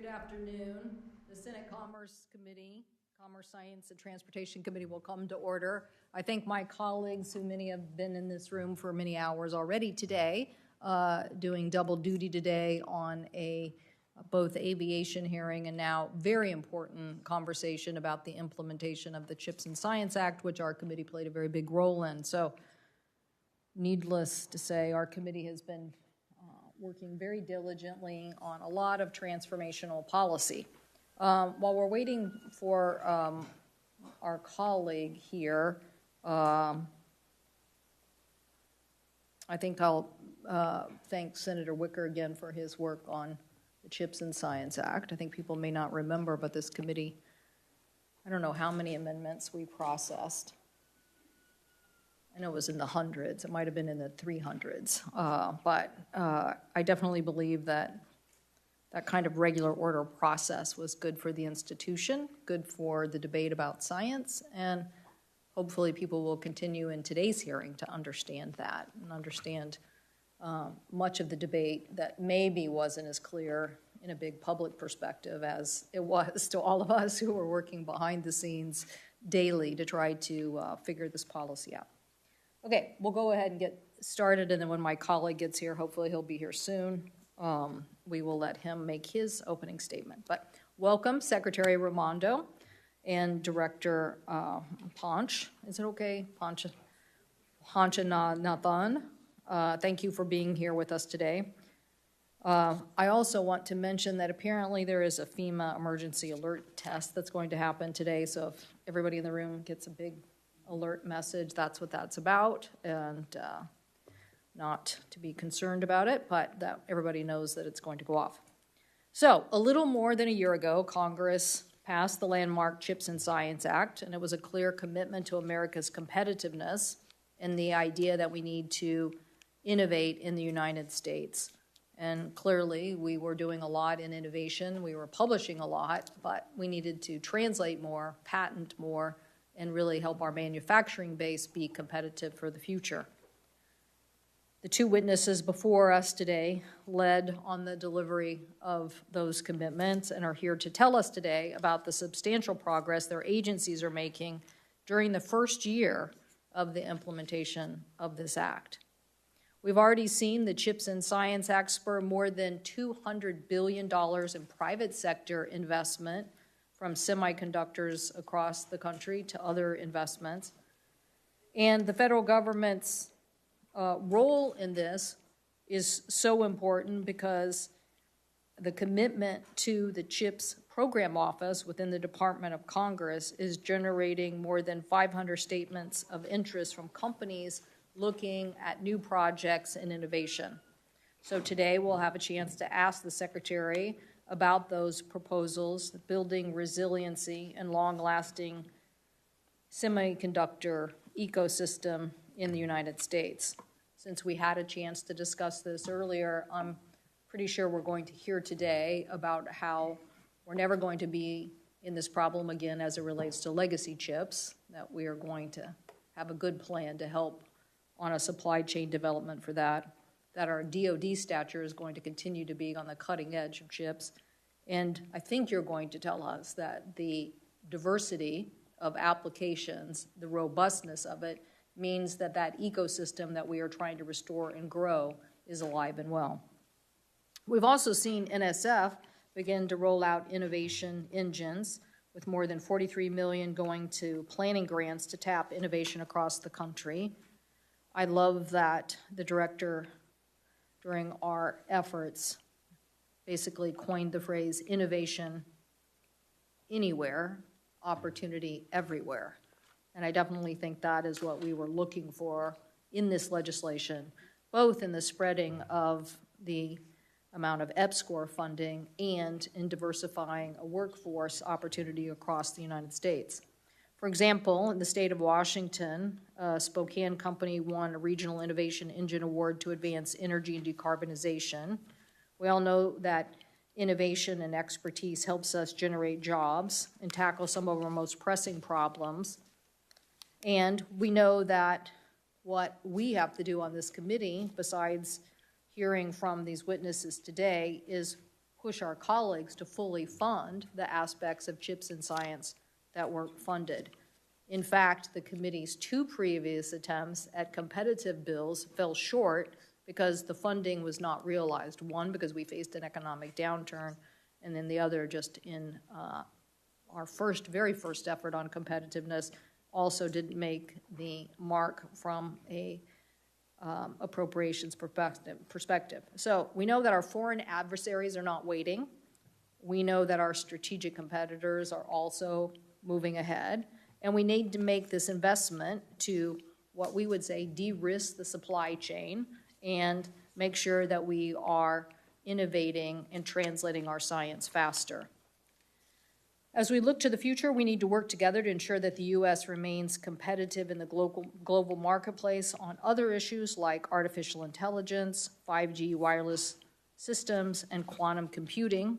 afternoon. The Senate Commerce Committee, Commerce, Science, and Transportation Committee will come to order. I thank my colleagues, who many have been in this room for many hours already today, doing double duty today on a both aviation hearing and now very important conversation about the implementation of the CHIPS and Science Act, which our committee played a very big role in. So, needless to say, our committee has been working very diligently on a lot of transformational policy. While we're waiting for our colleague here, I think I'll thank Senator Wicker again for his work on the CHIPS and Science Act. I think people may not remember, but this committee, I don't know how many amendments we processed. I know it was in the hundreds. It might have been in the 300s. But I definitely believe that that kind of regular order process was good for the institution, good for the debate about science, and hopefully people will continue in today's hearing to understand that and understand much of the debate that maybe wasn't as clear in a big public perspective as it was to all of us who were working behind the scenes daily to try to figure this policy out. Okay, we'll go ahead and get started, and then when my colleague gets here, hopefully he'll be here soon, we will let him make his opening statement. But welcome, Secretary Raimondo and Director Panch. Is it okay? Panchanathan. Thank you for being here with us today. I also want to mention that apparently there is a FEMA emergency alert test that's going to happen today, so if everybody in the room gets a big alert message, that's what that's about, and not to be concerned about it, but that everybody knows that it's going to go off. So, a little more than a year ago, Congress passed the landmark CHIPS and Science Act, and it was a clear commitment to America's competitiveness and the idea that we need to innovate in the United States. And clearly, we were doing a lot in innovation, we were publishing a lot, but we needed to translate more, patent more, and really help our manufacturing base be competitive for the future. The two witnesses before us today led on the delivery of those commitments and are here to tell us today about the substantial progress their agencies are making during the first year of the implementation of this act. We've already seen the CHIPS and Science Act spur more than $200 billion in private sector investment from semiconductors across the country to other investments. And the federal government's role in this is so important because the commitment to the CHIPS Program Office within the Department of Congress is generating more than 500 statements of interest from companies looking at new projects and innovation. So today we'll have a chance to ask the Secretary about those proposals, building resiliency and long-lasting semiconductor ecosystem in the United States. Since we had a chance to discuss this earlier, I'm pretty sure we're going to hear today about how we're never going to be in this problem again as it relates to legacy chips, that we are going to have a good plan to help on a supply chain development for that our DoD stature is going to continue to be on the cutting edge of chips. And I think you're going to tell us that the diversity of applications, the robustness of it, means that that ecosystem that we are trying to restore and grow is alive and well. We've also seen NSF begin to roll out innovation engines with more than $43 million going to planning grants to tap innovation across the country. I love that the director, during our efforts, basically coined the phrase innovation anywhere, opportunity everywhere. And I definitely think that is what we were looking for in this legislation, both in the spreading of the amount of EPSCoR funding and in diversifying a workforce opportunity across the United States. For example, in the state of Washington, a Spokane company won a Regional Innovation Engine Award to advance energy and decarbonization. We all know that innovation and expertise helps us generate jobs and tackle some of our most pressing problems. And we know that what we have to do on this committee, besides hearing from these witnesses today, is push our colleagues to fully fund the aspects of CHIPS and science that weren't funded. In fact, the committee's 2 previous attempts at competitive bills fell short because the funding was not realized. One, because we faced an economic downturn, and then the other just in our very first effort on competitiveness also didn't make the mark from a appropriations perspective. So we know that our foreign adversaries are not waiting. We know that our strategic competitors are also moving ahead, and we need to make this investment to what we would say de-risk the supply chain and make sure that we are innovating and translating our science faster. As we look to the future, we need to work together to ensure that the U.S. remains competitive in the global marketplace on other issues like artificial intelligence, 5G wireless systems, and quantum computing.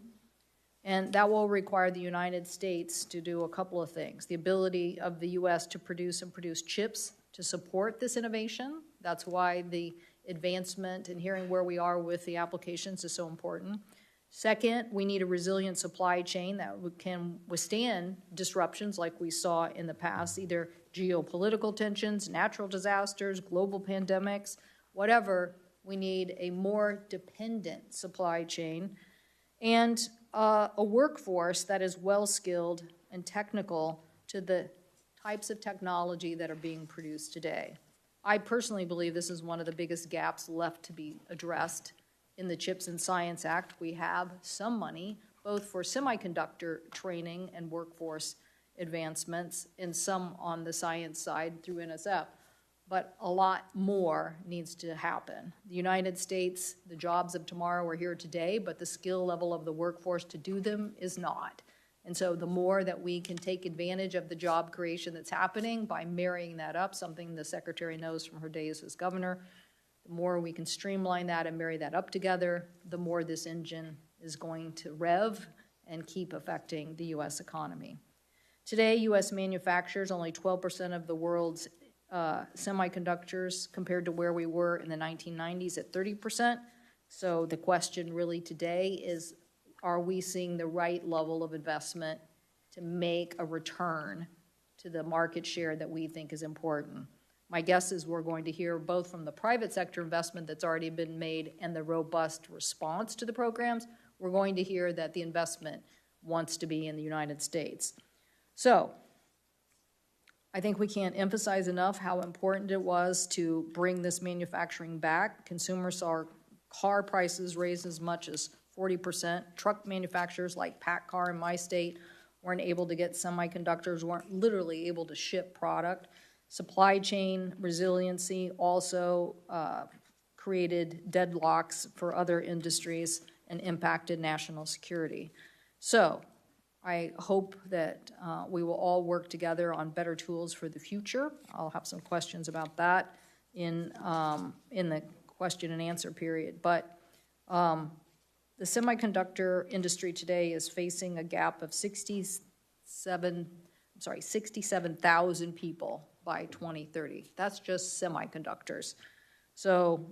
And that will require the United States to do a couple of things. The ability of the U.S. to produce chips to support this innovation. That's why the advancement and hearing where we are with the applications is so important. Second, we need a resilient supply chain that can withstand disruptions like we saw in the past, either geopolitical tensions, natural disasters, global pandemics, whatever. We need a more dependent supply chain and a workforce that is well-skilled and technical to the types of technology that are being produced today. I personally believe this is one of the biggest gaps left to be addressed in the CHIPS and Science Act. We have some money, both for semiconductor training and workforce advancements, and some on the science side through NSF. But a lot more needs to happen. The United States, the jobs of tomorrow are here today, but the skill level of the workforce to do them is not. And so the more that we can take advantage of the job creation that's happening by marrying that up, something the Secretary knows from her days as governor, the more we can streamline that and marry that up together, the more this engine is going to rev and keep affecting the U.S. economy. Today, U.S. manufactures only 12% of the world's semiconductors compared to where we were in the 1990s at 30%. So the question really today is, are we seeing the right level of investment to make a return to the market share that we think is important? My guess is we're going to hear both from the private sector investment that's already been made and the robust response to the programs. We're going to hear that the investment wants to be in the United States. So I think we can't emphasize enough how important it was to bring this manufacturing back. Consumers saw car prices raise as much as 40%. Truck manufacturers like PACCAR in my state weren't able to get semiconductors, weren't literally able to ship product. Supply chain resiliency also created deadlocks for other industries and impacted national security. So I hope that we will all work together on better tools for the future. I'll have some questions about that in the question and answer period. But the semiconductor industry today is facing a gap of 67,000 people by 2030. That's just semiconductors. So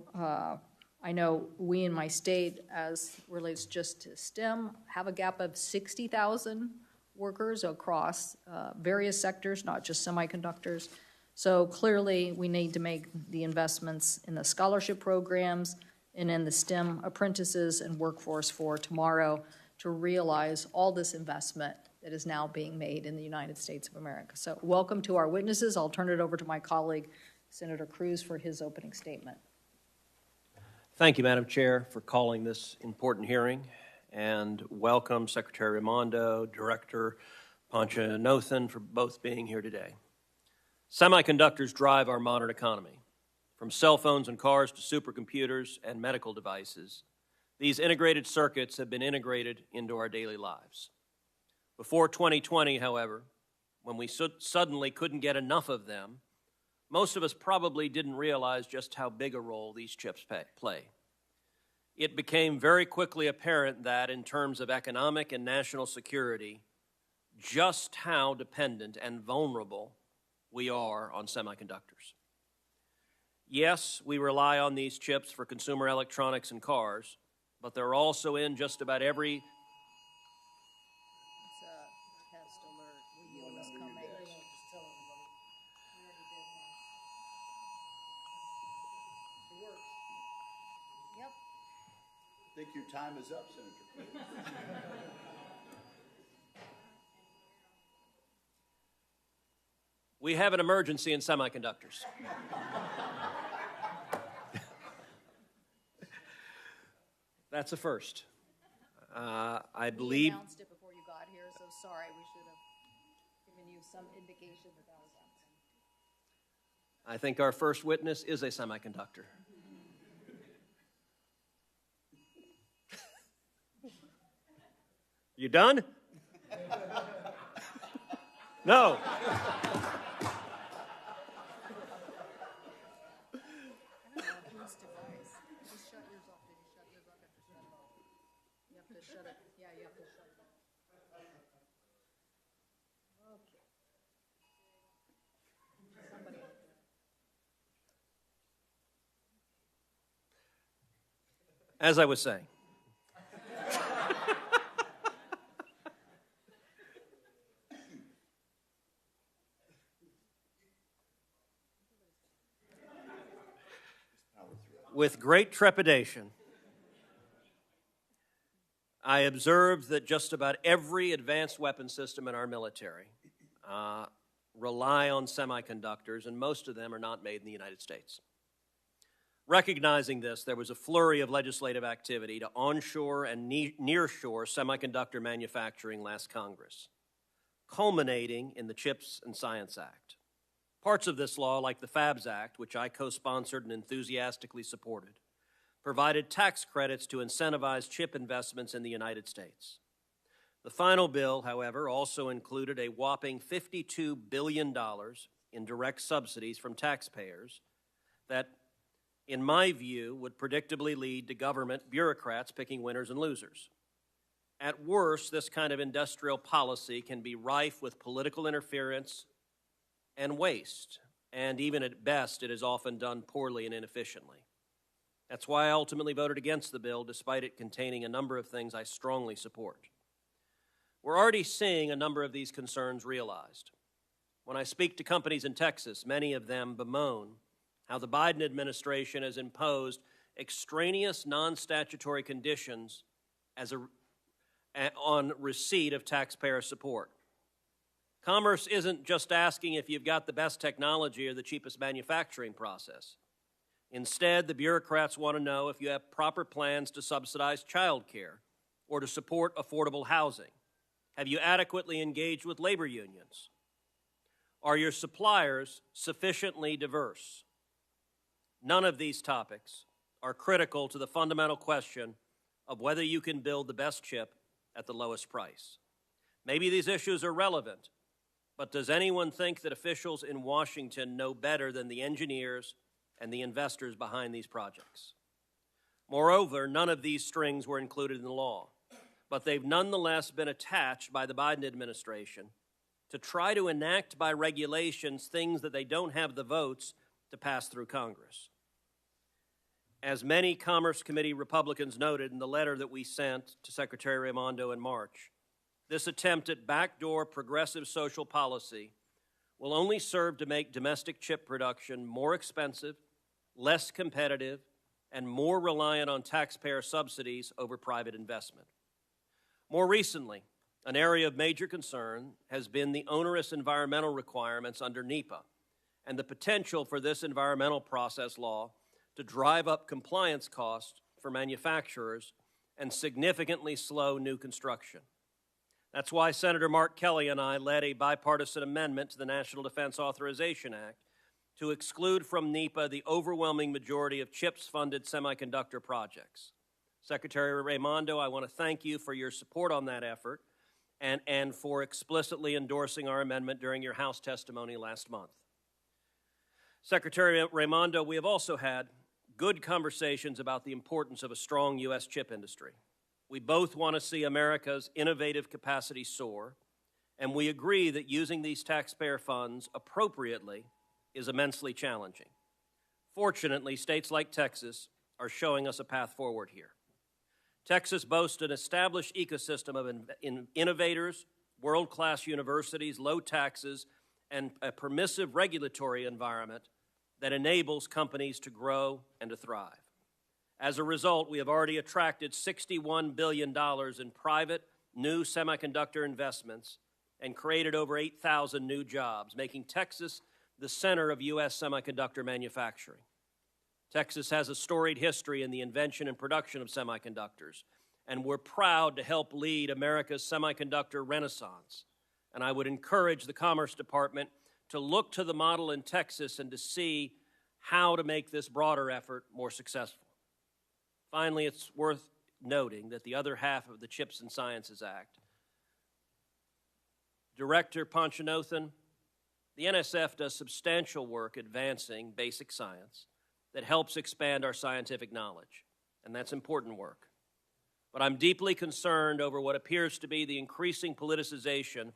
I know we in my state, as relates just to STEM, have a gap of 60,000 workers across various sectors, not just semiconductors. So clearly we need to make the investments in the scholarship programs and in the STEM apprentices and workforce for tomorrow to realize all this investment that is now being made in the United States of America. So welcome to our witnesses. I'll turn it over to my colleague, Senator Cruz, for his opening statement. Thank you, Madam Chair, for calling this important hearing, and welcome Secretary Raimondo, Director Panchanathan, for both being here today. Semiconductors drive our modern economy. From cell phones and cars to supercomputers and medical devices, these integrated circuits have been integrated into our daily lives. Before 2020, however, when we suddenly couldn't get enough of them, most of us probably didn't realize just how big a role these chips play. It became very quickly apparent that, in terms of economic and national security, just how dependent and vulnerable we are on semiconductors. Yes, we rely on these chips for consumer electronics and cars, but they're also in just about every... It's a test alert. We knew it was coming. We already did that. It works. Yep. I think your time is up, Senator. We have an emergency in semiconductors. That's a first. I believe... We announced it before you got here, so sorry. We should have given you some indication that that was happening. I think our first witness is a semiconductor. You done? No. Whose device? Just shut yours off. Did you shut yours off? You have to shut it off. You have to shut it. Yeah, you have to shut it off. Okay. Somebody out there. As I was saying, with great trepidation, I observed that just about every advanced weapon system in our military rely on semiconductors, and most of them are not made in the United States. Recognizing this, there was a flurry of legislative activity to onshore and nearshore semiconductor manufacturing last Congress, culminating in the CHIPS and Science Act. Parts of this law, like the Fabs Act, which I co-sponsored and enthusiastically supported, provided tax credits to incentivize chip investments in the United States. The final bill, however, also included a whopping $52 billion in direct subsidies from taxpayers that, in my view, would predictably lead to government bureaucrats picking winners and losers. At worst, this kind of industrial policy can be rife with political interference and waste, and even at best, it is often done poorly and inefficiently. That's why I ultimately voted against the bill, despite it containing a number of things I strongly support. We're already seeing a number of these concerns realized. When I speak to companies in Texas, many of them bemoan how the Biden administration has imposed extraneous non-statutory conditions on receipt of taxpayer support. Commerce isn't just asking if you've got the best technology or the cheapest manufacturing process. Instead, the bureaucrats want to know if you have proper plans to subsidize child care or to support affordable housing. Have you adequately engaged with labor unions? Are your suppliers sufficiently diverse? None of these topics are critical to the fundamental question of whether you can build the best chip at the lowest price. Maybe these issues are relevant, but does anyone think that officials in Washington know better than the engineers and the investors behind these projects? Moreover, none of these strings were included in the law, but they've nonetheless been attached by the Biden administration to try to enact by regulations things that they don't have the votes to pass through Congress. As many Commerce Committee Republicans noted in the letter that we sent to Secretary Raimondo in March, this attempt at backdoor progressive social policy will only serve to make domestic chip production more expensive, less competitive, and more reliant on taxpayer subsidies over private investment. More recently, an area of major concern has been the onerous environmental requirements under NEPA and the potential for this environmental process law to drive up compliance costs for manufacturers and significantly slow new construction. That's why Senator Mark Kelly and I led a bipartisan amendment to the National Defense Authorization Act to exclude from NEPA the overwhelming majority of CHIPS-funded semiconductor projects. Secretary Raimondo, I want to thank you for your support on that effort and for explicitly endorsing our amendment during your House testimony last month. Secretary Raimondo, we have also had good conversations about the importance of a strong U.S. chip industry. We both want to see America's innovative capacity soar, and we agree that using these taxpayer funds appropriately is immensely challenging. Fortunately, states like Texas are showing us a path forward here. Texas boasts an established ecosystem of innovators, world-class universities, low taxes, and a permissive regulatory environment that enables companies to grow and to thrive. As a result, we have already attracted $61 billion in private new semiconductor investments and created over 8,000 new jobs, making Texas the center of U.S. semiconductor manufacturing. Texas has a storied history in the invention and production of semiconductors, and we're proud to help lead America's semiconductor renaissance. And I would encourage the Commerce Department to look to the model in Texas and to see how to make this broader effort more successful. Finally, it's worth noting that the other half of the CHIPS and Sciences Act, Director Panchanathan, the NSF does substantial work advancing basic science that helps expand our scientific knowledge, and that's important work. But I'm deeply concerned over what appears to be the increasing politicization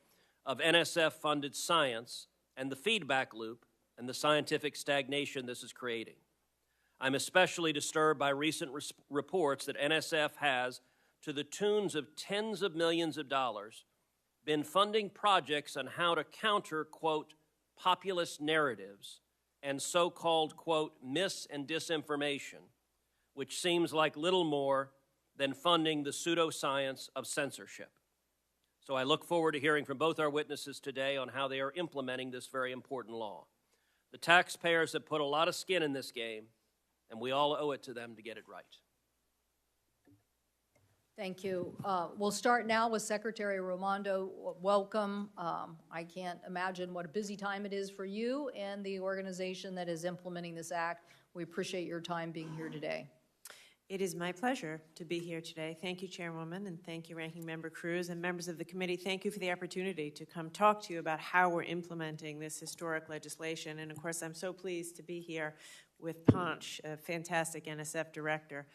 of NSF-funded science and the feedback loop and the scientific stagnation this is creating. I'm especially disturbed by recent reports that NSF has, to the tunes of tens of millions of dollars, been funding projects on how to counter, quote, populist narratives and so-called, quote, mis- and disinformation, which seems like little more than funding the pseudoscience of censorship. So I look forward to hearing from both our witnesses today on how they are implementing this very important law. The taxpayers have put a lot of skin in this game, and we all owe it to them to get it right. Thank you. We'll start now with Secretary Raimondo. Welcome. I can't imagine what a busy time it is for you and the organization that is implementing this act. We appreciate your time being here today. It is my pleasure to be here today. Thank you, Chairwoman, and thank you, Ranking Member Cruz, and members of the committee. Thank you for the opportunity to come talk to you about how we're implementing this historic legislation. And of course, I'm so pleased to be here with Panch, a fantastic NSF director.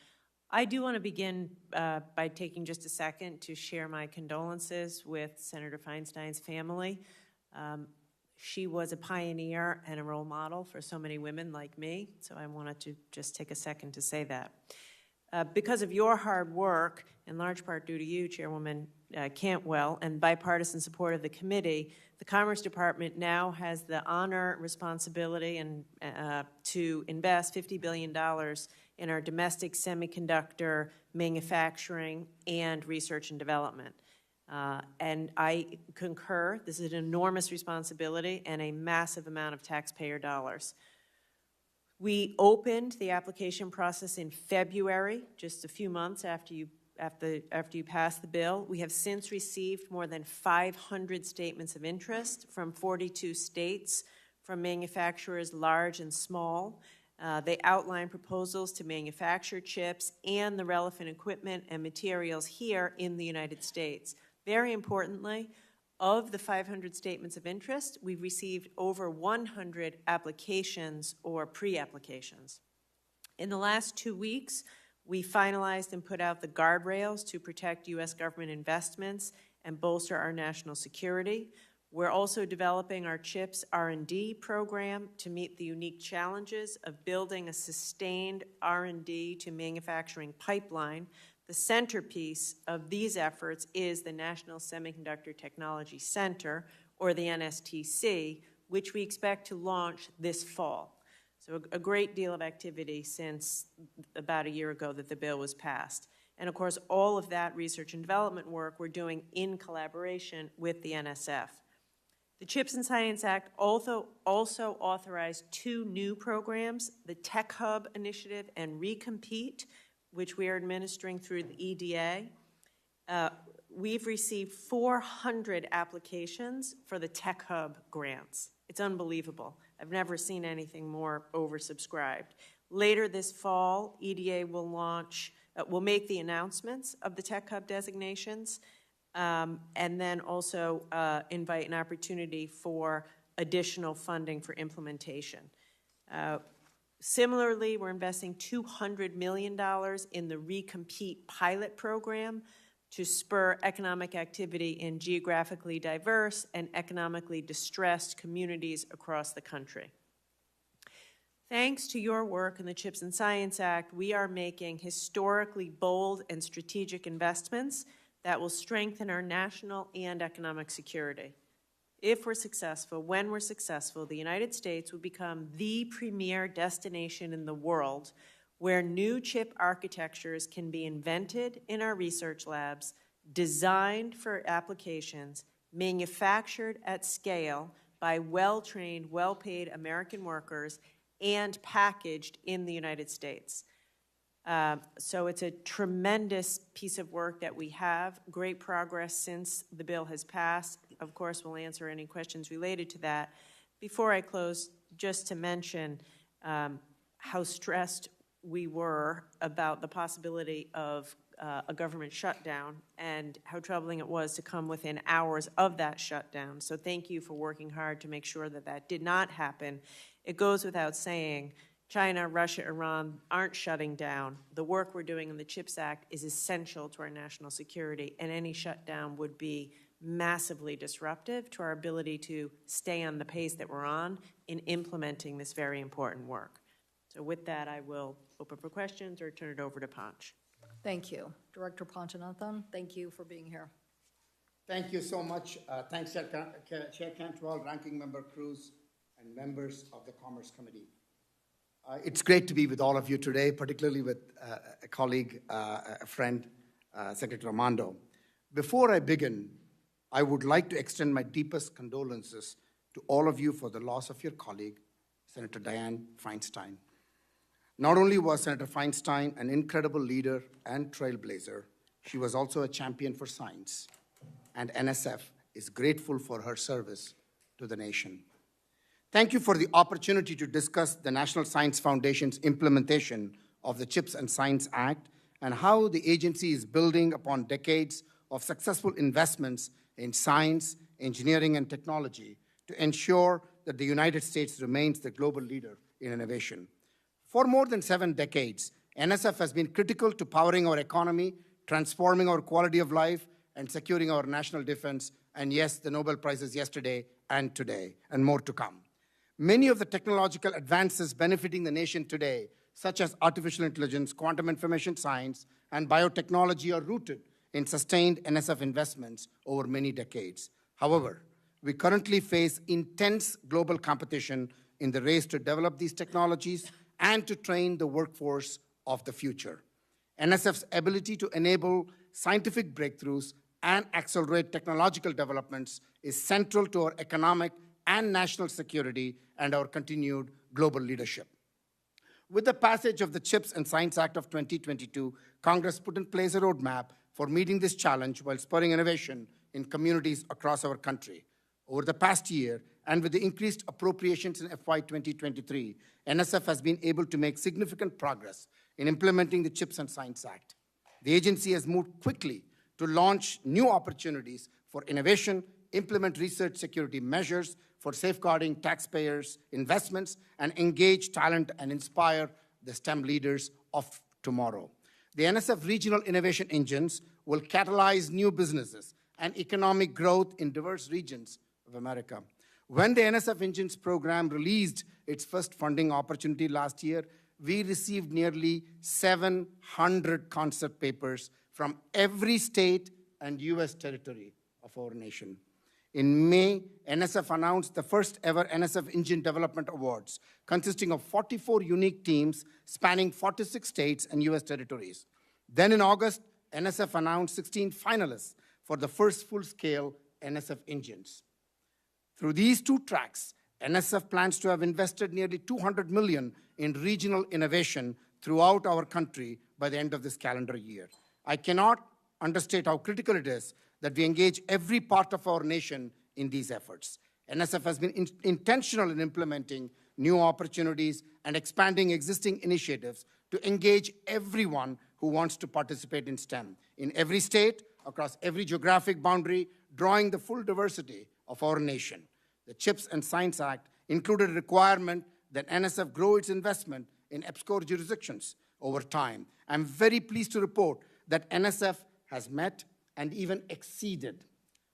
I do want to begin by taking just a second to share my condolences with Senator Feinstein's family. She was a pioneer and a role model for so many women like me, so I wanted to just take a second to say that. Because of your hard work, in large part due to you, Chairwoman Cantwell, and bipartisan support of the committee, the Commerce Department now has the honor, responsibility, and to invest $50 billion in our domestic semiconductor manufacturing and research and development. And I concur, this is an enormous responsibility and a massive amount of taxpayer dollars. We opened the application process in February, just a few months after you passed the bill. We have since received more than 500 statements of interest from 42 states, from manufacturers large and small. They outline proposals to manufacture chips and the relevant equipment and materials here in the United States. Very importantly, of the 500 statements of interest, we've received over 100 applications or pre-applications. In the last 2 weeks, we finalized and put out the Guardrails to protect U.S. government investments and bolster our national security. We're also developing our CHIPS R&D program to meet the unique challenges of building a sustained R&D to manufacturing pipeline. The centerpiece of these efforts is the National Semiconductor Technology Center, or the NSTC, which we expect to launch this fall. So a great deal of activity since about a year ago that the bill was passed. And of course, all of that research and development work we're doing in collaboration with the NSF. The CHIPS and Science Act also authorized 2 new programs, the Tech Hub Initiative and Recompete, which we are administering through the EDA. We've received 400 applications for the Tech Hub grants. It's unbelievable. I've never seen anything more oversubscribed. Later this fall, EDA will make the announcements of the Tech Hub designations, and then also invite an opportunity for additional funding for implementation. Similarly, we're investing $200 million in the Recompete pilot program to spur economic activity in geographically diverse and economically distressed communities across the country. Thanks to your work in the CHIPS and Science Act, we are making historically bold and strategic investments that will strengthen our national and economic security. If we're successful, when we're successful, the United States will become the premier destination in the world where new chip architectures can be invented in our research labs, designed for applications, manufactured at scale by well-trained, well-paid American workers, and packaged in the United States. So it's a tremendous piece of work that we have, great progress since the bill has passed. Of course, we'll answer any questions related to that. Before I close, just to mention how stressed we were about the possibility of a government shutdown and how troubling it was to come within hours of that shutdown. So thank you for working hard to make sure that that did not happen. It goes without saying, China, Russia, Iran aren't shutting down. The work we're doing in the CHIPS Act is essential to our national security, and any shutdown would be massively disruptive to our ability to stay on the pace that we're on in implementing this very important work. So with that, I will open for questions or turn it over to Panch. Thank you. Director Panchanathan, thank you for being here. Thank you so much. Thanks, Chair Cantwell, Ranking Member Cruz, and members of the Commerce Committee. It's great to be with all of you today, particularly with a colleague, a friend, Secretary Raimondo. Before I begin, I would like to extend my deepest condolences to all of you for the loss of your colleague, Senator Dianne Feinstein. Not only was Senator Feinstein an incredible leader and trailblazer, she was also a champion for science, and NSF is grateful for her service to the nation. Thank you for the opportunity to discuss the National Science Foundation's implementation of the CHIPS and Science Act and how the agency is building upon decades of successful investments in science, engineering, and technology to ensure that the United States remains the global leader in innovation. For more than 7 decades, NSF has been critical to powering our economy, transforming our quality of life, and securing our national defense, and yes, the Nobel Prizes yesterday and today, and more to come. Many of the technological advances benefiting the nation today, such as artificial intelligence, quantum information science, and biotechnology, are rooted in sustained NSF investments over many decades. However, we currently face intense global competition in the race to develop these technologies and to train the workforce of the future. NSF's ability to enable scientific breakthroughs and accelerate technological developments is central to our economic and national security and our continued global leadership. With the passage of the CHIPS and Science Act of 2022, Congress put in place a roadmap for meeting this challenge while spurring innovation in communities across our country. Over the past year, and with the increased appropriations in FY 2023, NSF has been able to make significant progress in implementing the CHIPS and Science Act. The agency has moved quickly to launch new opportunities for innovation, implement research security measures for safeguarding taxpayers' investments, and engage talent and inspire the STEM leaders of tomorrow. The NSF regional innovation engines will catalyze new businesses and economic growth in diverse regions of America. When the NSF Engines program released its first funding opportunity last year, we received nearly 700 concept papers from every state and U.S. territory of our nation. In May, NSF announced the first ever NSF Engine Development Awards, consisting of 44 unique teams spanning 46 states and U.S. territories. Then in August, NSF announced 16 finalists for the first full-scale NSF Engines. Through these 2 tracks, NSF plans to have invested nearly $200 million in regional innovation throughout our country by the end of this calendar year. I cannot understate how critical it is that we engage every part of our nation in these efforts. NSF has been intentional in implementing new opportunities and expanding existing initiatives to engage everyone who wants to participate in STEM, in every state, across every geographic boundary, drawing the full diversity of our nation. The CHIPS and Science Act included a requirement that NSF grow its investment in EPSCoR jurisdictions over time. I'm very pleased to report that NSF has met and even exceeded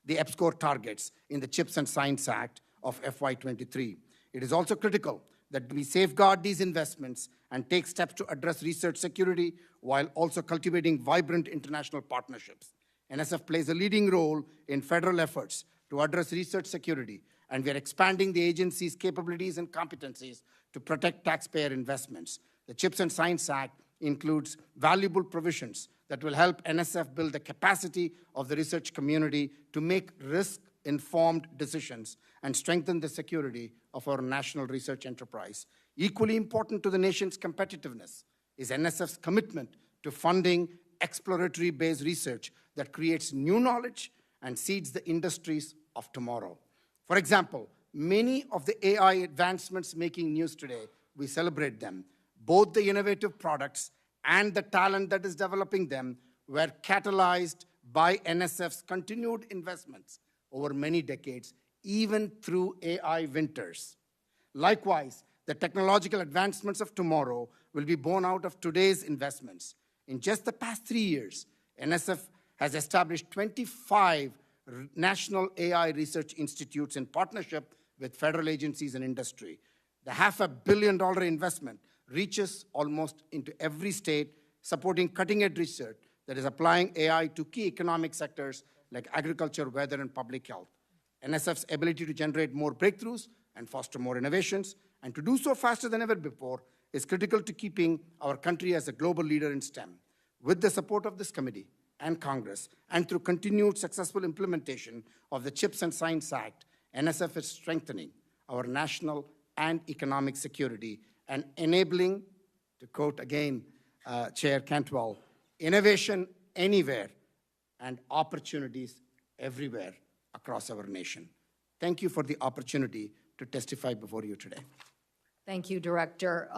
the EPSCoR targets in the CHIPS and Science Act of FY23. It is also critical that we safeguard these investments and take steps to address research security while also cultivating vibrant international partnerships. NSF plays a leading role in federal efforts to address research security, and we are expanding the agency's capabilities and competencies to protect taxpayer investments. The CHIPS and Science Act includes valuable provisions that will help NSF build the capacity of the research community to make risk-informed decisions and strengthen the security of our national research enterprise. Equally important to the nation's competitiveness is NSF's commitment to funding exploratory-based research that creates new knowledge and seeds the industries of tomorrow. For example, many of the AI advancements making news today, we celebrate them. Both the innovative products and the talent that is developing them were catalyzed by NSF's continued investments over many decades, even through AI winters. Likewise, the technological advancements of tomorrow will be born out of today's investments. In just the past 3 years, NSF has established 25 national AI research institutes in partnership with federal agencies and industry. The $500 million investment reaches almost into every state, supporting cutting-edge research that is applying AI to key economic sectors like agriculture, weather, and public health. NSF's ability to generate more breakthroughs and foster more innovations, and to do so faster than ever before, is critical to keeping our country as a global leader in STEM. With the support of this committee and Congress, and through continued successful implementation of the CHIPS and Science Act, NSF is strengthening our national and economic security and enabling, to quote again Chair Cantwell, innovation anywhere and opportunities everywhere across our nation. Thank you for the opportunity to testify before you today. Thank you, Director.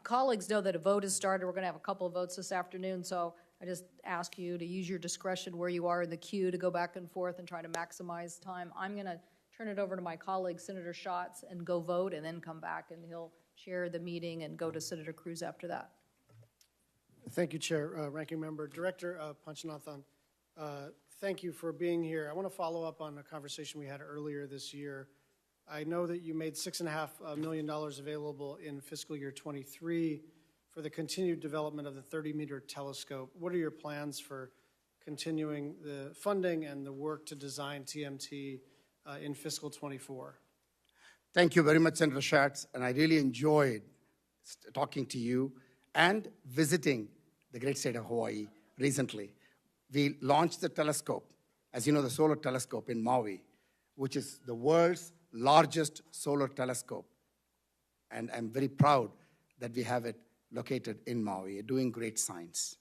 Colleagues know that a vote has started. We're going to have a couple of votes this afternoon, so I just ask you to use your discretion where you are in the queue to go back and forth and try to maximize time. I'm going to turn it over to my colleague, Senator Schatz, and go vote, and then come back, and he'll chair the meeting and go to Senator Cruz after that. Thank you, Chair. Ranking Member. Director Panchanathan, thank you for being here. I want to follow up on a conversation we had earlier this year. I know that you made $6.5 million available in fiscal year 23 for the continued development of the 30-meter telescope. What are your plans for continuing the funding and the work to design TMT in fiscal 24? Thank you very much, Senator Schatz, and I really enjoyed talking to you and visiting the great state of Hawaii recently. We launched the telescope, as you know, the solar telescope in Maui, which is the world's largest solar telescope. And I'm very proud that we have it located in Maui, doing great science.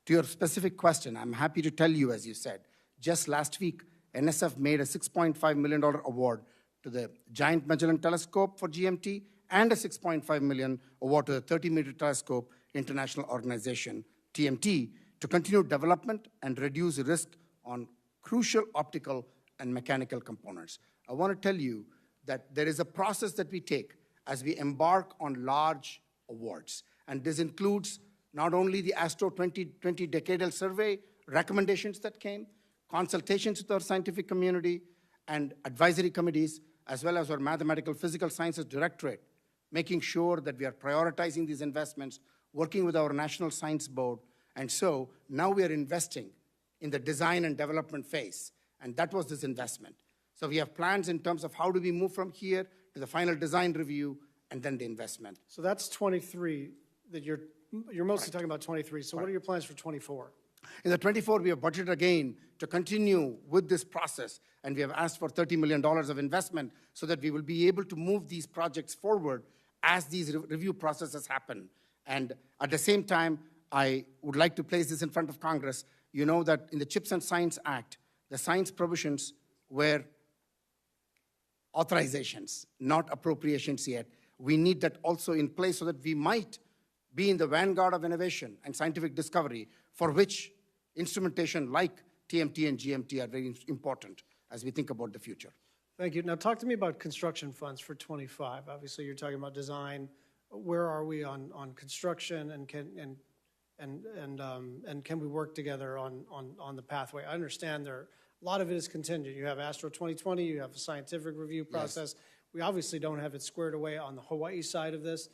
To your specific question, I'm happy to tell you, as you said, just last week, NSF made a $6.5 million award to the Giant Magellan Telescope for GMT and a $6.5 million award to the 30-meter telescope international organization, TMT, to continue development and reduce risk on crucial optical and mechanical components. I want to tell you that there is a process that we take as we embark on large awards. And this includes not only the ASTRO 2020 Decadal Survey recommendations that came, consultations with our scientific community and advisory committees, as well as our Mathematical Physical Sciences Directorate, making sure that we are prioritizing these investments, working with our National Science Board. And so now we are investing in the design and development phase. And that was this investment. So we have plans in terms of how do we move from here to the final design review and then the investment. So that's 23, that you're mostly talking about 23. So what are your plans for 24? In the 24, we have budgeted again to continue with this process, and we have asked for $30 million of investment so that we will be able to move these projects forward as these review processes happen. And at the same time, I would like to place this in front of Congress. You know that in the CHIPS and Science Act, the science provisions were authorizations, not appropriations yet. We need that also in place so that we might be in the vanguard of innovation and scientific discovery, for which instrumentation like TMT and GMT are very important as we think about the future. Thank you. Now talk to me about construction funds for 25. Obviously, you're talking about design. Where are we on construction, and can we work together on the pathway? I understand a lot of it is contingent. You have ASTRO 2020, you have a scientific review process. Yes. We obviously don't have it squared away on the Hawaii side of this,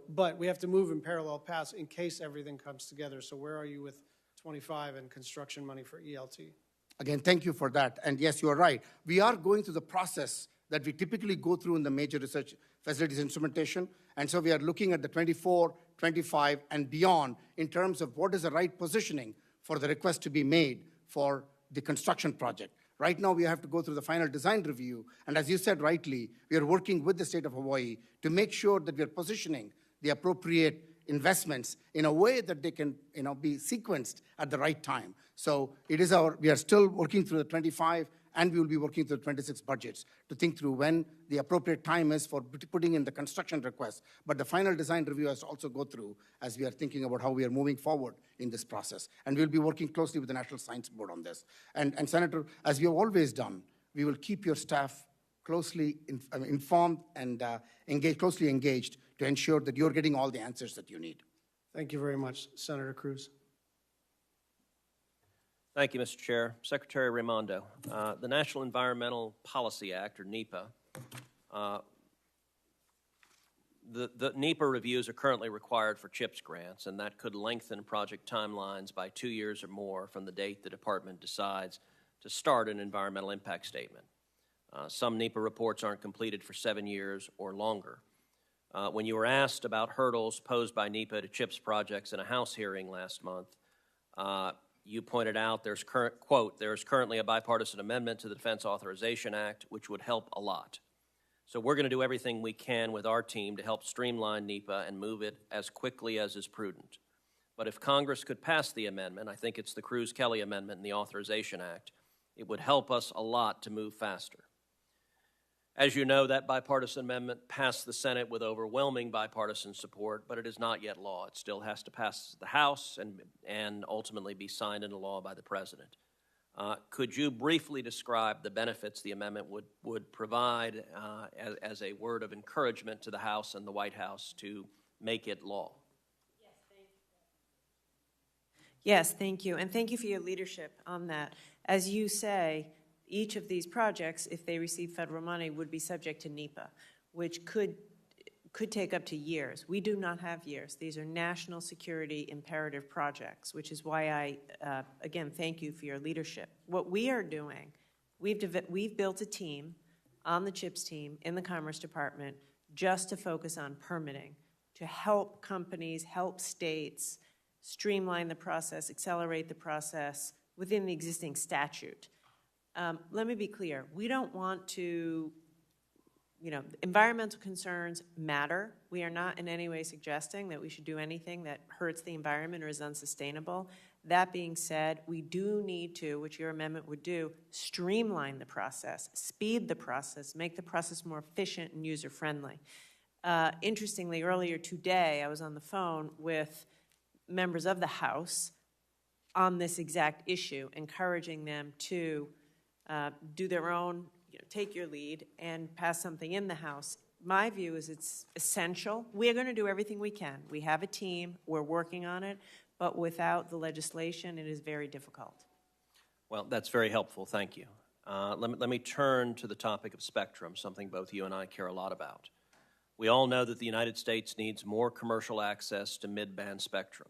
but we have to move in parallel paths in case everything comes together. So where are you with 25 and construction money for ELT? Again, thank you for that. And yes, you are right. We are going through the process that we typically go through in the major research facilities instrumentation. And so we are looking at the 24, 25, and beyond in terms of what is the right positioning for the request to be made for the construction project. Right now, we have to go through the final design review. And as you said rightly, we are working with the state of Hawaii to make sure that we are positioning the appropriate investments in a way that they can be sequenced at the right time. So we are still working through the 25, and we will be working through the 26 budgets to think through when the appropriate time is for putting in the construction request. But the final design review has to also go through as we are thinking about how we are moving forward in this process. And we'll be working closely with the National Science Board on this. And Senator, as we have always done, we will keep your staff closely informed and closely engaged to ensure that you're getting all the answers that you need. Thank you very much, Senator Cruz. Thank you, Mr. Chair. Secretary Raimondo, the National Environmental Policy Act, or NEPA, the NEPA reviews are currently required for CHIPS grants, and that could lengthen project timelines by 2 years or more from the date the department decides to start an environmental impact statement. Some NEPA reports aren't completed for 7 years or longer. When you were asked about hurdles posed by NEPA to CHIPS projects in a House hearing last month, you pointed out there's currently a bipartisan amendment to the Defense Authorization Act, which would help a lot. So we're going to do everything we can with our team to help streamline NEPA and move it as quickly as is prudent. But if Congress could pass the amendment, I think it's the Cruz-Kelly amendment in the Authorization Act, it would help us a lot to move faster. As you know, that bipartisan amendment passed the Senate with overwhelming bipartisan support, but it is not yet law. It still has to pass the House and ultimately be signed into law by the President. Could you briefly describe the benefits the amendment would provide as a word of encouragement to the House and the White House to make it law? Yes, thank you. And thank you for your leadership on that. As you say, each of these projects, if they receive federal money, would be subject to NEPA, which could take up to years. We do not have years. These are national security imperative projects, which is why I, again, thank you for your leadership. What we are doing, we've built a team on the CHIPS team in the Commerce Department just to focus on permitting, to help companies, help states streamline the process, accelerate the process within the existing statute. Let me be clear. We don't want to, environmental concerns matter. We are not in any way suggesting that we should do anything that hurts the environment or is unsustainable. That being said, we do need to, which your amendment would do, streamline the process, speed the process, make the process more efficient and user-friendly. Interestingly, earlier today, I was on the phone with members of the House on this exact issue, encouraging them to do their own, take your lead and pass something in the House. My view is it's essential. We're going to do everything we can. We have a team. We're working on it. But without the legislation, it is very difficult. Well, that's very helpful. Thank you. Let me turn to the topic of spectrum, something both you and I care a lot about. We all know that the United States needs more commercial access to mid-band spectrum.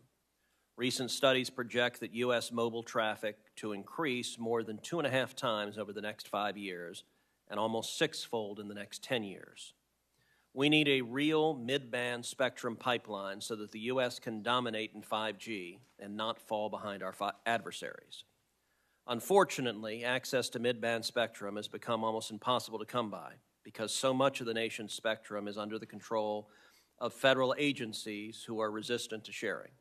Recent studies project that U.S. mobile traffic to increase more than 2.5 times over the next 5 years and almost 6-fold in the next 10 years. We need a real mid-band spectrum pipeline so that the U.S. can dominate in 5G and not fall behind our adversaries. Unfortunately, access to mid-band spectrum has become almost impossible to come by because so much of the nation's spectrum is under the control of federal agencies who are resistant to sharing.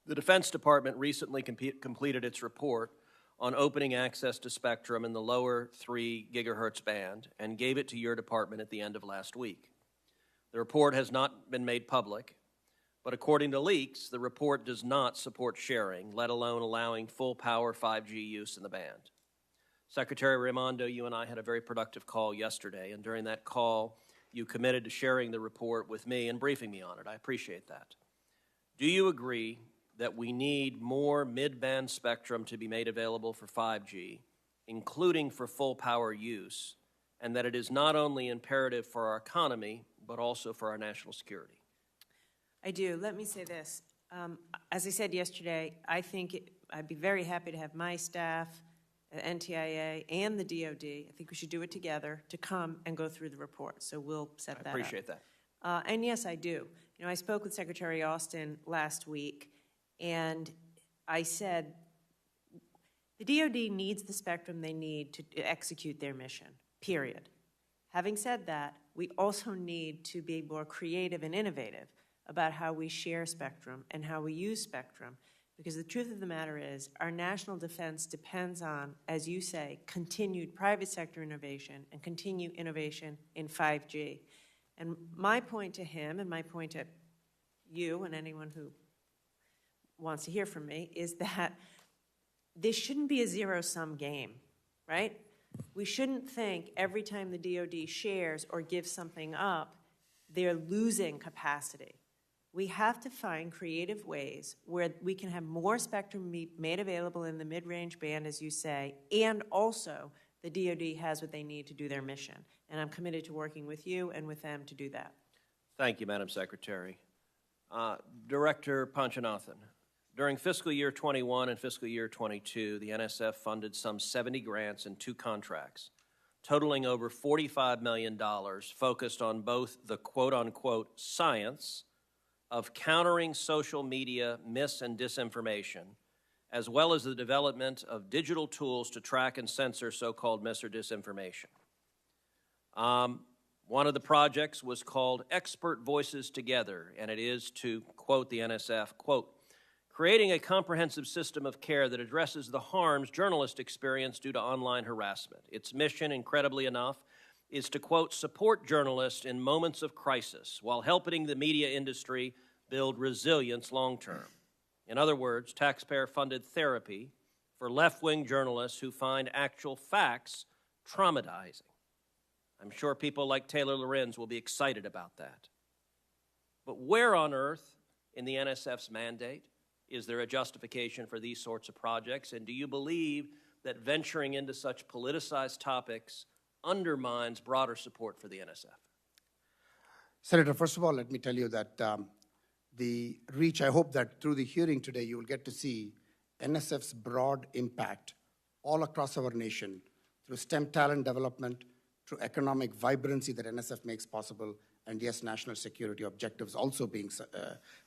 The Defense Department recently completed its report on opening access to spectrum in the lower 3 gigahertz band and gave it to your department at the end of last week. The report has not been made public, but according to leaks, the report does not support sharing, let alone allowing full-power 5G use in the band. Secretary Raimondo, you and I had a very productive call yesterday, and during that call, you committed to sharing the report with me and briefing me on it. I appreciate that. Do you agree that we need more mid-band spectrum to be made available for 5G, including for full-power use, and that it is not only imperative for our economy, but also for our national security? I do. Let me say this. As I said yesterday, I think I'd be very happy to have my staff, NTIA, and the DOD, I think we should do it together, to come and go through the report. So we'll set that up. I appreciate that. And yes, I do. You know, I spoke with Secretary Austin last week, and I said the DOD needs the spectrum they need to execute their mission, period. Having said that, we also need to be more creative and innovative about how we share spectrum and how we use spectrum, because the truth of the matter is our national defense depends on, as you say, continued private sector innovation and continued innovation in 5G. And my point to him and my point to you and anyone who wants to hear from me is that this shouldn't be a zero-sum game, right? We shouldn't think every time the DOD shares or gives something up, they're losing capacity. We have to find creative ways where we can have more spectrum made available in the mid-range band, as you say, and also the DOD has what they need to do their mission. And I'm committed to working with you and with them to do that. Thank you, Madam Secretary. Director Panchanathan, during fiscal year 21 and fiscal year 22, the NSF funded some 70 grants and 2 contracts, totaling over $45 million, focused on both the quote-unquote science of countering social media mis- and disinformation, as well as the development of digital tools to track and censor so-called mis- or disinformation. One of the projects was called Expert Voices Together, and it is, to quote the NSF, quote, creating a comprehensive system of care that addresses the harms journalists experience due to online harassment. Its mission, incredibly enough, is to, quote, support journalists in moments of crisis while helping the media industry build resilience long-term. In other words, taxpayer-funded therapy for left-wing journalists who find actual facts traumatizing. I'm sure people like Taylor Lorenz will be excited about that. But where on earth in the NSF's mandate is there a justification for these sorts of projects? And do you believe that venturing into such politicized topics undermines broader support for the NSF? Senator, first of all, let me tell you that the reach, I hope that through the hearing today, you will get to see NSF's broad impact all across our nation through STEM talent development, through economic vibrancy that NSF makes possible, and yes, national security objectives also being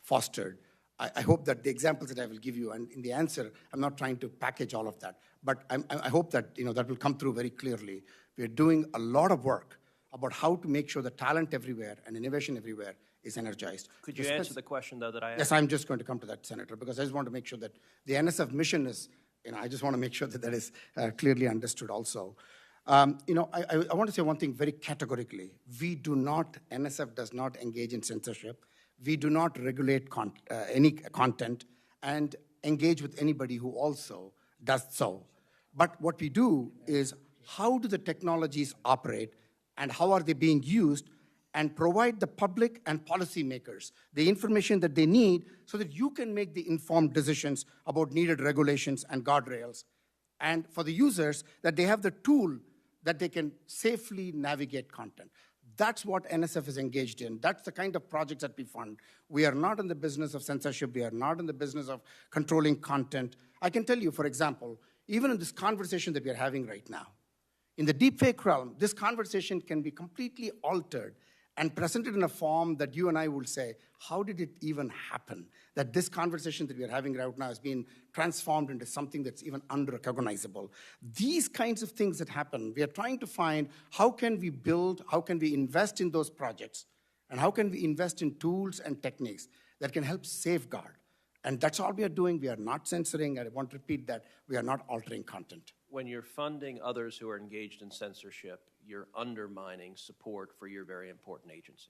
fostered. I hope that the examples that I will give you, and in the answer, I'm not trying to package all of that, but I hope that that will come through very clearly. We're doing a lot of work about how to make sure the talent everywhere and innovation everywhere is energized. Could you answer the question, though, that I asked? Yes, I'm just going to come to that, Senator, because I just want to make sure that the NSF mission is, I just want to make sure that that is clearly understood also. I want to say one thing very categorically. NSF does not engage in censorship. We do not regulate any content and engage with anybody who also does so. But what we do is, how do the technologies operate and how are they being used, and provide the public and policymakers the information that they need so that you can make the informed decisions about needed regulations and guardrails. And for the users, that they have the tool that they can safely navigate content. That's what NSF is engaged in. That's the kind of projects that we fund. We are not in the business of censorship. We are not in the business of controlling content. I can tell you, for example, even in this conversation that we are having right now, in the deepfake realm, this conversation can be completely altered and presented in a form that you and I will say, how did it even happen? That this conversation that we are having right now has been transformed into something that's even unrecognizable. These kinds of things that happen, we are trying to find how can we build, how can we invest in those projects, and how can we invest in tools and techniques that can help safeguard. And that's all we are doing. We are not censoring. I want to repeat that. We are not altering content. When you're funding others who are engaged in censorship, you're undermining support for your very important agency.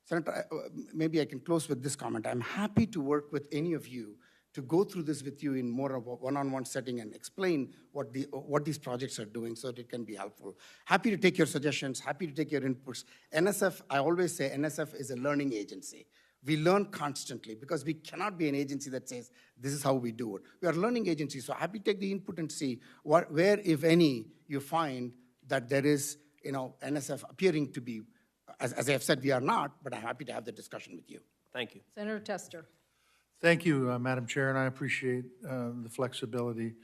Senator, maybe I can close with this comment. I'm happy to work with any of you to go through this with you in more of a one-on-one setting and explain what these projects are doing so that it can be helpful. Happy to take your suggestions, happy to take your inputs. NSF, I always say NSF is a learning agency. We learn constantly because we cannot be an agency that says, this is how we do it. We are a learning agency, so happy to take the input and see where, if any, you find that there is NSF appearing to be, as I have said, we are not, but I'm happy to have the discussion with you. Thank you. Senator Tester. Thank you, Madam Chair, and I appreciate the flexibility.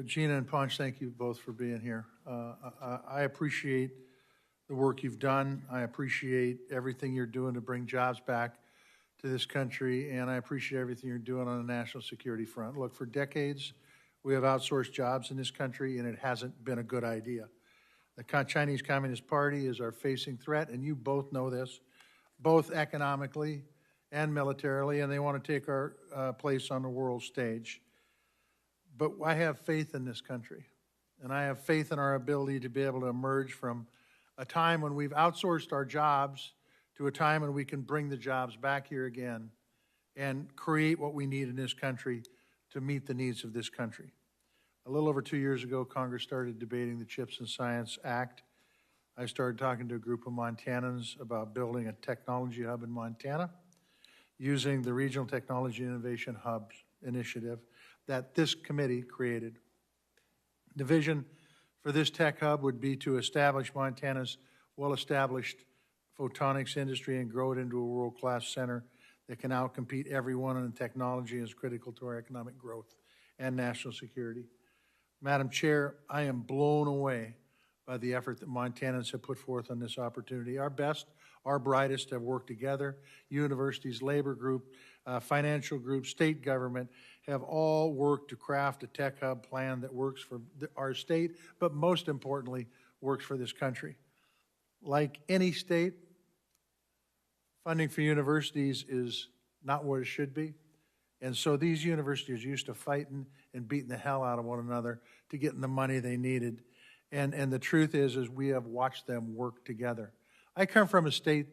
Gina and Ponch, thank you both for being here. I appreciate the work you've done. I appreciate everything you're doing to bring jobs back to this country, and I appreciate everything you're doing on the national security front. Look, for decades, we have outsourced jobs in this country, and it hasn't been a good idea. The Chinese Communist Party is our facing threat, and you both know this, both economically and militarily, and they want to take our place on the world stage. But I have faith in this country, and I have faith in our ability to be able to emerge from a time when we've outsourced our jobs to a time when we can bring the jobs back here again and create what we need in this country to meet the needs of this country. A little over 2 years ago, Congress started debating the CHIPS and Science Act. I started talking to a group of Montanans about building a technology hub in Montana using the Regional Technology Innovation Hubs initiative that this committee created. The vision for this tech hub would be to establish Montana's well-established photonics industry and grow it into a world-class center that can outcompete everyone in technology is critical to our economic growth and national security. Madam Chair, I am blown away by the effort that Montanans have put forth on this opportunity. Our best, our brightest have worked together. Universities, labor group, financial group, state government have all worked to craft a tech hub plan that works for our state, but most importantly, works for this country. Like any state, funding for universities is not what it should be. And so these universities are used to fighting and beating the hell out of one another to get the money they needed. And the truth is we have watched them work together. I come from a state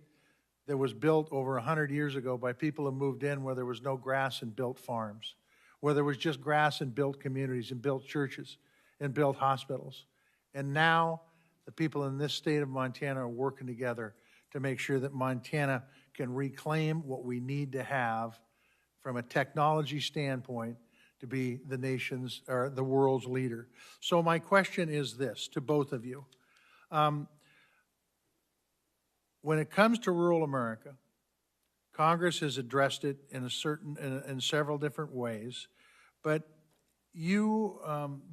that was built over 100 years ago by people who moved in where there was no grass and built farms, where there was just grass and built communities and built churches and built hospitals. And now the people in this state of Montana are working together to make sure that Montana can reclaim what we need to have from a technology standpoint to be the nation's or the world's leader. So my question is this to both of you. When it comes to rural America, Congress has addressed it in several different ways, but you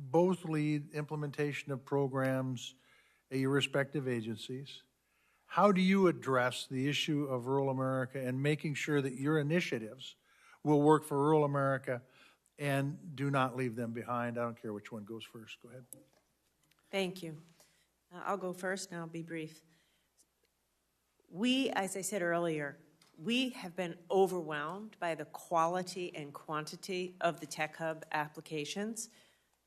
both lead implementation of programs at your respective agencies. How do you address the issue of rural America and making sure that your initiatives will work for rural America and do not leave them behind? I don't care which one goes first. Go ahead. Thank you. I'll go first and I'll be brief. We, as I said earlier, we have been overwhelmed by the quality and quantity of the Tech Hub applications.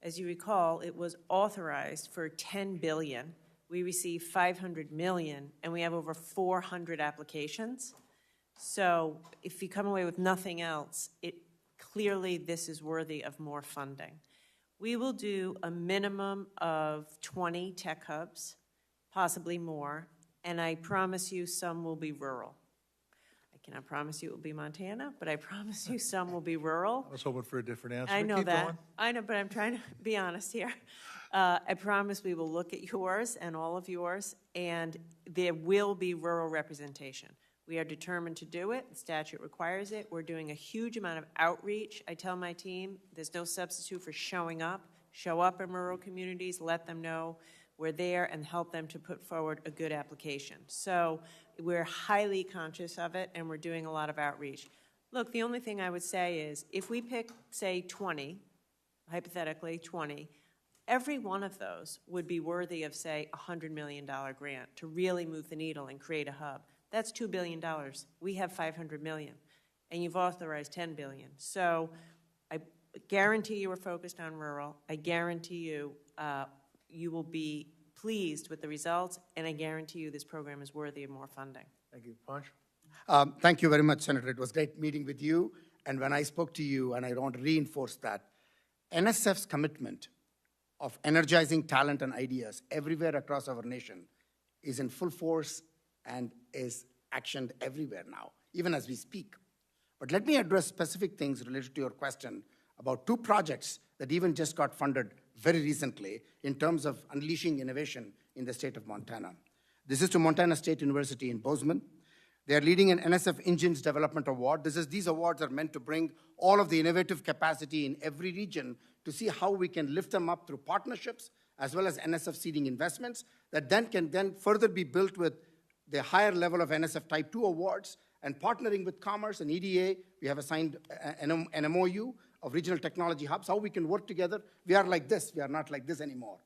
As you recall, it was authorized for $10 billion. We received $500 million, and we have over 400 applications. So if you come away with nothing else, clearly this is worthy of more funding. We will do a minimum of 20 tech hubs, possibly more, and I promise you some will be rural. I cannot promise you it will be Montana, but I promise you some will be rural. I was hoping for a different answer. I know Keep that. going. I know, but I'm trying to be honest here. I promise we will look at yours and all of yours, and there will be rural representation. We are determined to do it. The statute requires it. We're doing a huge amount of outreach. I tell my team there's no substitute for showing up. Show up in rural communities, let them know we're there, and help them to put forward a good application. So we're highly conscious of it, and we're doing a lot of outreach. Look, the only thing I would say is if we pick, say, 20, hypothetically 20, every one of those would be worthy of, say, a $100 million grant to really move the needle and create a hub. That's $2 billion. We have $500 million, and you've authorized $10 billion. So I guarantee you we're focused on rural. I guarantee you you will be pleased with the results, and I guarantee you this program is worthy of more funding. Thank you. Ponch? Thank you very much, Senator. It was great meeting with you. And when I spoke to you, and I want to reinforce that, NSF's commitment of energizing talent and ideas everywhere across our nation is in full force and is actioned everywhere now, even as we speak. But let me address specific things related to your question about two projects that even just got funded very recently in terms of unleashing innovation in the state of Montana. This is to Montana State University in Bozeman. They are leading an NSF Engines Development Award. These awards are meant to bring all of the innovative capacity in every region to see how we can lift them up through partnerships as well as NSF seeding investments that then can further be built with the higher level of NSF Type 2 awards. And partnering with Commerce and EDA, we have assigned an MOU of regional technology hubs, how we can work together. We are like this. We are not like this anymore.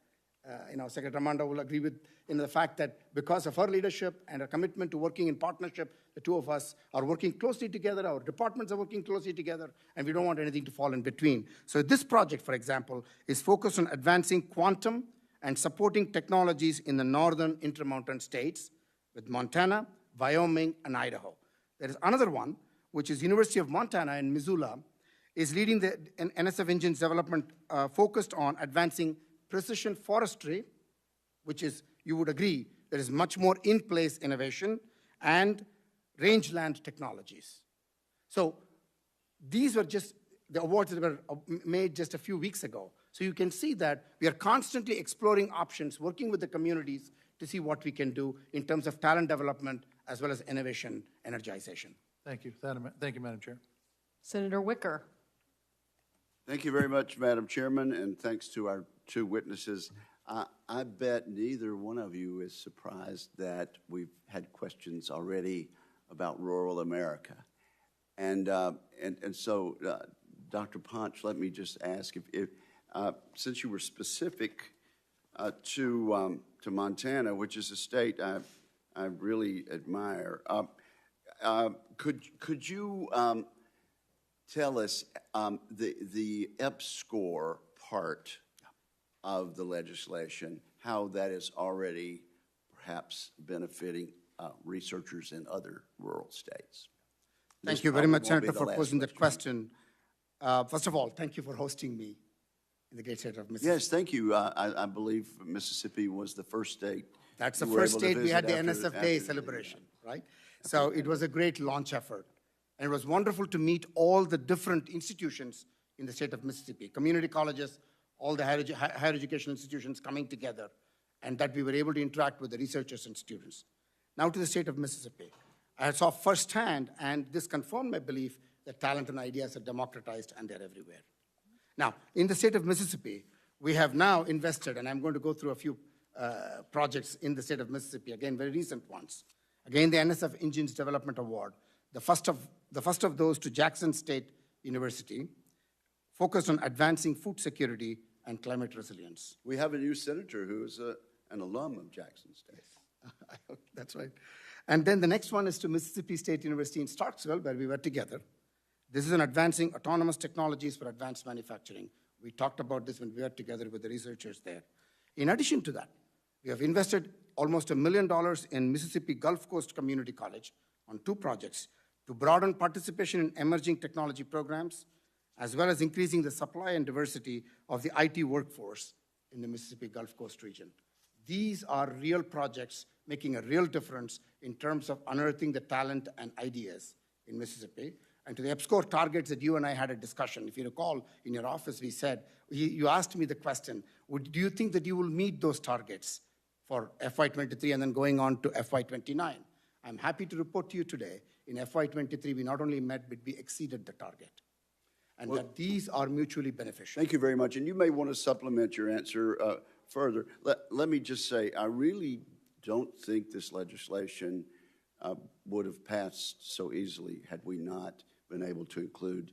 Secretary Raimondo will agree with the fact that because of her leadership and her commitment to working in partnership, the two of us are working closely together, our departments are working closely together, and we don't want anything to fall in between. So this project, for example, is focused on advancing quantum and supporting technologies in the northern intermountain states with Montana, Wyoming, and Idaho. There is another one, which is University of Montana in Missoula, is leading the NSF Engines development focused on advancing precision forestry, which is, you would agree, there is much more in-place innovation, and rangeland technologies. So these were just the awards that were made just a few weeks ago. So you can see that we are constantly exploring options, working with the communities to see what we can do in terms of talent development as well as innovation energization. Thank you. Thank you, Madam Chair. Senator Wicker. Thank you very much, Madam Chairman, and thanks to our two witnesses. I bet neither one of you is surprised that we've had questions already about rural America. And so, Dr. Ponch, let me just ask, if since you were specific to Montana, which is a state I really admire, could you tell us the EPSCoR part of the legislation, how that is already perhaps benefiting researchers in other rural states? Thank you very much, Senator, for posing that question. First of all, thank you for hosting me in the great state of Mississippi. Yes, thank you. I believe Mississippi was the first state. That's the first state we had the NSF Day celebration, right? So it was a great launch effort. And it was wonderful to meet all the different institutions in the state of Mississippi, community colleges, all the higher education institutions coming together, and that we were able to interact with the researchers and students. Now to the state of Mississippi. I saw firsthand, and this confirmed my belief that talent and ideas are democratized and they're everywhere. Now, in the state of Mississippi, we have now invested, and I'm going to go through a few projects in the state of Mississippi, again, very recent ones. Again, the NSF Engines Development Award, the first of those to Jackson State University, focused on advancing food security and climate resilience. We have a new senator who is an alum of Jackson State. That's right. And then the next one is to Mississippi State University in Starksville, where we were together. This is on advancing autonomous technologies for advanced manufacturing. We talked about this when we were together with the researchers there. In addition to that, we have invested almost $1 million in Mississippi Gulf Coast Community College on 2 projects to broaden participation in emerging technology programs, as well as increasing the supply and diversity of the IT workforce in the Mississippi Gulf Coast region. These are real projects making a real difference in terms of unearthing the talent and ideas in Mississippi. And to the EPSCoR targets that you and I had a discussion, if you recall, in your office, we said, you asked me the question, do you think that you will meet those targets for FY23 and then going on to FY29? I'm happy to report to you today, in FY23, we not only met, but we exceeded the target. And that these are mutually beneficial. Thank you very much. And you may want to supplement your answer further. Let me just say, I really don't think this legislation would have passed so easily had we not been able to include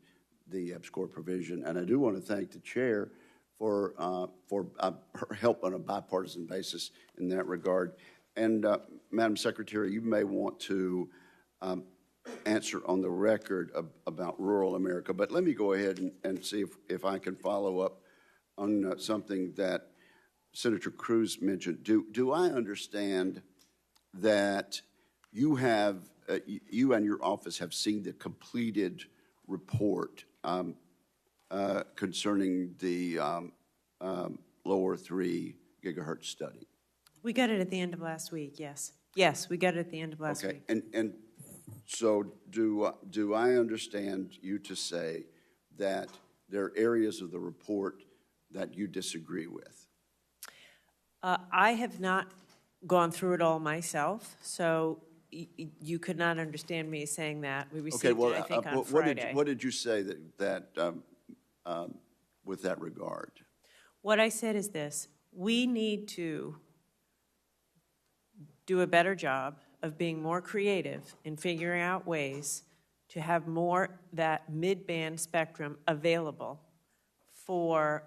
the EPSCoR provision. And I do want to thank the chair for her help on a bipartisan basis in that regard. And Madam Secretary, you may want to answer on the record about rural America, but let me go ahead and see if I can follow up on something that Senator Cruz mentioned. Do I understand that you have, you and your office have seen the completed report concerning the lower 3 gigahertz study? We got it at the end of last week, yes. Yes, we got it at the end of last week. And so do I understand you to say that there are areas of the report that you disagree with? I have not gone through it all myself, so you could not understand me saying that. We received it, I think, on Friday. What did you say with that regard? What I said is this: we need to do a better job of being more creative in figuring out ways to have more that mid-band spectrum available for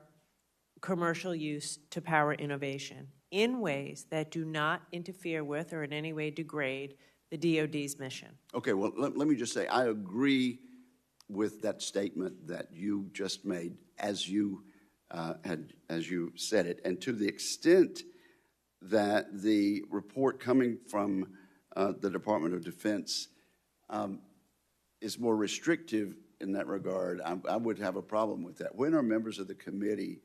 commercial use to power innovation in ways that do not interfere with or in any way degrade the DoD's mission. Okay, well, let me just say, I agree with that statement that you just made as you said it, and to the extent that the report coming from the Department of Defense is more restrictive in that regard, I would have a problem with that. When are members of the committee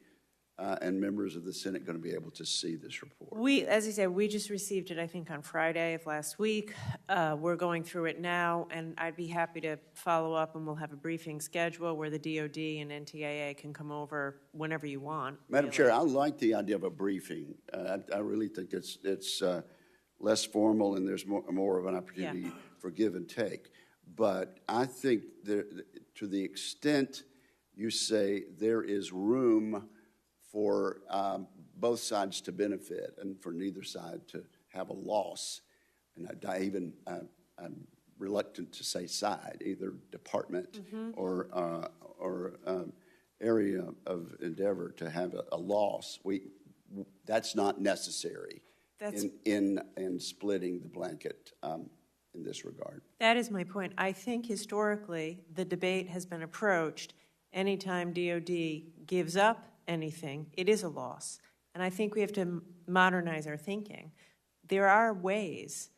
and members of the Senate going to be able to see this report? As I said, we just received it, I think, on Friday of last week. We're going through it now, and I'd be happy to follow up, and we'll have a briefing schedule where the DoD and NTIA can come over whenever you want. Madam Chair, I like the idea of a briefing. I really think it's less formal, and there's more of an opportunity for give and take. But I think to the extent you say there is room for both sides to benefit and for neither side to have a loss, and I'm reluctant to say side, either department or area of endeavor to have a loss. That's not necessary in splitting the blanket in this regard. That is my point. I think historically the debate has been approached anytime DoD gives up anything, it is a loss. And I think we have to modernize our thinking. There are ways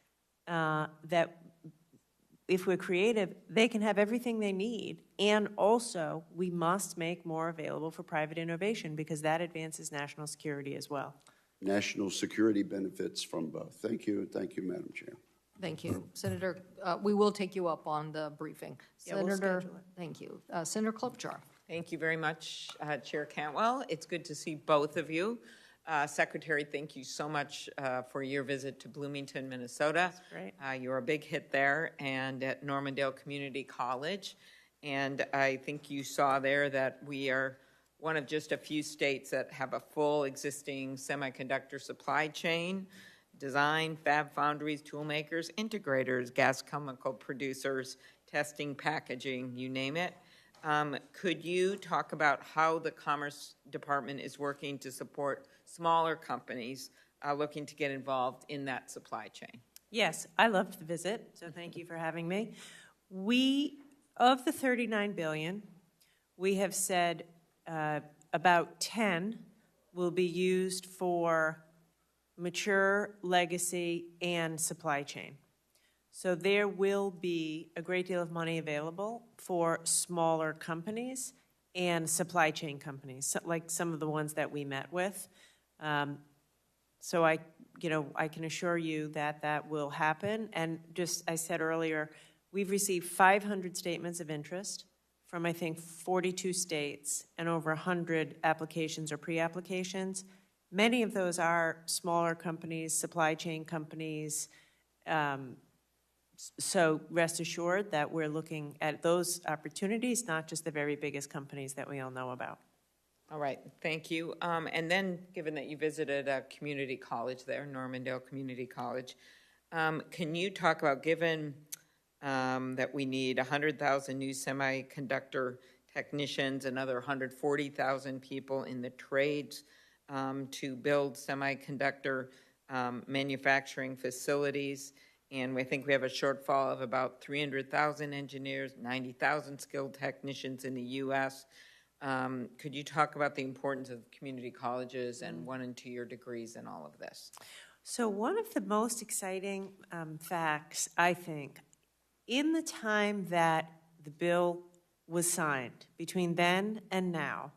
that if we're creative, they can have everything they need, and also we must make more available for private innovation because that advances national security as well. National security benefits from both. Thank you, Madam Chair. Thank you. Senator, we will take you up on the briefing. Yeah, we'll schedule it. Thank you. Senator Klobuchar. Thank you very much, Chair Cantwell. It's good to see both of you. Secretary, thank you so much for your visit to Bloomington, Minnesota. That's great. You're a big hit there and at Normandale Community College. And I think you saw there that we are one of just a few states that have a full existing semiconductor supply chain, design, fab foundries, tool makers, integrators, gas chemical producers, testing, packaging, you name it. Could you talk about how the Commerce Department is working to support smaller companies looking to get involved in that supply chain? Yes, I loved the visit, so thank you for having me. Of the $39 billion, we have said about 10 will be used for mature, legacy, and supply chain. So there will be a great deal of money available for smaller companies and supply chain companies, like some of the ones that we met with. So I can assure you that that will happen. And just, I said earlier, we've received 500 statements of interest from, I think, 42 states and over 100 applications or pre-applications. Many of those are smaller companies, supply chain companies. So rest assured that we're looking at those opportunities, not just the very biggest companies that we all know about. All right, thank you. And then, given that you visited a community college there, Normandale Community College, can you talk about, given that we need 100,000 new semiconductor technicians, another 140,000 people in the trades to build semiconductor manufacturing facilities, and I think we have a shortfall of about 300,000 engineers, 90,000 skilled technicians in the U.S. Could you talk about the importance of community colleges and 1- and 2-year degrees in all of this? So one of the most exciting facts, I think, in the time that the bill was signed, between then and now,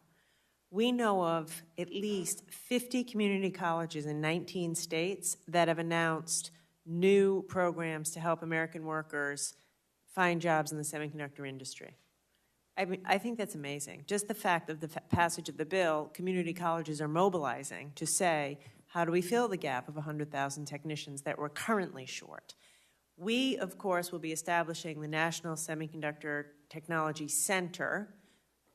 we know of at least 50 community colleges in 19 states that have announced new programs to help American workers find jobs in the semiconductor industry. I mean, I think that's amazing. Just the fact of the passage of the bill, community colleges are mobilizing to say, How do we fill the gap of 100,000 technicians that we're currently short? We, of course, will be establishing the National Semiconductor Technology Center,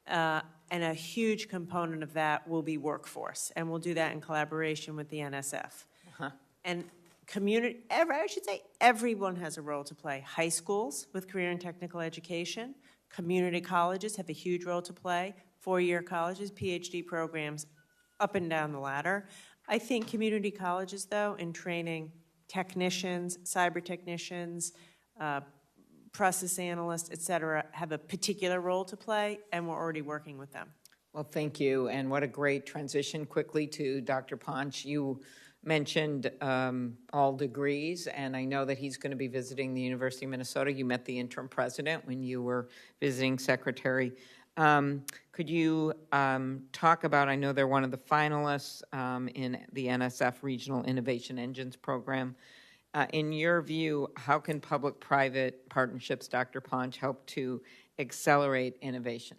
and a huge component of that will be workforce, and we'll do that in collaboration with the NSF. And I should say everyone has a role to play. High schools with career and technical education, community colleges have a huge role to play, four-year colleges, PhD programs, up and down the ladder. I think community colleges, though, in training technicians, cyber technicians, process analysts, et cetera, have a particular role to play, and we're already working with them. Well, thank you, and what a great transition quickly to Dr. Panch. You mentioned all degrees, and I know that he's going to be visiting the University of Minnesota. You met the interim president when you were visiting secretary. Could you talk about, I know they're one of the finalists in the NSF Regional Innovation Engines program. In your view, how can public-private partnerships, Dr. Panch, help to accelerate innovation?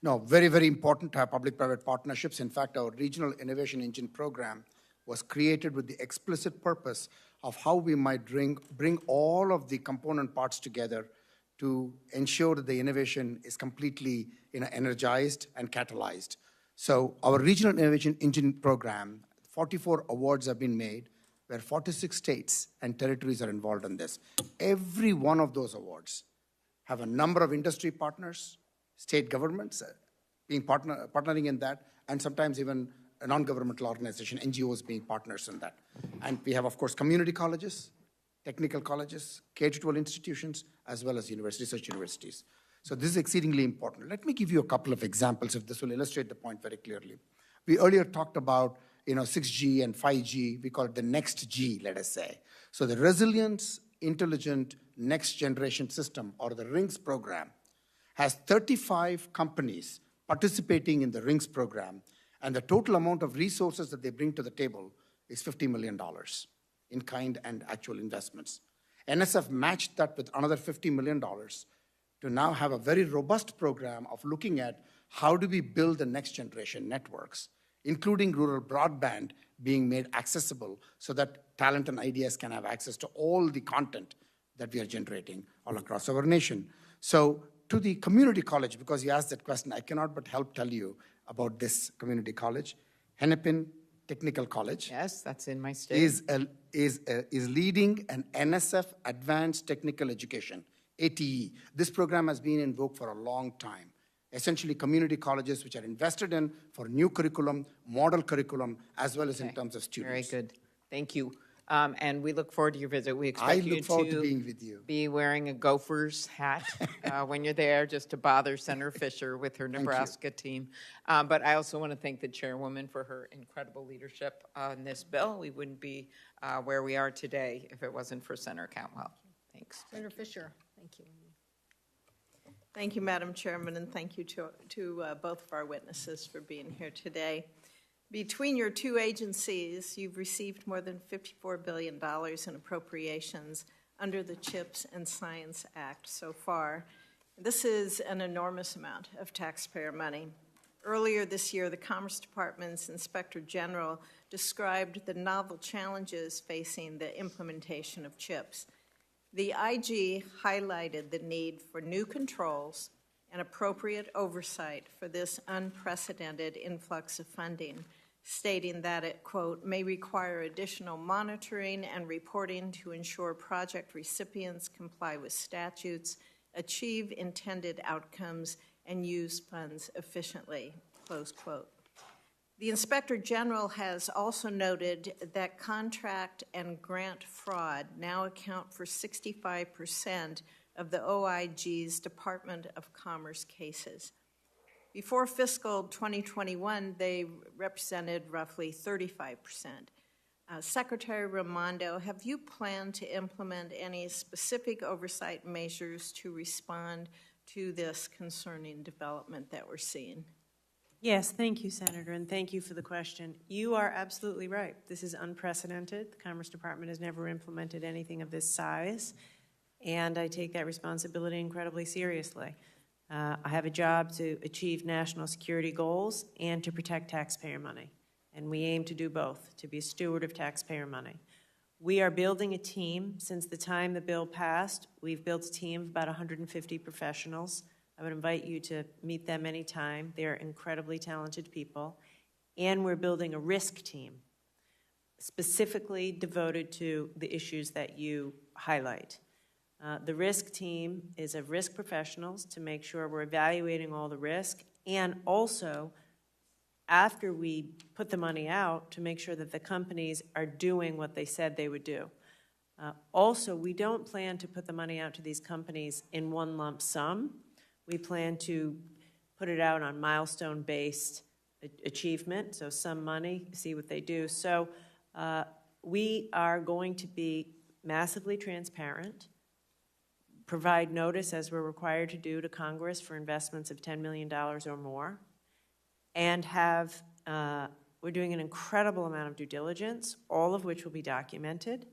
No, very, very important to have public-private partnerships. In fact, our Regional Innovation Engine program was created with the explicit purpose of how we might bring all of the component parts together to ensure that the innovation is completely energized and catalyzed. So our Regional Innovation Engine program, 44 awards have been made, where 46 states and territories are involved in this. Every one of those awards have a number of industry partners, state governments being partnering in that, and sometimes even a non-governmental organization, NGOs being partners in that. And we have, of course, community colleges, technical colleges, K-12 institutions, as well as research universities. So this is exceedingly important. Let me give you a couple of examples if this will illustrate the point very clearly. We earlier talked about 6G and 5G. We call it the next G, let us say. So the Resilience Intelligent Next Generation System, or the RINGS program, has 35 companies participating in the RINGS program, and the total amount of resources that they bring to the table is $50 million in kind and actual investments. NSF matched that with another $50 million to now have a very robust program of looking at how do we build the next generation networks, including rural broadband being made accessible so that talent and ideas can have access to all the content that we are generating all across our nation. So to the community college, because you asked that question, I cannot but help tell you about this community college. Hennepin Technical College. Yes, that's in my state. Is leading an NSF Advanced Technical Education, ATE. This program has been in vogue for a long time. Essentially community colleges which are invested in for new curriculum, model curriculum, as well as in terms of students. Very good. Thank you. And we look forward to your visit. We expect you to being with you. Be wearing a Gophers hat when you're there, just to bother Senator Fisher with her Nebraska team. But I also want to thank the chairwoman for her incredible leadership on this bill. We wouldn't be where we are today if it wasn't for Senator Cantwell. Thanks. Senator Fisher, thank you. Thank you, Madam Chairman, and thank you to both of our witnesses for being here today. Between your two agencies, you've received more than $54 billion in appropriations under the CHIPS and Science Act so far. This is an enormous amount of taxpayer money. Earlier this year, the Commerce Department's Inspector General described the novel challenges facing the implementation of CHIPS. The IG highlighted the need for new controls and appropriate oversight for this unprecedented influx of funding, stating that it, quote, may require additional monitoring and reporting to ensure project recipients comply with statutes, achieve intended outcomes, and use funds efficiently, close quote. The Inspector General has also noted that contract and grant fraud now account for 65% of the OIG's Department of Commerce cases. Before fiscal 2021, they represented roughly 35%. Secretary Raimondo, have you planned to implement any specific oversight measures to respond to this concerning development that we're seeing? Yes, thank you, Senator, and thank you for the question. You are absolutely right. This is unprecedented. The Commerce Department has never implemented anything of this size, and I take that responsibility incredibly seriously. I have a job to achieve national security goals and to protect taxpayer money. and we aim to do both, to be a steward of taxpayer money. We are building a team. Since the time the bill passed, we've built a team of about 150 professionals. I would invite you to meet them anytime. They're incredibly talented people. And we're building a risk team, specifically devoted to the issues that you highlight. The risk team is of risk professionals to make sure we're evaluating all the risk, and also, after we put the money out, to make sure that the companies are doing what they said they would do. Also, we don't plan to put the money out to these companies in one lump sum. We plan to put it out on milestone-based achievement, so some money, see what they do. So we are going to be massively transparent, provide notice as we're required to do to Congress for investments of $10 million or more, and have, we're doing an incredible amount of due diligence, all of which will be documented,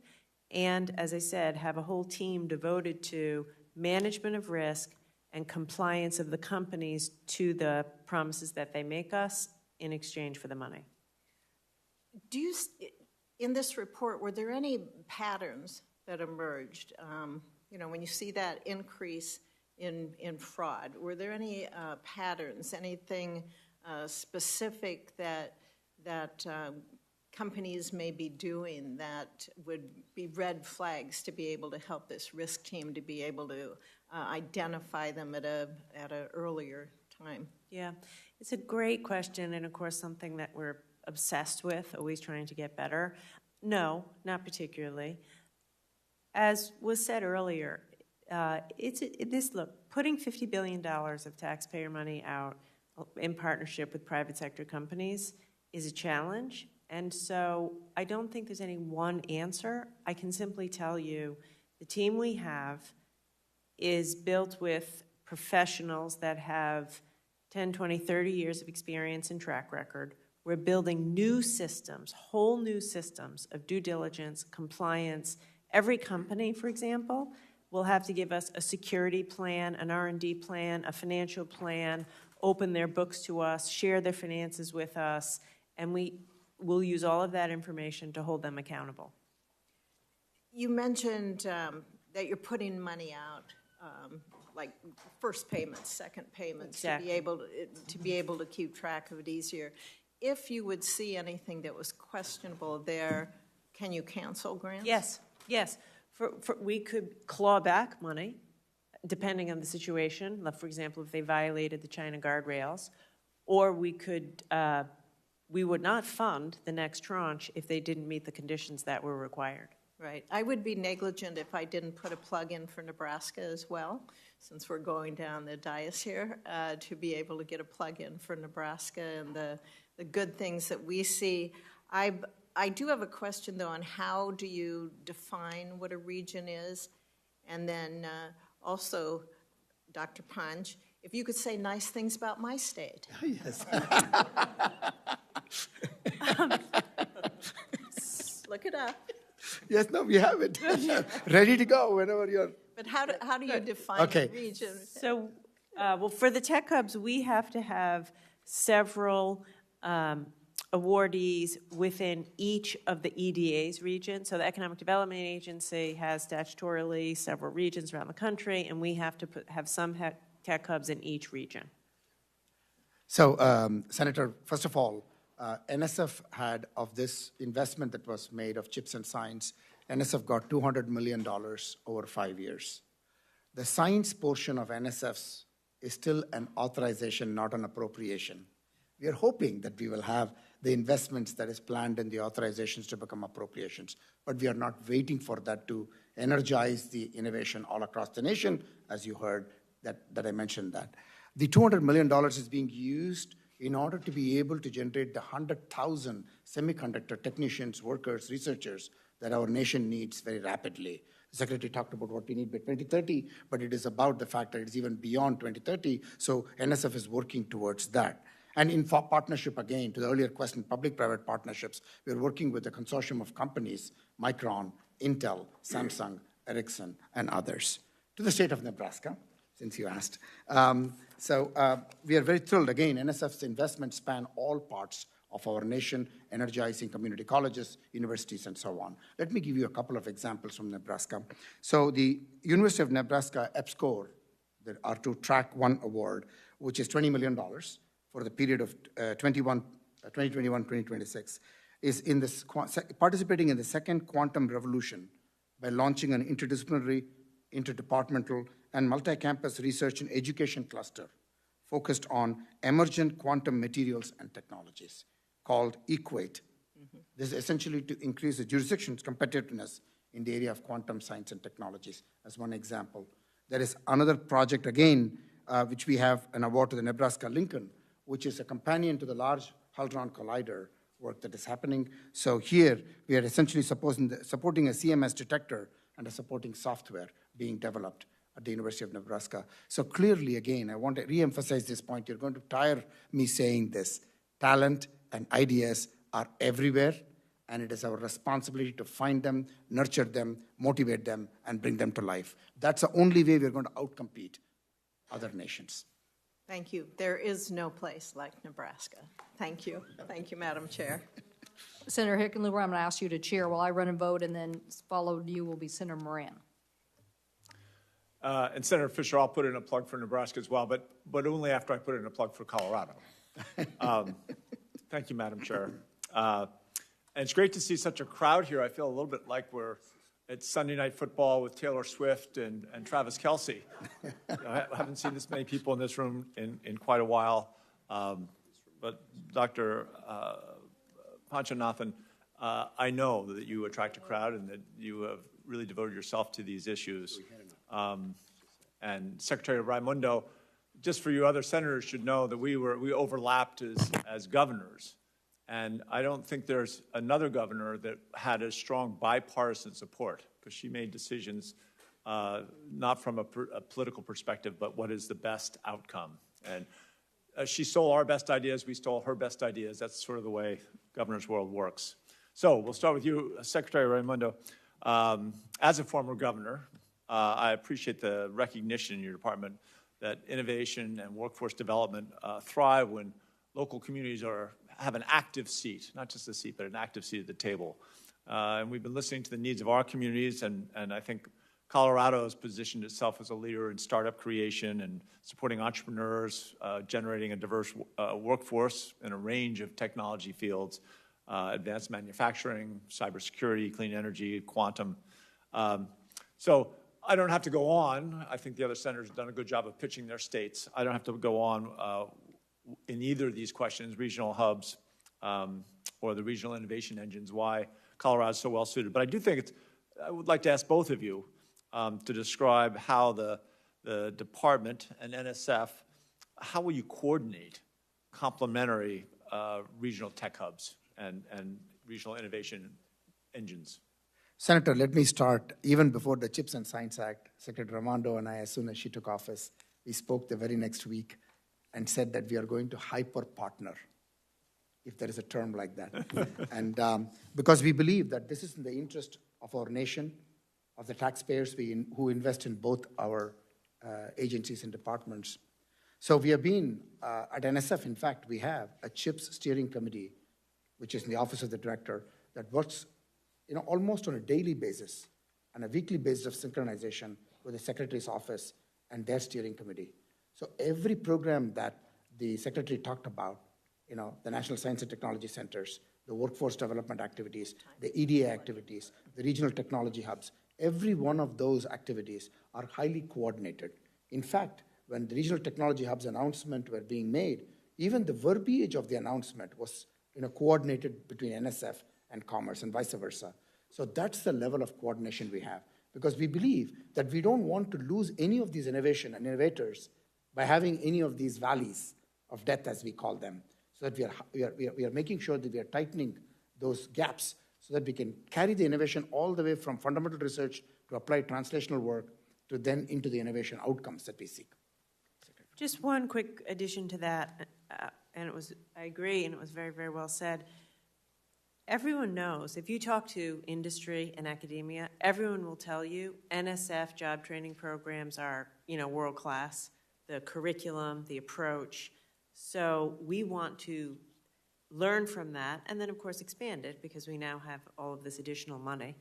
and as I said, have a whole team devoted to management of risk and compliance of the companies to the promises that they make us in exchange for the money. Do you, in this report, were there any patterns that emerged? You know, when you see that increase in fraud, were there any patterns, anything specific that companies may be doing that would be red flags to be able to help this risk team to be able to identify them at an earlier time? Yeah, it's a great question, and of course something that we're obsessed with, always trying to get better. No, not particularly. As was said earlier, look, putting $50 billion of taxpayer money out in partnership with private sector companies is a challenge, and so I don't think there's any one answer. I can simply tell you the team we have is built with professionals that have 10, 20, 30 years of experience and track record. We're building new systems, whole new systems of due diligence, compliance. Every company, for example, will have to give us a security plan, an R&D plan, a financial plan, open their books to us, share their finances with us, and we will use all of that information to hold them accountable. You mentioned that you're putting money out, like first payments, second payments, exactly, to be able to keep track of it easier. If you would see anything that was questionable there, can you cancel grants? Yes, yes. We could claw back money, depending on the situation. For example, if they violated the China guardrails, or we could, we would not fund the next tranche if they didn't meet the conditions that were required. Right. I would be negligent if I didn't put a plug in for Nebraska as well, since we're going down the dais here, to be able to get a plug in for Nebraska and the good things that we see. I do have a question, though, on how do you define what a region is? And then also, Dr. Panch, if you could say nice things about my state. Yes. Look it up. Yes, no, we have it. Ready to go whenever you're... But how do you define a region? So, well, for the tech hubs, we have to have several awardees within each of the EDA's region. So the Economic Development Agency has statutorily several regions around the country, and we have to have some tech hubs in each region. So, Senator, first of all, NSF had, of this investment that was made of chips and science, NSF got $200 million over 5 years. The science portion of NSF's is still an authorization, not an appropriation. We are hoping that we will have the investments that is planned in the authorizations to become appropriations, but we are not waiting for that to energize the innovation all across the nation, as you heard that I mentioned that. The $200 million is being used in order to be able to generate the 100,000 semiconductor technicians, workers, researchers that our nation needs very rapidly. The Secretary talked about what we need by 2030, but it is about the fact that it's even beyond 2030, so NSF is working towards that. And in partnership, again, to the earlier question, public-private partnerships, we're working with a consortium of companies, Micron, Intel, Samsung, Ericsson, and others. To the state of Nebraska, since you asked. We are very thrilled. Again, NSF's investments span all parts of our nation, energizing community colleges, universities, and so on. Let me give you a couple of examples from Nebraska. So the University of Nebraska EPSCoR, the R2 Award, which is $20 million for the period of 2021-2026, is in this, participating in the second quantum revolution by launching an interdisciplinary, interdepartmental, and multi-campus research and education cluster focused on emergent quantum materials and technologies called EQUATE. This is essentially to increase the jurisdiction's competitiveness in the area of quantum science and technologies, as one example. There is another project, again, which we have an award to the Nebraska Lincoln, which is a companion to the Large Hadron Collider work that is happening. So here, we are essentially supporting a CMS detector and a supporting software being developed at the University of Nebraska. So clearly, again, I want to reemphasize this point. You're going to tire me saying this. Talent and ideas are everywhere, and it is our responsibility to find them, nurture them, motivate them, and bring them to life. That's the only way we're going to outcompete other nations. Thank you. There is no place like Nebraska. Thank you. Thank you, Madam Chair. Senator Hickenlooper, I'm going to ask you to chair while I run and vote, and then followed you will be Senator Moran. And Senator Fisher, I'll put in a plug for Nebraska as well, but only after I put in a plug for Colorado. Thank you, Madam Chair. And it's great to see such a crowd here. I feel a little bit like we're at Sunday Night Football with Taylor Swift and Travis Kelce. I haven't seen this many people in this room in quite a while. But Dr. Panchanathan, I know that you attract a crowd and that you have really devoted yourself to these issues. And Secretary Raimondo, just for you other senators should know that we overlapped as governors. And I don't think there's another governor that had as strong bipartisan support, because she made decisions not from a political perspective, but what is the best outcome. And she stole our best ideas, we stole her best ideas. That's sort of the way governor's world works. So we'll start with you, Secretary Raimondo. As a former governor, I appreciate the recognition in your department that innovation and workforce development thrive when local communities have an active seat, not just a seat, but an active seat at the table. And we've been listening to the needs of our communities, and I think Colorado has positioned itself as a leader in startup creation and supporting entrepreneurs, generating a diverse workforce in a range of technology fields, advanced manufacturing, cybersecurity, clean energy, quantum. So I don't have to go on. I think the other senators have done a good job of pitching their states. I don't have to go on in either of these questions, regional hubs or the regional innovation engines, why Colorado is so well suited. But I do think I would like to ask both of you to describe how the department and NSF, how will you coordinate complementary regional tech hubs and regional innovation engines? Senator, let me start. Even before the CHIPS and Science Act, Secretary Raimondo and I, as soon as she took office, we spoke the very next week and said that we are going to hyper-partner, if there is a term like that. And because we believe that this is in the interest of our nation, of the taxpayers who invest in both our agencies and departments. So we have been, at NSF, in fact, we have a CHIPS steering committee, which is in the office of the director, that works almost on a daily basis and a weekly basis of synchronization with the Secretary's office and their steering committee. So every program that the Secretary talked about, the National Science and Technology Centers, the workforce development activities, the EDA activities, the regional technology hubs, every one of those activities are highly coordinated. In fact, when the regional technology hubs announcement were being made, even the verbiage of the announcement was coordinated between NSF and Commerce and vice versa. So that's the level of coordination we have, because we believe that we don't want to lose any of these innovation and innovators by having any of these valleys of death, as we call them, so that we are making sure that we are tightening those gaps so that we can carry the innovation all the way from fundamental research to applied translational work to then into the innovation outcomes that we seek. Just one quick addition to that, and I agree, and it was very, very well said. Everyone knows, if you talk to industry and academia, everyone will tell you NSF job training programs are, world-class. The curriculum, the approach. So we want to learn from that, and then, of course, expand it because we now have all of this additional money.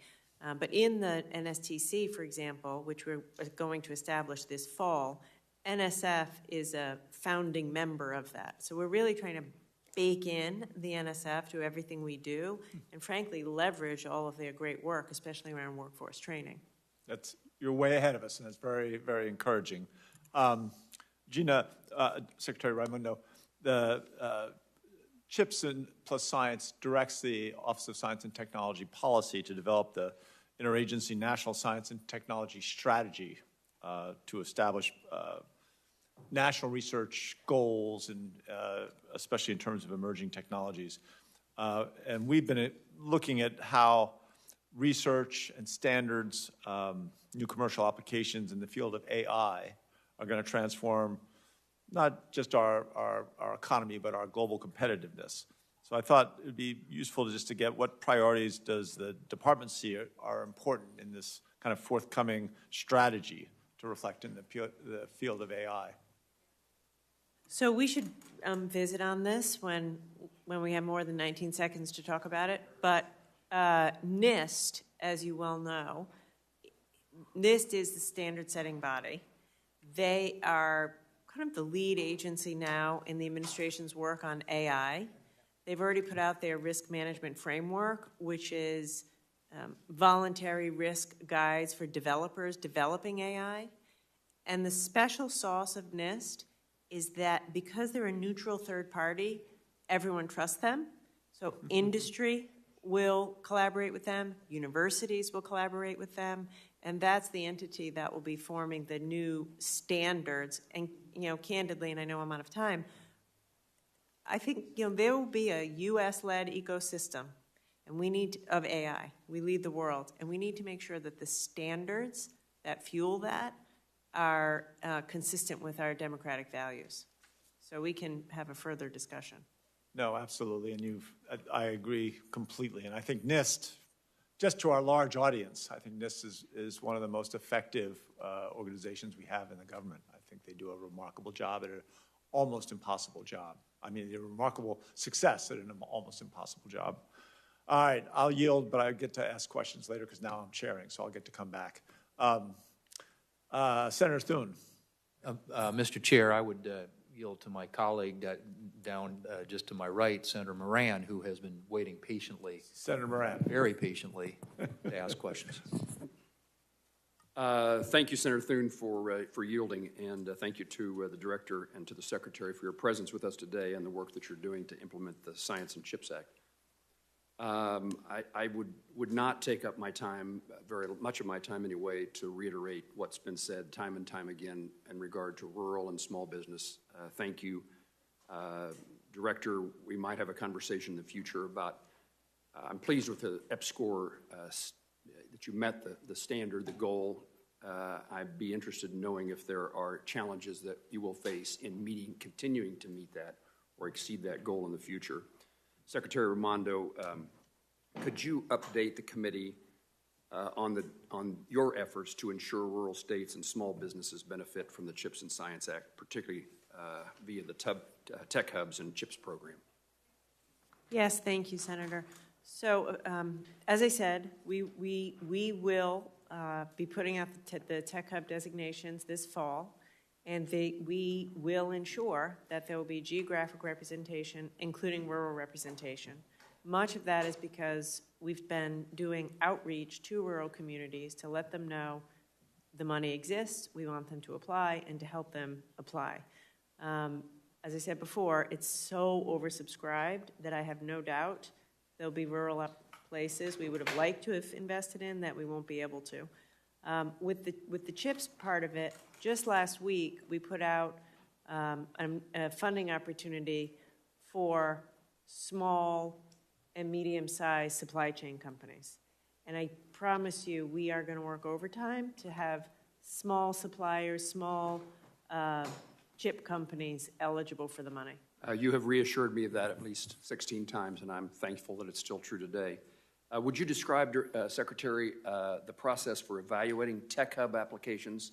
But in the NSTC, for example, which we're going to establish this fall, NSF is a founding member of that. So we're really trying to bake in the NSF to everything we do and, frankly, leverage all of their great work, especially around workforce training. You're way ahead of us, and that's very, very encouraging. Gina, Secretary Raimondo, the CHIPS and Plus Science directs the Office of Science and Technology Policy to develop the Interagency National Science and Technology Strategy to establish national research goals, and especially in terms of emerging technologies. And we've been looking at how research and standards, new commercial applications in the field of AI are going to transform not just our economy, but our global competitiveness. So I thought it would be useful to get what priorities does the department see are important in this kind of forthcoming strategy to reflect in the field of AI. So we should visit on this when we have more than 19 seconds to talk about it. But NIST, as you well know, NIST is the standard-setting body. They are kind of the lead agency now in the administration's work on AI. They've already put out their risk management framework, which is voluntary risk guides for developers developing AI. And the special sauce of NIST is that because they're a neutral third party, everyone trusts them. So industry will collaborate with them, universities will collaborate with them, and that's the entity that will be forming the new standards. And, candidly, and I know I'm out of time, I think, there will be a U.S.-led ecosystem and of AI. We lead the world, and we need to make sure that the standards that fuel that are consistent with our democratic values. So we can have a further discussion. No, absolutely, and I agree completely. And I think NIST, just to our large audience, I think NIST is one of the most effective organizations we have in the government. I think they do a remarkable job at an almost impossible job. I mean, a remarkable success at an almost impossible job. All right, I'll yield, but I get to ask questions later because now I'm chairing, so I'll get to come back. Senator Thune. Mr. Chair, I would yield to my colleague down just to my right, Senator Moran, who has been waiting patiently. Senator Moran. Very patiently to ask questions. Thank you, Senator Thune, for yielding, and thank you to the Director and to the Secretary for your presence with us today and the work that you're doing to implement the Science and CHIPS Act. I would not take up my time, very much of my time anyway, to reiterate what's been said time and time again in regard to rural and small business. Thank you. Director, we might have a conversation in the future about, I'm pleased with the EPSCoR that you met the standard, the goal. I'd be interested in knowing if there are challenges that you will face in continuing to meet that or exceed that goal in the future. Secretary Raimondo, could you update the committee on your efforts to ensure rural states and small businesses benefit from the CHIPS and Science Act, particularly via the Tech Hubs and CHIPS program? Yes, thank you, Senator. So, as I said, we will be putting out the Tech Hub designations this fall, and we will ensure that there will be geographic representation, including rural representation. Much of that is because we've been doing outreach to rural communities to let them know the money exists, we want them to apply, and to help them apply. As I said before, it's so oversubscribed that I have no doubt there'll be rural places we would have liked to have invested in that we won't be able to. With the CHIPS part of it, just last week we put out a funding opportunity for small and medium-sized supply chain companies. And I promise you we are going to work overtime to have small suppliers, small chip companies eligible for the money. You have reassured me of that at least 16 times, and I'm thankful that it's still true today. Would you describe, Secretary, the process for evaluating Tech Hub applications,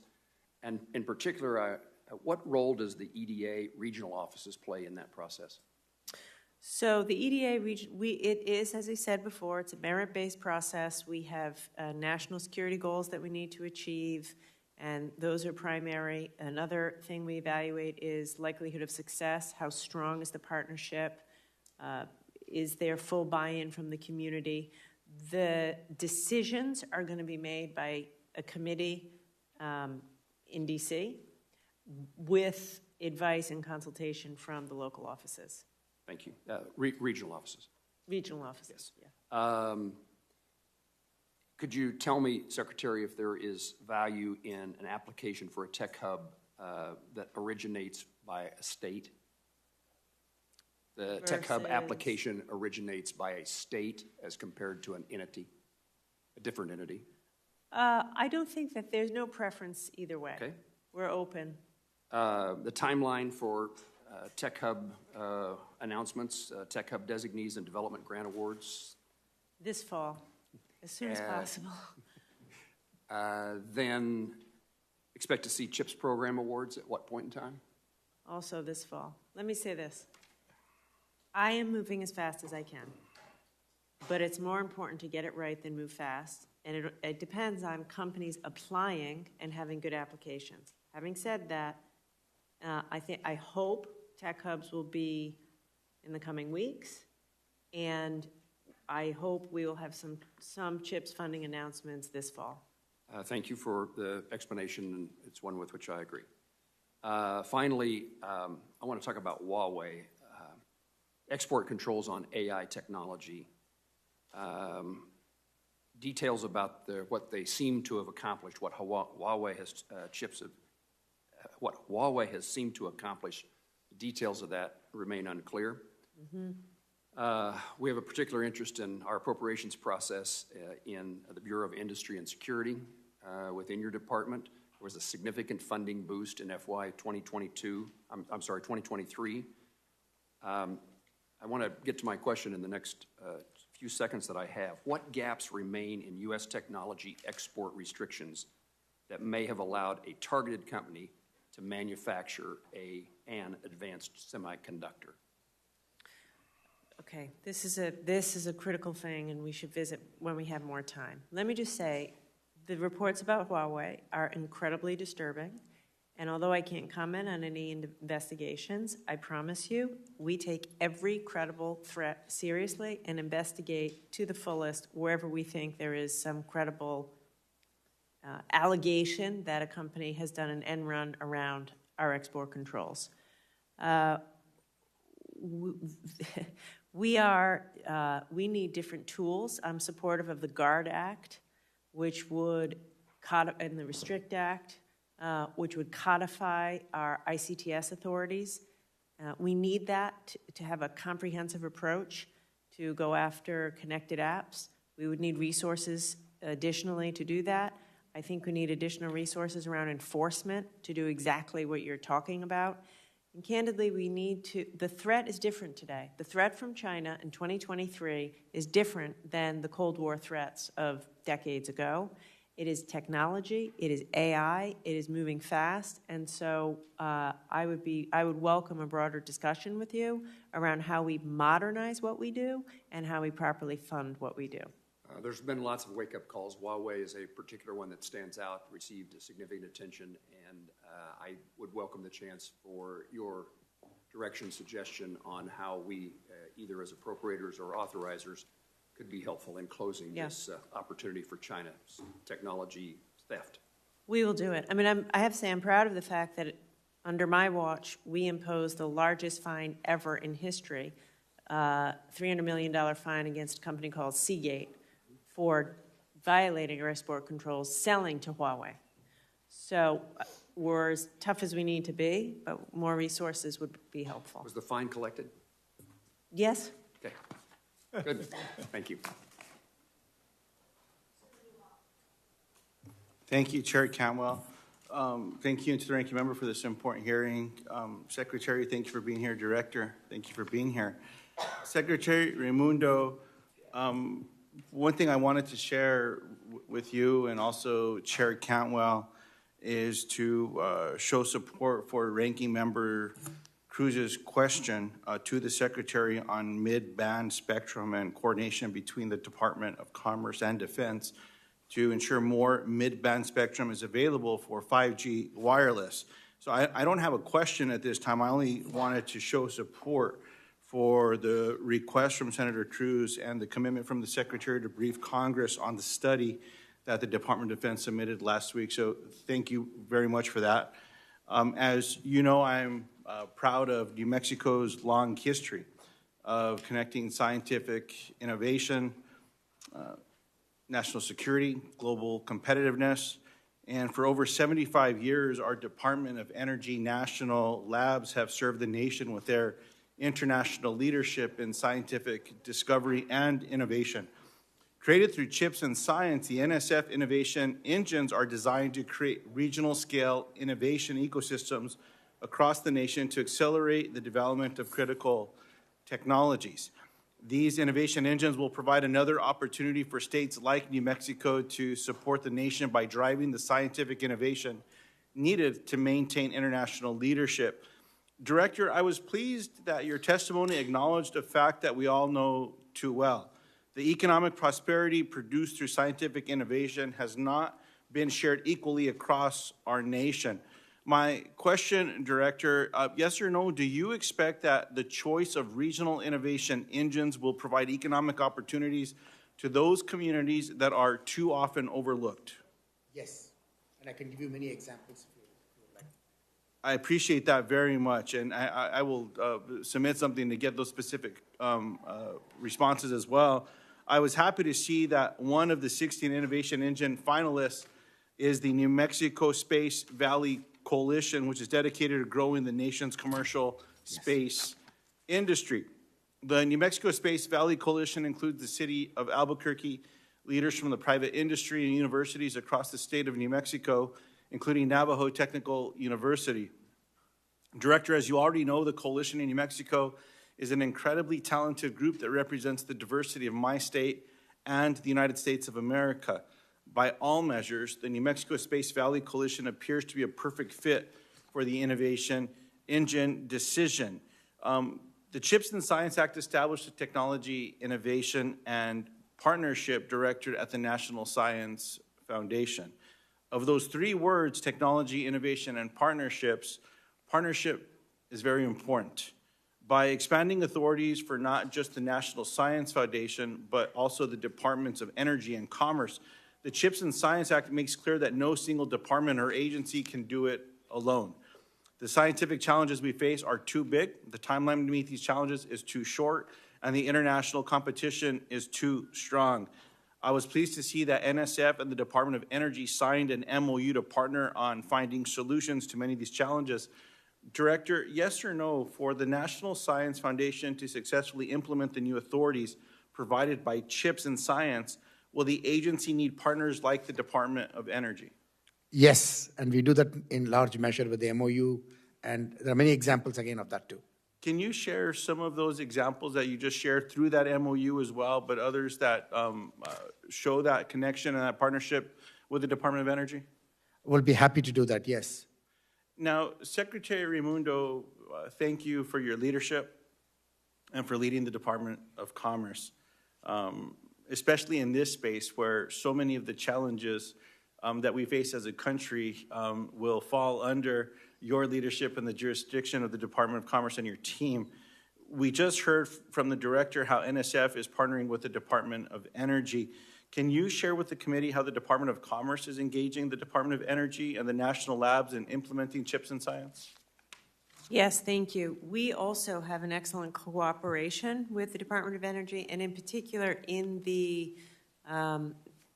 and in particular, what role does the EDA regional offices play in that process? So the EDA region, it is, as I said before, it's a merit-based process. We have national security goals that we need to achieve, and those are primary. Another thing we evaluate is likelihood of success. How strong is the partnership? Is there full buy-in from the community? The decisions are going to be made by a committee in DC with advice and consultation from the local offices. Thank you. Regional offices. Regional offices, yes. Yeah. Could you tell me, Secretary, if there is value in an application for a tech hub that originates by a state? The tech hub application originates by a state as compared to an entity, a different entity? I don't think that there's no preference either way. Okay. We're open. The timeline for tech hub announcements, tech hub designees and development grant awards? This fall, as soon as possible. Then expect to see CHIPS program awards at what point in time? Also this fall. Let me say this. I am moving as fast as I can, but it's more important to get it right than move fast. And it depends on companies applying and having good applications. Having said that, I hope tech hubs will be in the coming weeks, and I hope we will have some CHIPS funding announcements this fall. Thank you for the explanation, and it's one with which I agree. Finally, I want to talk about Huawei. Export controls on AI technology. Details about what they seem to have accomplished, what Huawei has seemed to accomplish. The details of that remain unclear. Mm-hmm. We have a particular interest in our appropriations process in the Bureau of Industry and Security within your department. There was a significant funding boost in FY 2023. I want to get to my question in the next few seconds that I have. What gaps remain in U.S. technology export restrictions that may have allowed a targeted company to manufacture an advanced semiconductor? Okay, this is a critical thing, and we should visit when we have more time. Let me just say, the reports about Huawei are incredibly disturbing, and although I can't comment on any investigations, I promise you, we take every credible threat seriously and investigate to the fullest wherever we think there is some credible allegation that a company has done an end run around our export controls. We need different tools. I'm supportive of the GUARD Act, which would, and the Restrict Act, which would codify our ICTS authorities. We need that to have a comprehensive approach to go after connected apps. We would need resources additionally to do that. I think we need additional resources around enforcement to do exactly what you're talking about. And candidly, the threat is different today. The threat from China in 2023 is different than the Cold War threats of decades ago. It is technology, it is AI, it is moving fast, and so I would welcome a broader discussion with you around how we modernize what we do and how we properly fund what we do. There's been lots of wake-up calls. Huawei is a particular one that stands out, received significant attention, and I would welcome the chance for your direction, suggestion on how we, either as appropriators or authorizers, could be helpful in closing this opportunity for China's technology theft. We will do it. I mean, I have to say I'm proud of the fact that under my watch, we imposed the largest fine ever in history, $300 million fine against a company called Seagate for violating our export controls, selling to Huawei. So we're as tough as we need to be, but more resources would be helpful. Was the fine collected? Yes. Okay. Good. Thank you. Thank you, Chair Cantwell. Thank you to the ranking member for this important hearing. Secretary, thank you for being here. Director, thank you for being here. Secretary Raimondo, one thing I wanted to share with you and also Chair Cantwell is to show support for ranking member Cruz's question to the Secretary on mid-band spectrum and coordination between the Department of Commerce and Defense to ensure more mid-band spectrum is available for 5G wireless. So I don't have a question at this time. I only wanted to show support for the request from Senator Cruz and the commitment from the Secretary to brief Congress on the study that the Department of Defense submitted last week. So thank you very much for that. As you know, I'm proud of New Mexico's long history of connecting scientific innovation, national security, global competitiveness, and for over 75 years, our Department of Energy national labs have served the nation with their international leadership in scientific discovery and innovation. Created through CHIPS and science, the NSF innovation engines are designed to create regional scale innovation ecosystems across the nation to accelerate the development of critical technologies. These innovation engines will provide another opportunity for states like New Mexico to support the nation by driving the scientific innovation needed to maintain international leadership. Director, I was pleased that your testimony acknowledged a fact that we all know too well. The economic prosperity produced through scientific innovation has not been shared equally across our nation. My question, Director, yes or no, do you expect that the choice of regional innovation engines will provide economic opportunities to those communities that are too often overlooked? Yes, and I can give you many examples if you would like. I appreciate that very much, and I will submit something to get those specific responses as well. I was happy to see that one of the 16 Innovation Engine finalists is the New Mexico Space Valley Coalition, which is dedicated to growing the nation's commercial space industry. The New Mexico Space Valley Coalition includes the city of Albuquerque, leaders from the private industry and universities across the state of New Mexico, including Navajo Technical University. Director, as you already know, the coalition in New Mexico is an incredibly talented group that represents the diversity of my state and the United States of America. By all measures, the New Mexico Space Valley Coalition appears to be a perfect fit for the innovation engine decision. The CHIPS and Science Act established a technology innovation and partnership directorate at the National Science Foundation. Of those three words, technology, innovation, and partnerships, partnership is very important. By expanding authorities for not just the National Science Foundation, but also the Departments of Energy and Commerce, the CHIPS and Science Act makes clear that no single department or agency can do it alone. The scientific challenges we face are too big, the timeline to meet these challenges is too short, and the international competition is too strong. I was pleased to see that NSF and the Department of Energy signed an MOU to partner on finding solutions to many of these challenges. Director, yes or no, for the National Science Foundation to successfully implement the new authorities provided by CHIPS and Science, will the agency need partners like the Department of Energy? Yes, and we do that in large measure with the MOU, and there are many examples again of that too. Can you share some of those examples that you just shared through that MOU as well, but others that show that connection and that partnership with the Department of Energy? We'll be happy to do that, yes. Now, Secretary Raimondo, thank you for your leadership and for leading the Department of Commerce, especially in this space where so many of the challenges that we face as a country will fall under your leadership and the jurisdiction of the Department of Commerce and your team. We just heard from the director how NSF is partnering with the Department of Energy. Can you share with the committee how the Department of Commerce is engaging the Department of Energy and the national labs in implementing CHIPS and Science? Yes, thank you. We also have an excellent cooperation with the Department of Energy, and in particular in the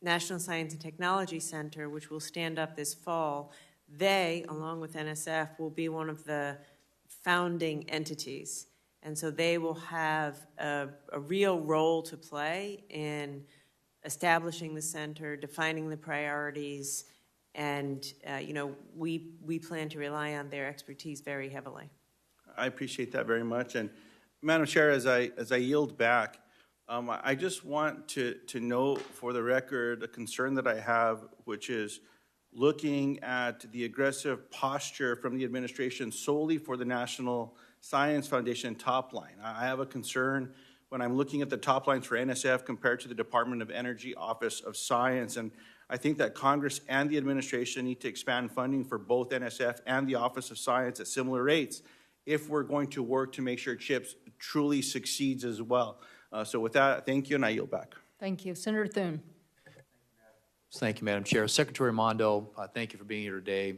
National Science and Technology Center, which will stand up this fall. They, along with NSF, will be one of the founding entities. And so they will have a real role to play in establishing the center, defining the priorities, and we plan to rely on their expertise very heavily. I appreciate that very much. And Madam Chair, as I yield back, I just want to note for the record a concern that I have, which is looking at the aggressive posture from the administration solely for the national Science Foundation top line. I have a concern when I'm looking at the top lines for NSF compared to the Department of Energy Office of Science. And I think that Congress and the administration need to expand funding for both NSF and the Office of Science at similar rates if we're going to work to make sure CHIPS truly succeeds as well. So with that, thank you, and I yield back. Thank you. Senator Thune. Thank you, Madam Chair. Secretary Raimondo, thank you for being here today.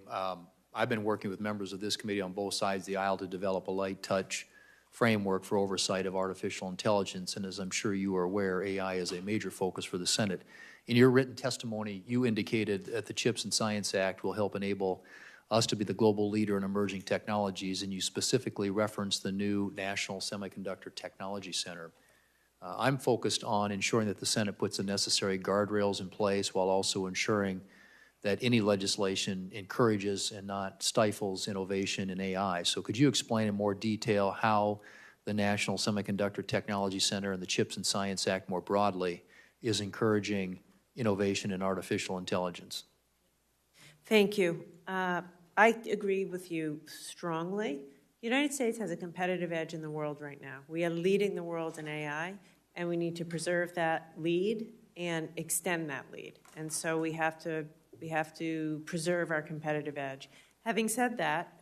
I've been working with members of this committee on both sides of the aisle to develop a light touch framework for oversight of artificial intelligence, and as I'm sure you are aware, AI is a major focus for the Senate. In your written testimony, you indicated that the CHIPS and Science Act will help enable us to be the global leader in emerging technologies, and you specifically referenced the new National Semiconductor Technology Center. I'm focused on ensuring that the Senate puts the necessary guardrails in place while also ensuring that any legislation encourages and not stifles innovation in AI. So could you explain in more detail how the National Semiconductor Technology Center and the CHIPS and Science Act more broadly is encouraging innovation in artificial intelligence? Thank you. I agree with you strongly. The United States has a competitive edge in the world right now. We are leading the world in AI, and we need to preserve that lead and extend that lead. And so we have to preserve our competitive edge. Having said that,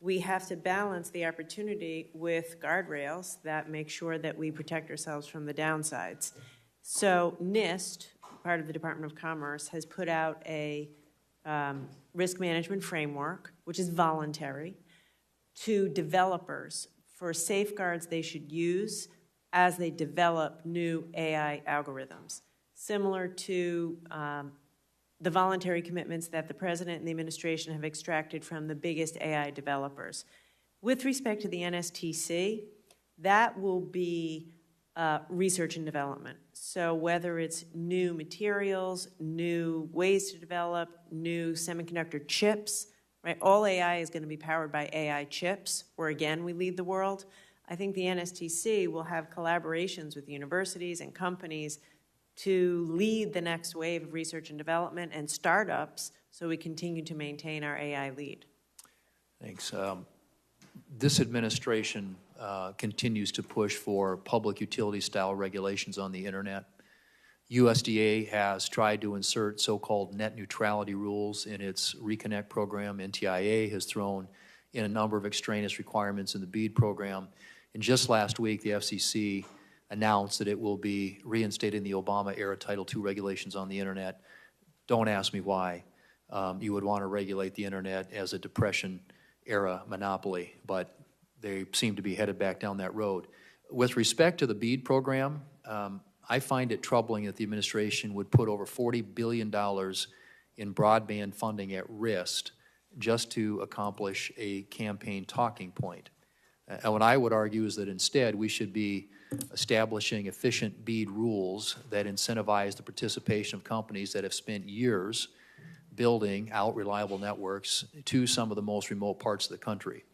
we have to balance the opportunity with guardrails that make sure that we protect ourselves from the downsides. So NIST, part of the Department of Commerce, has put out a risk management framework, which is voluntary, to developers for safeguards they should use as they develop new AI algorithms, similar to the voluntary commitments that the President and the administration have extracted from the biggest AI developers. With respect to the NSTC, that will be research and development. So whether it's new materials, new ways to develop, new semiconductor chips, right? All AI is going to be powered by AI chips, where again we lead the world. I think the NSTC will have collaborations with universities and companies to lead the next wave of research and development and startups so we continue to maintain our AI lead. Thanks. This administration continues to push for public utility style regulations on the internet. USDA has tried to insert so-called net neutrality rules in its Reconnect program. NTIA has thrown in a number of extraneous requirements in the BEAD program. And just last week, the FCC announced that it will be reinstating the Obama-era Title II regulations on the internet. Don't ask me why you would want to regulate the internet as a Depression-era monopoly, but they seem to be headed back down that road. With respect to the BEAD program, I find it troubling that the administration would put over $40 billion in broadband funding at risk just to accomplish a campaign talking point. And what I would argue is that instead we should be establishing efficient BEAD rules that incentivize the participation of companies that have spent years building out reliable networks to some of the most remote parts of the country.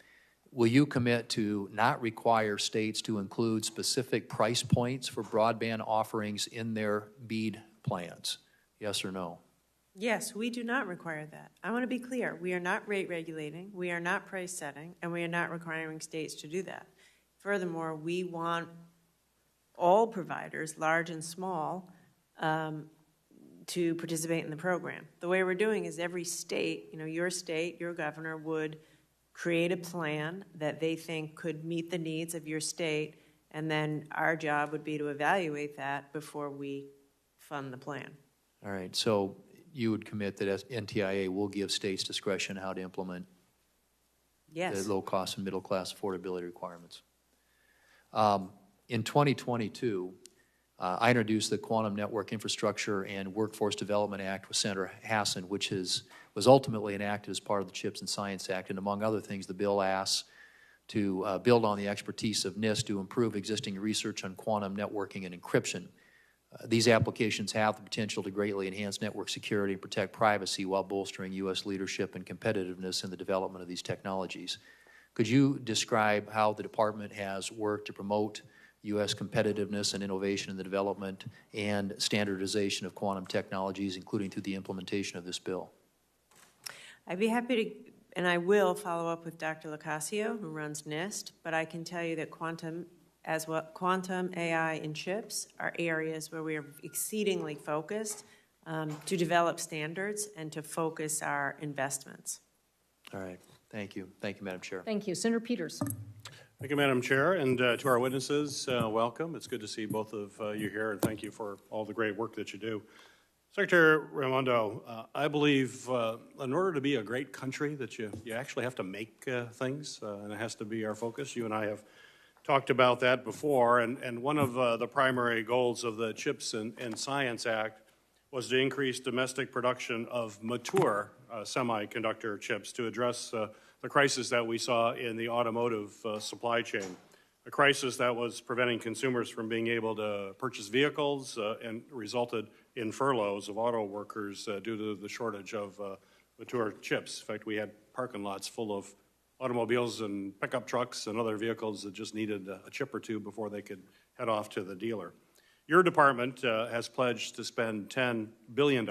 Will you commit to not require states to include specific price points for broadband offerings in their BEAD plans? Yes or no? Yes, we do not require that. I want to be clear. We are not rate regulating, we are not price setting, and we are not requiring states to do that. Furthermore, we want all providers, large and small, to participate in the program. The way we're doing is every state, your governor would create a plan that they think could meet the needs of your state, and then our job would be to evaluate that before we fund the plan. All right, so you would commit that NTIA will give states discretion how to implement yes. the low-cost and middle-class affordability requirements. In 2022, I introduced the Quantum Network Infrastructure and Workforce Development Act with Senator Hassan, which was ultimately enacted as part of the CHIPS and Science Act. And among other things, the bill asks to build on the expertise of NIST to improve existing research on quantum networking and encryption. These applications have the potential to greatly enhance network security and protect privacy while bolstering U.S. leadership and competitiveness in the development of these technologies. Could you describe how the department has worked to promote U.S. competitiveness and innovation in the development and standardization of quantum technologies, including through the implementation of this bill? I'd be happy to And I will follow up with Dr. Locascio, who runs NIST, but I can tell you that quantum, AI, and chips are areas where we are exceedingly focused to develop standards and to focus our investments. All right. Thank you. Thank you, Madam Chair. Thank you. Senator Peters. Thank you, Madam Chair, and to our witnesses, welcome. It's good to see both of you here, and thank you for all the great work that you do. Secretary Raimondo, I believe in order to be a great country that you actually have to make things, and it has to be our focus. You and I have talked about that before, and one of the primary goals of the CHIPS and Science Act was to increase domestic production of mature semiconductor chips to address the crisis that we saw in the automotive supply chain, a crisis that was preventing consumers from being able to purchase vehicles and resulted in furloughs of auto workers due to the shortage of mature chips. In fact, we had parking lots full of automobiles and pickup trucks and other vehicles that just needed a chip or two before they could head off to the dealer. Your department has pledged to spend $10 billion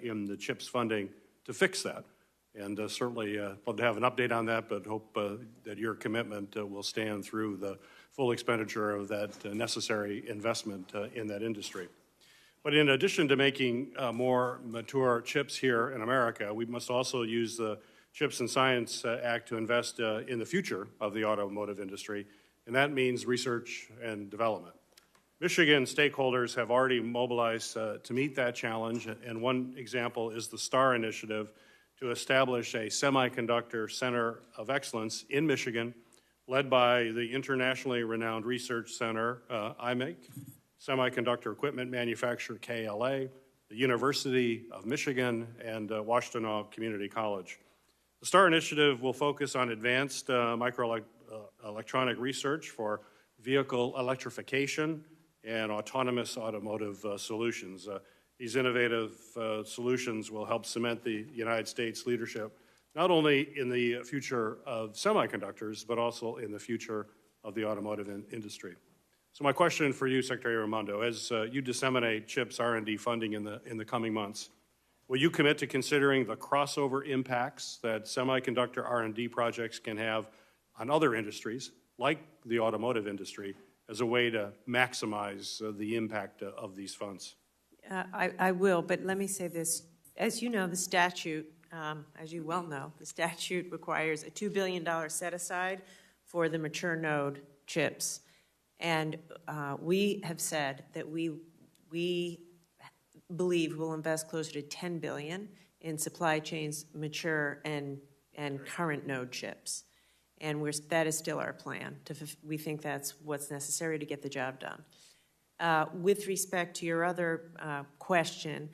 in the CHIPS funding to fix that. And certainly love to have an update on that, but hope that your commitment will stand through the full expenditure of that necessary investment in that industry. But in addition to making more mature chips here in America, we must also use the CHIPS and Science Act to invest in the future of the automotive industry, and that means research and development. Michigan stakeholders have already mobilized to meet that challenge, and one example is the STAR initiative to establish a semiconductor center of excellence in Michigan, led by the internationally renowned research center, IMEC, semiconductor equipment manufacturer, KLA, the University of Michigan, and Washtenaw Community College. The STAR initiative will focus on advanced microelectronic research for vehicle electrification and autonomous automotive solutions. These innovative solutions will help cement the United States leadership, not only in the future of semiconductors, but also in the future of the automotive industry. So my question for you, Secretary Raimondo, as you disseminate CHIPS R&D funding in the coming months, will you commit to considering the crossover impacts that semiconductor R&D projects can have on other industries, like the automotive industry, as a way to maximize the impact of these funds? I will, but let me say this. As you know, the statute, as you well know, the statute requires a $2 billion set-aside for the mature node chips. And we have said that we believe we'll invest closer to $10 billion in supply chains mature and current node chips. And that is still our plan. We think that's what's necessary to get the job done. With respect to your other question,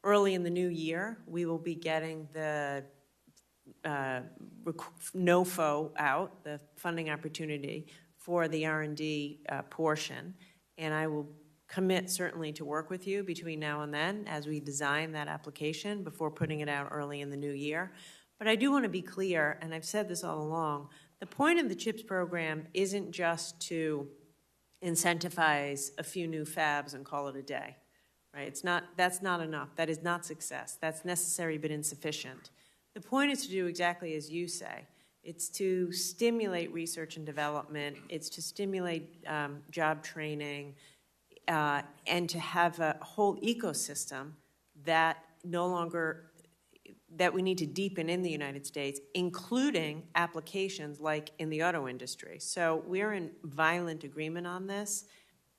early in the new year, we will be getting the NOFO out, the funding opportunity for the R&D portion. And I will commit certainly to work with you between now and then as we design that application before putting it out early in the new year. But I do want to be clear, and I've said this all along, the point of the CHIPS program isn't just to incentivize a few new fabs and call it a day, right? That's not enough. That is not success. That's necessary but insufficient. The point is to do exactly as you say. It's to stimulate research and development. It's to stimulate job training and to have a whole ecosystem that that we need to deepen in the United States, including applications like in the auto industry. So we're in violent agreement on this,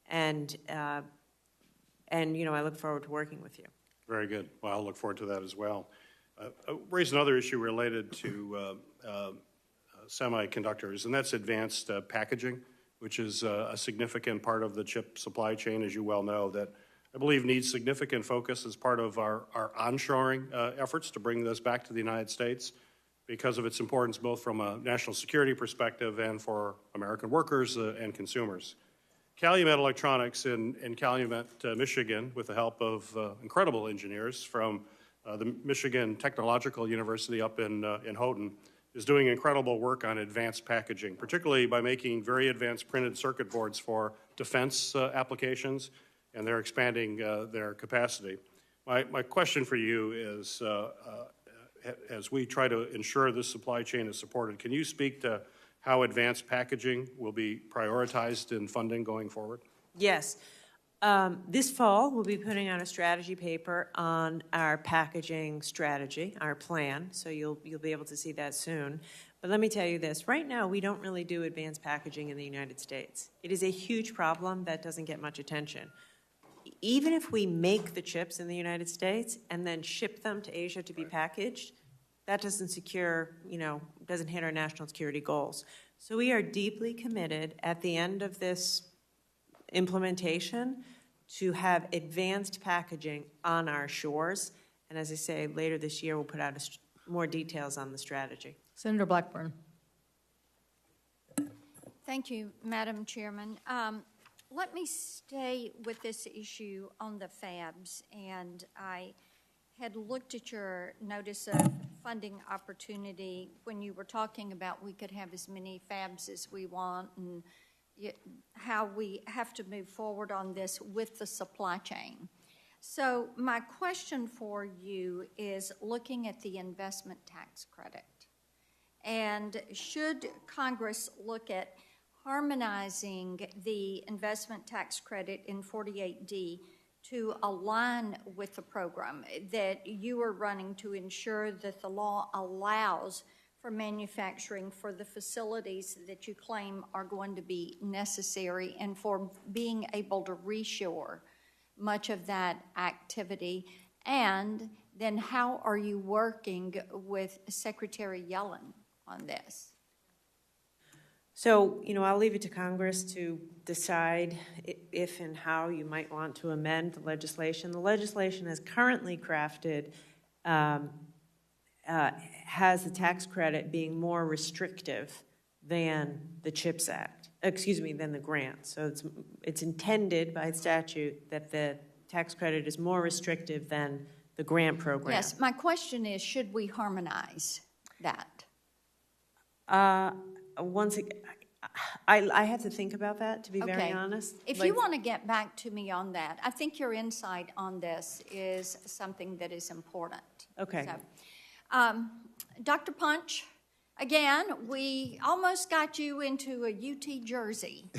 and I look forward to working with you. Very good. Well, I'll look forward to that as well. Raise another issue related to semiconductors, and that's advanced packaging, which is a significant part of the chip supply chain, as you well know, that I believe needs significant focus as part of our onshoring efforts to bring this back to the United States because of its importance both from a national security perspective and for American workers and consumers. Calumet Electronics in Calumet, Michigan, with the help of incredible engineers from the Michigan Technological University up in Houghton, is doing incredible work on advanced packaging, particularly by making very advanced printed circuit boards for defense applications, and they're expanding their capacity. My question for you is, as we try to ensure this supply chain is supported, can you speak to how advanced packaging will be prioritized in funding going forward? Yes. This fall, we'll be putting out a strategy paper on our packaging strategy, our plan, so you'll be able to see that soon. But let me tell you this, right now we don't really do advanced packaging in the United States. It is a huge problem that doesn't get much attention. Even if we make the chips in the United States and then ship them to Asia to be packaged, that doesn't secure, doesn't hit our national security goals. So we are deeply committed at the end of this implementation to have advanced packaging on our shores. And as I say, later this year, we'll put out more details on the strategy. Senator Blackburn. Thank you, Madam Chairman. Let me stay with this issue on the Fabs. And I had looked at your notice of funding opportunity when you were talking about we could have as many Fabs as we want and how we have to move forward on this with the supply chain. So my question for you is looking at the investment tax credit. And should Congress look at harmonizing the investment tax credit in 48D to align with the program that you are running to ensure that the law allows for manufacturing for the facilities that you claim are going to be necessary and for being able to reshore much of that activity? And then how are you working with Secretary Yellen on this? So, I'll leave it to Congress to decide if and how you might want to amend the legislation. The legislation as currently crafted has the tax credit being more restrictive than the CHIPS Act, than the grant. So it's intended by statute that the tax credit is more restrictive than the grant program. Yes, my question is, should we harmonize that? Once again, I have to think about that, to be very honest. If you want to get back to me on that, I think your insight on this is something that is important. Okay. So, Dr. Punch, again, we almost got you into a UT jersey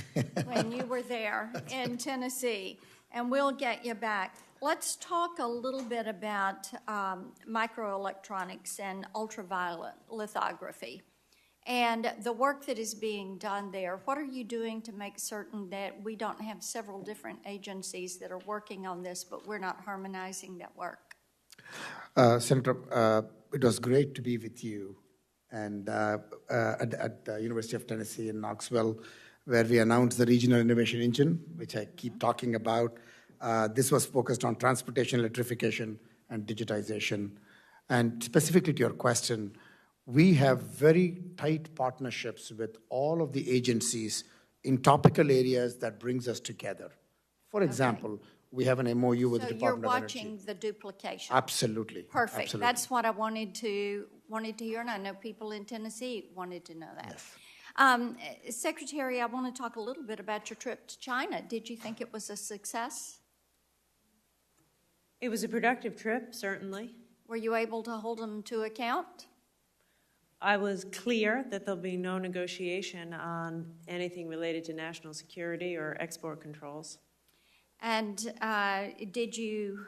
when you were there in Tennessee, and we'll get you back. Let's talk a little bit about microelectronics and ultraviolet lithography and the work that is being done there. What are you doing to make certain that we don't have several different agencies that are working on this, but we're not harmonizing that work? Senator, it was great to be with you and at the University of Tennessee in Knoxville, where we announced the Regional Innovation Engine, which I keep talking about. This was focused on transportation, electrification, and digitization. And specifically to your question, we have very tight partnerships with all of the agencies in topical areas that brings us together. For example, we have an MOU with the Department of Energy. So you're watching the duplication? Absolutely. Perfect. Absolutely. That's what I wanted to hear, and I know people in Tennessee wanted to know that. Yes. Secretary, I want to talk a little bit about your trip to China. Did you think it was a success? It was a productive trip, certainly. Were you able to hold them to account? I was clear that there'll be no negotiation on anything related to national security or export controls. And did you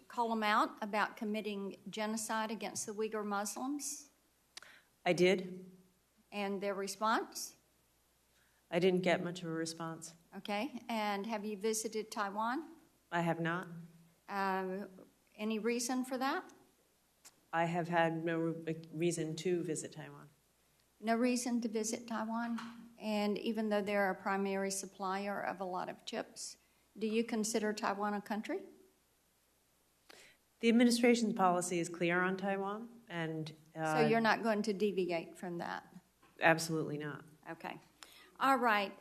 call them out about committing genocide against the Uyghur Muslims? I did. And their response? I didn't get much of a response. Okay. And have you visited Taiwan? I have not. Any reason for that? I have had no reason to visit Taiwan. No reason to visit Taiwan? And even though they're a primary supplier of a lot of chips, do you consider Taiwan a country? The administration's policy is clear on Taiwan, and so you're not going to deviate from that? Absolutely not. Okay. All right.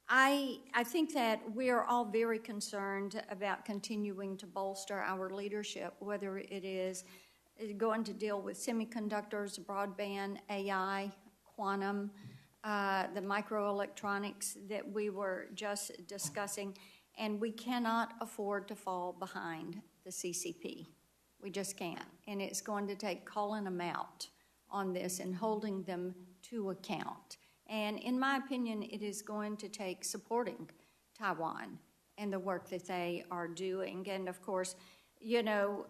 I think that we are all very concerned about continuing to bolster our leadership, whether it is going to deal with semiconductors, broadband, AI, quantum, the microelectronics that we were just discussing, and we cannot afford to fall behind the CCP. We just can't. And it's going to take calling them out on this and holding them to account. And in my opinion, it is going to take supporting Taiwan and the work that they are doing. And of course, you know,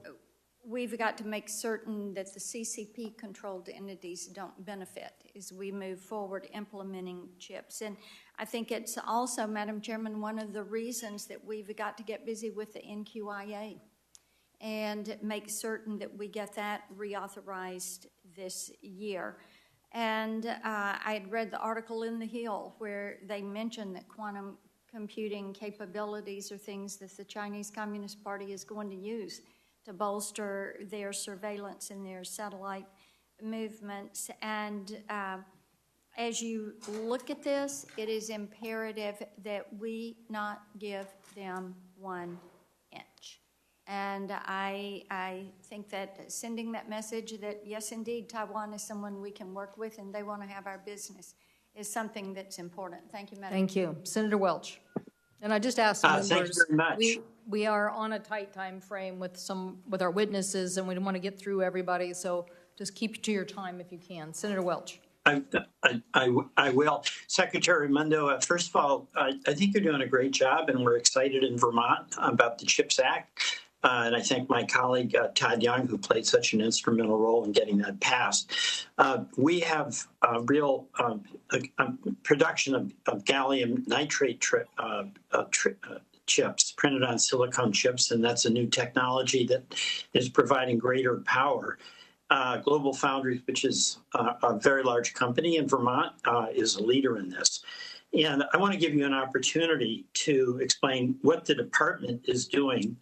we've got to make certain that the CCP-controlled entities don't benefit as we move forward implementing chips. And I think it's also, Madam Chairman, one of the reasons that we've got to get busy with the NQIA and make certain that we get that reauthorized this year. And I had read the article in The Hill where they mentioned that quantum computing capabilities are things that the Chinese Communist Party is going to use to bolster their surveillance and their satellite movements. And as you look at this, it is imperative that we not give them 1 inch. And I think that sending that message that, yes, indeed, Taiwan is someone we can work with and they want to have our business is something that's important. Thank you, Madam. Thank you. Senator Welch. And I just asked the members, thank you very much. We are on a tight time frame with our witnesses, and we want to get through everybody, so just keep to your time if you can. Senator Welch. I will. Secretary Raimondo, first of all, I think you're doing a great job, and we're excited in Vermont about the CHIPS Act. And I thank my colleague, Todd Young, who played such an instrumental role in getting that passed. We have real production of gallium nitrate chips printed on silicon chips, and that's a new technology that is providing greater power. Global Foundries, which is a very large company in Vermont, is a leader in this. And I want to give you an opportunity to explain what the department is doing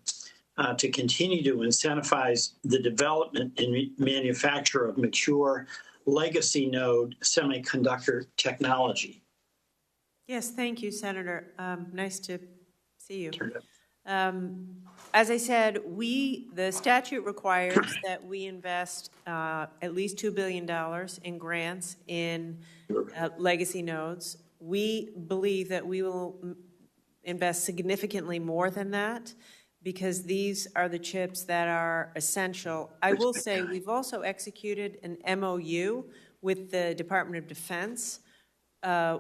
to continue to incentivize the development and manufacture of mature legacy node semiconductor technology. Yes, thank you, Senator. Nice to see you. As I said, the statute requires that we invest at least $2 billion in grants in legacy nodes. We believe that we will invest significantly more than that, because these are the chips that are essential. I will say we've also executed an MOU with the Department of Defense,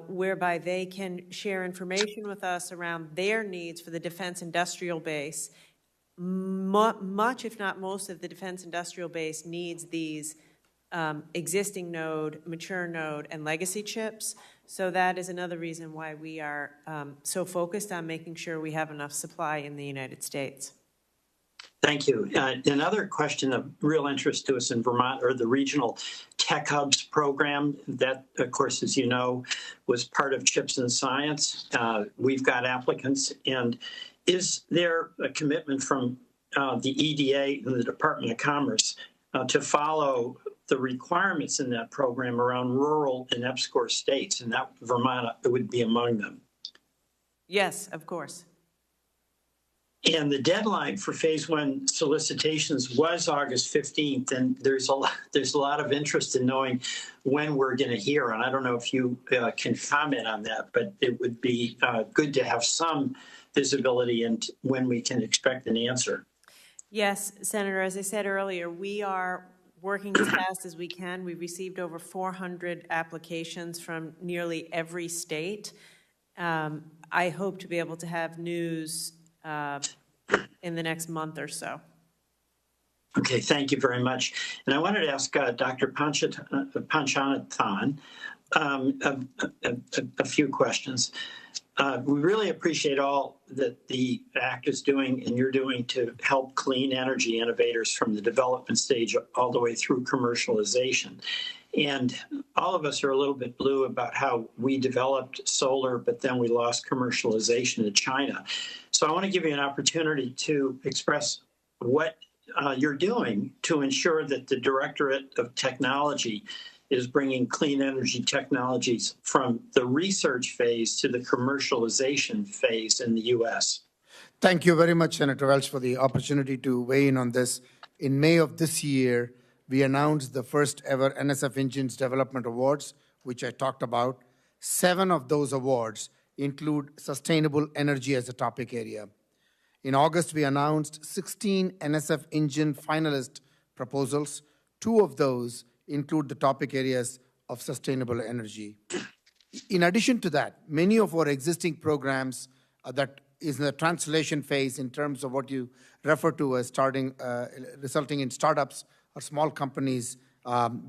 whereby they can share information with us around their needs for the defense industrial base. Much, if not most, of the defense industrial base needs these existing node, mature node, and legacy chips. So that is another reason why we are so focused on making sure we have enough supply in the United States. Thank you. Another question of real interest to us in Vermont are the regional tech hubs program that, of course, as you know, was part of Chips and Science. We've got applicants. And is there a commitment from the EDA and the Department of Commerce to follow the requirements in that program around rural and EPSCoR states, and that Vermont would be among them? Yes, of course. And the deadline for phase 1 solicitations was August 15th, and there's a lot of interest in knowing when we're going to hear. And I don't know if you can comment on that, but it would be good to have some visibility into when we can expect an answer. Yes, Senator, as I said earlier, we are working as fast as we can. We've received over 400 applications from nearly every state. I hope to be able to have news in the next month or so. Okay, thank you very much. And I wanted to ask Dr. Panchanathan a few questions. We really appreciate all that the ACT is doing and you're doing to help clean energy innovators from the development stage all the way through commercialization. And all of us are a little bit blue about how we developed solar, but then we lost commercialization to China. So I want to give you an opportunity to express what you're doing to ensure that the Directorate of Technology is bringing clean energy technologies from the research phase to the commercialization phase in the U.S. Thank you very much, Senator Welch, for the opportunity to weigh in on this. In May of this year, we announced the first ever NSF Engines Development Awards, which I talked about. 7 of those awards include sustainable energy as a topic area. In August, we announced 16 NSF engine finalist proposals. 2 of those include the topic areas of sustainable energy. In addition to that, many of our existing programs that is in the translation phase in terms of what you refer to as resulting in startups or small companies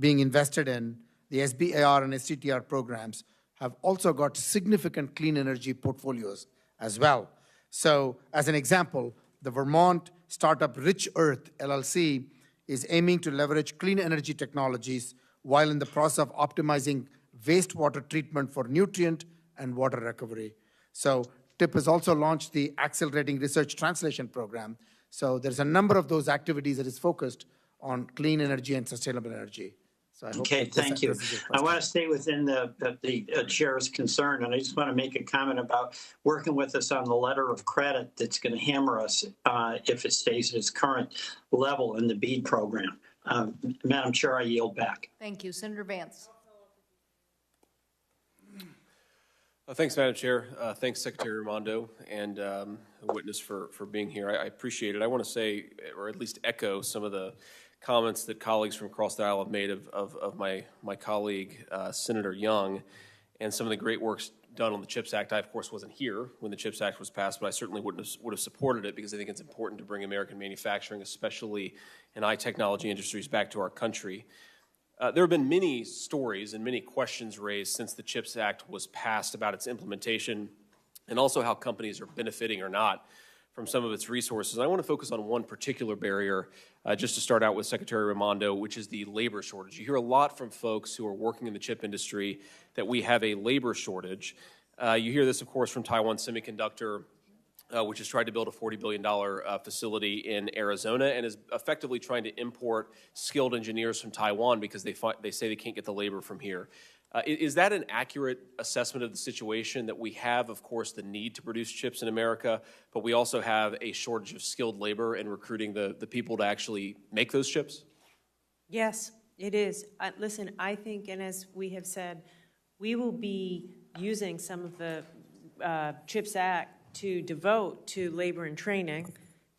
being invested in, the SBIR and STTR programs have also got significant clean energy portfolios as well. So, as an example, the Vermont startup Rich Earth LLC is aiming to leverage clean energy technologies while in the process of optimizing wastewater treatment for nutrient and water recovery. So TIP has also launched the Accelerating Research Translation Program. So there's a number of those activities that is focused on clean energy and sustainable energy. So I hope okay, thank you. I want to stay within the chair's concern, and I just want to make a comment about working with us on the letter of credit that's going to hammer us if it stays at its current level in the BEAD program. Madam Chair, I yield back. Thank you. Senator Vance. Thanks, Madam Chair. Thanks, Secretary Raimondo, and the witness for being here. I appreciate it. I want to say, or at least echo, some of the comments that colleagues from across the aisle have made of my colleague, Senator Young, and some of the great works done on the CHIPS Act. I, of course, wasn't here when the CHIPS Act was passed, but I certainly would have supported it because I think it's important to bring American manufacturing, especially in high technology industries, back to our country. There have been many stories and many questions raised since the CHIPS Act was passed about its implementation and also how companies are benefiting or not from some of its resources. I want to focus on one particular barrier, just to start out with Secretary Raimondo, which is the labor shortage. You hear a lot from folks who are working in the chip industry that we have a labor shortage. You hear this, of course, from Taiwan Semiconductor, which has tried to build a $40 billion facility in Arizona and is effectively trying to import skilled engineers from Taiwan because they say they can't get the labor from here. Is that an accurate assessment of the situation, that we have, of course, the need to produce chips in America, but we also have a shortage of skilled labor and recruiting the people to actually make those chips? Yes, it is. Listen, I think, and as we have said, we will be using some of the CHIPS Act to devote to labor and training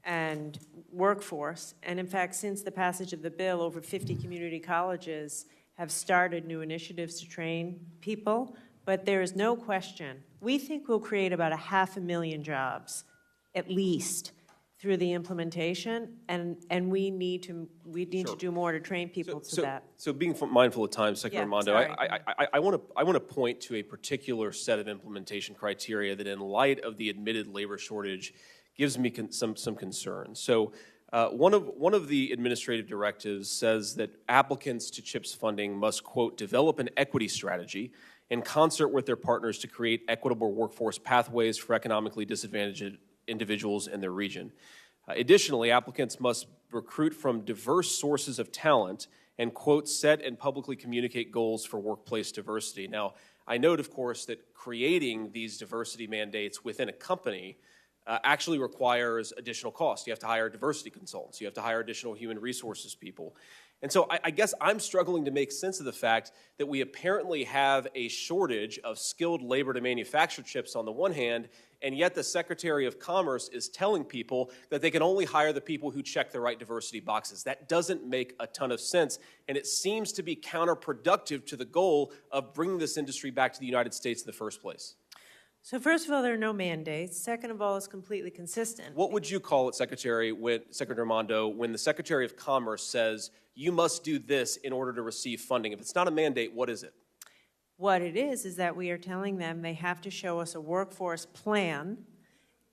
and workforce. And in fact, since the passage of the bill, over 50 community colleges have started new initiatives to train people. But there is no question, we think we'll create about 500,000 jobs, at least, through the implementation, and we need to do more to train people to that. So being mindful of time, Secretary Raimondo, I want to point to a particular set of implementation criteria that, in light of the admitted labor shortage, gives me some concern. So one of the administrative directives says that applicants to CHIPS funding must, quote, develop an equity strategy in concert with their partners to create equitable workforce pathways for economically disadvantaged individuals in their region. Additionally, applicants must recruit from diverse sources of talent and, quote, set and publicly communicate goals for workplace diversity. Now, I note, of course, that creating these diversity mandates within a company actually requires additional costs. You have to hire diversity consultants. You have to hire additional human resources people. And so I guess I'm struggling to make sense of the fact that we apparently have a shortage of skilled labor to manufacture chips on the one hand, and yet the Secretary of Commerce is telling people that they can only hire the people who check the right diversity boxes. That doesn't make a ton of sense, and it seems to be counterproductive to the goal of bringing this industry back to the United States in the first place. So first of all, there are no mandates. Second of all, it's completely consistent. What would you call it, Secretary Raimondo, when the Secretary of Commerce says you must do this in order to receive funding? If it's not a mandate, what is it? What it is that we are telling them they have to show us a workforce plan,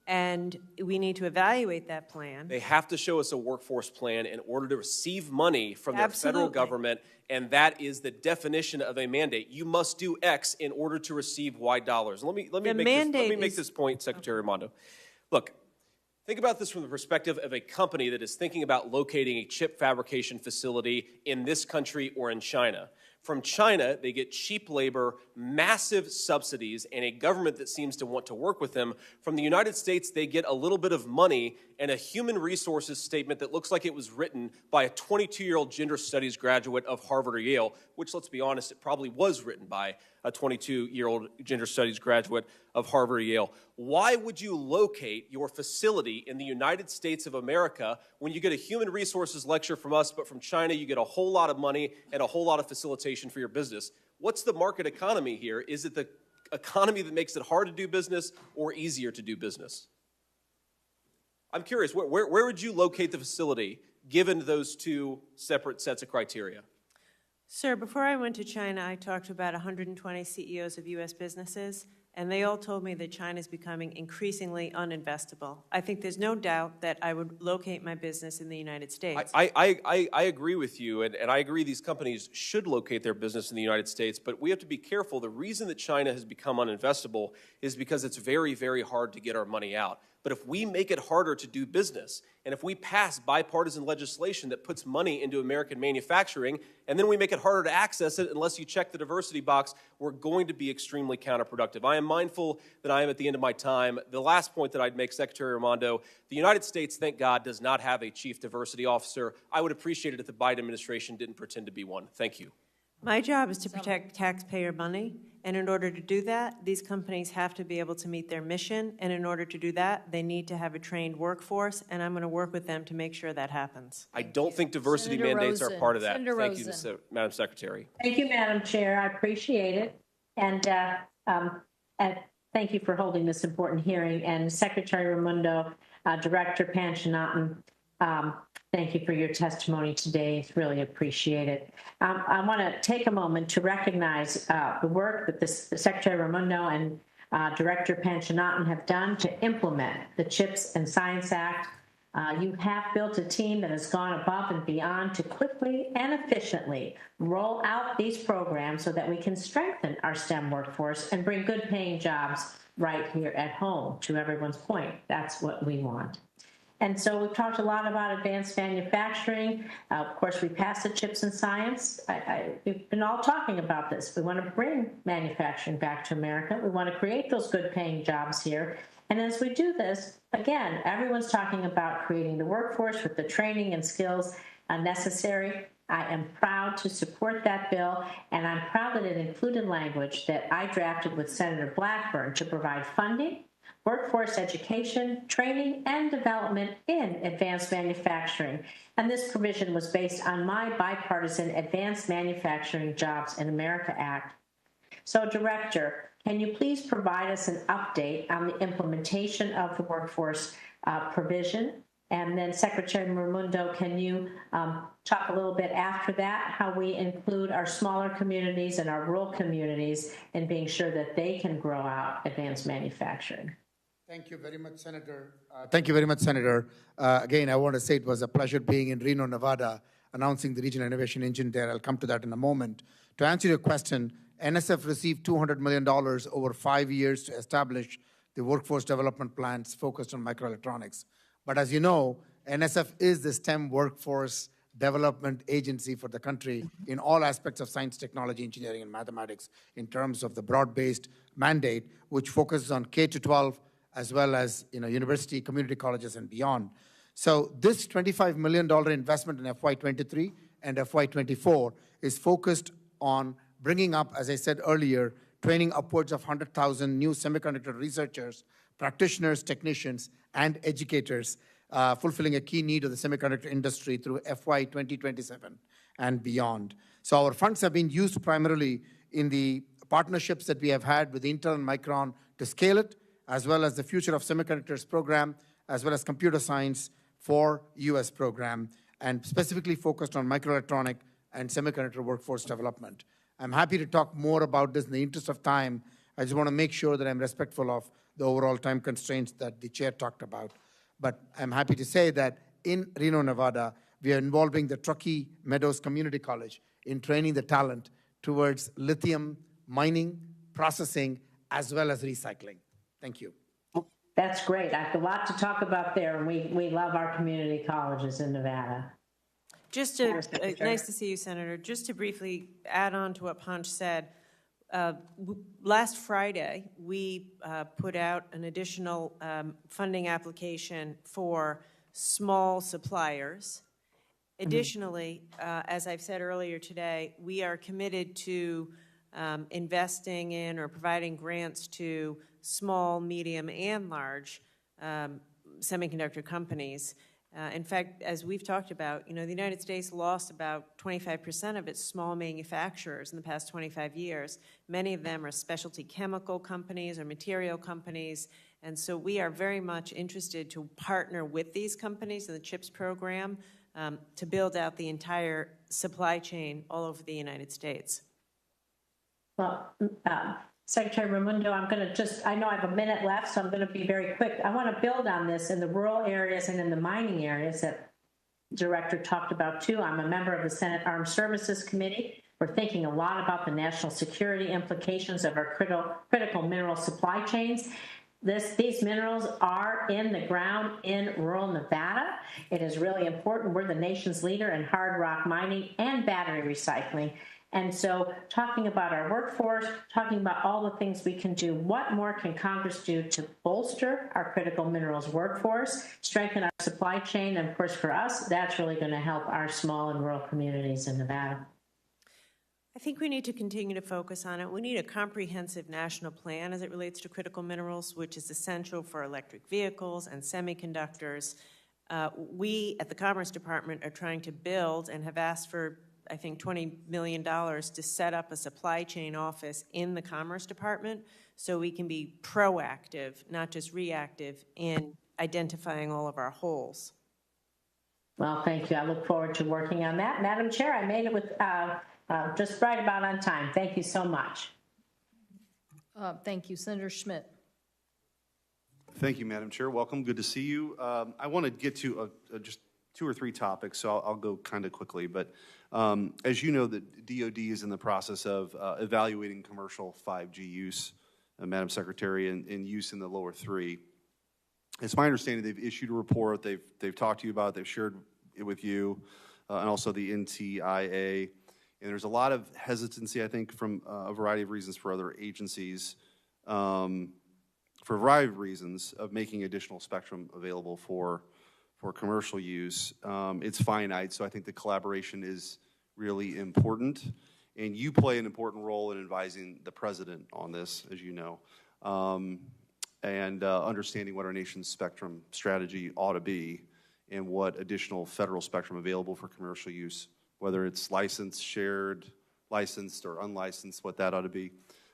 and we need to evaluate that plan. They have to show us a workforce plan in order to receive money from their federal government, and that is the definition of a mandate. You must do X in order to receive Y dollars. Let me make this point, Secretary Raimondo. Look, think about this from the perspective of a company that is thinking about locating a chip fabrication facility in this country or in China. From China, they get cheap labor, massive subsidies, and a government that seems to want to work with them. From the United States, they get a little bit of money and a human resources statement that looks like it was written by a 22-year-old gender studies graduate of Harvard or Yale, which, let's be honest, it probably was written by a 22-year-old gender studies graduate of Harvard or Yale. Why would you locate your facility in the United States of America when you get a human resources lecture from us, but from China you get a whole lot of money and a whole lot of facilitation for your business? What's the market economy here? Is it the economy that makes it hard to do business or easier to do business? I'm curious, where would you locate the facility given those two separate sets of criteria? Sir, before I went to China, I talked to about 120 CEOs of U.S. businesses, and they all told me that China is becoming increasingly uninvestable. I think there's no doubt that I would locate my business in the United States. I agree with you, and I agree these companies should locate their business in the United States, but we have to be careful. The reason that China has become uninvestable is because it's very, very hard to get our money out. But if we make it harder to do business, and if we pass bipartisan legislation that puts money into American manufacturing, and then we make it harder to access it unless you check the diversity box, we're going to be extremely counterproductive. I am mindful that I am at the end of my time. The last point that I'd make, Secretary Raimondo, the United States, thank God, does not have a chief diversity officer. I would appreciate it if the Biden administration didn't pretend to be one. Thank you. My job is to protect taxpayer money, and in order to do that, these companies have to be able to meet their mission, and in order to do that, they need to have a trained workforce, and I'm going to work with them to make sure that happens. I don't think diversity Senator mandates Rosen. are part of that. Senator Thank Rosen. you, Madam Secretary. Thank you, Madam Chair. I appreciate it. And thank you for holding this important hearing. And Secretary Raimondo, Director Panchanathan, thank you for your testimony today. It's really appreciated. I want to take a moment to recognize the work that the Secretary Raimondo and Director Panchanathan have done to implement the CHIPS and Science Act. You have built a team that has gone above and beyond to quickly and efficiently roll out these programs so that we can strengthen our STEM workforce and bring good paying jobs right here at home. To everyone's point, that's what we want. And so we've talked a lot about advanced manufacturing. Of course, we passed the CHIPS and Science. We've been all talking about this. We want to bring manufacturing back to America. We want to create those good-paying jobs here. And as we do this, again, everyone's talking about creating the workforce with the training and skills necessary. I am proud to support that bill, and I'm proud that it included language that I drafted with Senator Blackburn to provide funding, workforce education, training, and development in advanced manufacturing. And this provision was based on my bipartisan Advanced Manufacturing Jobs in America Act. So, Director, can you please provide us an update on the implementation of the workforce provision? And then, Secretary Raimondo, can you talk a little bit after that, how we include our smaller communities and our rural communities in being sure that they can grow out advanced manufacturing? Thank you very much, Senator. Again, I want to say it was a pleasure being in Reno, Nevada, announcing the Regional Innovation Engine there. I'll come to that in a moment. To answer your question, NSF received $200 million over 5 years to establish the workforce development plans focused on microelectronics. But as you know, NSF is the STEM workforce development agency for the country in all aspects of science, technology, engineering, and mathematics in terms of the broad-based mandate, which focuses on K-12, as well as university, community colleges, and beyond. So this $25 million investment in FY23 and FY24 is focused on bringing up, as I said earlier, training upwards of 100,000 new semiconductor researchers, practitioners, technicians, and educators, fulfilling a key need of the semiconductor industry through FY 2027 and beyond. So our funds have been used primarily in the partnerships that we have had with Intel and Micron to scale it, as well as the Future of Semiconductors program, as well as computer science for US program, and specifically focused on microelectronic and semiconductor workforce development. I'm happy to talk more about this in the interest of time. I just want to make sure that I'm respectful of the overall time constraints that the chair talked about. But I'm happy to say that in Reno, Nevada, we are involving the Truckee Meadows Community College in training the talent towards lithium mining, processing, as well as recycling. Thank you. That's great. I have a lot to talk about there, and we love our community colleges in Nevada. Just to, nice to see you, Senator. Just to briefly add on to what Panch said, last Friday, we put out an additional funding application for small suppliers. Additionally, as I've said earlier today, we are committed to investing in or providing grants to small, medium, and large semiconductor companies. In fact, as we've talked about, the United States lost about 25% of its small manufacturers in the past 25 years. Many of them are specialty chemical companies or material companies, and so we are very much interested to partner with these companies in the CHIPS program to build out the entire supply chain all over the United States. Well, Secretary Raimondo, I'm going to I know I have a minute left, so I'm going to be very quick. I want to build on this in the rural areas and in the mining areas that the Director talked about too. I'm a member of the Senate Armed Services Committee. We're thinking a lot about the national security implications of our critical mineral supply chains. These minerals are in the ground in rural Nevada. It is really important. We're the nation's leader in hard rock mining and battery recycling. And so talking about our workforce, talking about all the things we can do, what more can Congress do to bolster our critical minerals workforce, strengthen our supply chain, and of course for us, that's really going to help our small and rural communities in Nevada. I think we need to continue to focus on it. We need a comprehensive national plan as it relates to critical minerals, which is essential for electric vehicles and semiconductors. We at the Commerce Department are trying to build and have asked for, I think, $20 million to set up a supply chain office in the Commerce Department so we can be proactive, not just reactive, in identifying all of our holes. Well, thank you. I look forward to working on that. Madam Chair, I made it with just right about on time. Thank you so much. Thank you. Senator Schmidt. Thank you, Madam Chair. Welcome. Good to see you. I want to get to just 2 or 3 topics, so I'll go kind of quickly. But as you know, the DoD is in the process of evaluating commercial 5G use, Madam Secretary, and use in the lower 3. It's my understanding they've issued a report. They've talked to you about it. They've shared it with you, and also the NTIA. And there's a lot of hesitancy, I think, from a variety of reasons for other agencies, for a variety of reasons, of making additional spectrum available for commercial use. It's finite, so I think the collaboration is really important. And you play an important role in advising the President on this, as you know, and understanding what our nation's spectrum strategy ought to be and what additional federal spectrum available for commercial use, whether it's licensed, shared, licensed, or unlicensed, what that ought to be.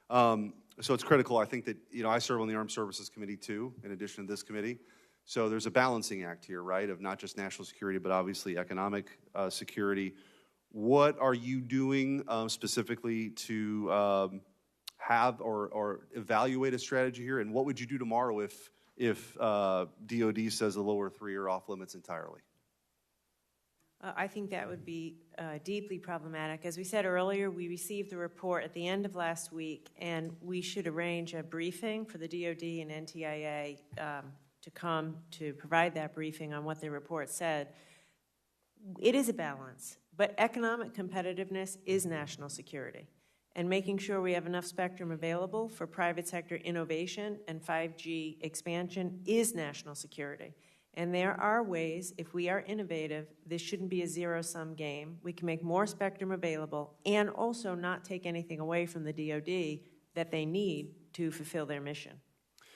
So it's critical. I think that, I serve on the Armed Services Committee too, in addition to this committee. So there's a balancing act here, right, of not just national security, but obviously economic security. What are you doing specifically to have or evaluate a strategy here? And what would you do tomorrow if DoD says the lower 3 are off limits entirely? I think that would be deeply problematic. As we said earlier, we received the report at the end of last week, and we should arrange a briefing for the DoD and NTIA to come to provide that briefing on what the report said. It is a balance, but economic competitiveness is national security. And making sure we have enough spectrum available for private sector innovation and 5G expansion is national security. And there are ways, if we are innovative, this shouldn't be a zero-sum game. We can make more spectrum available and also not take anything away from the DoD that they need to fulfill their mission.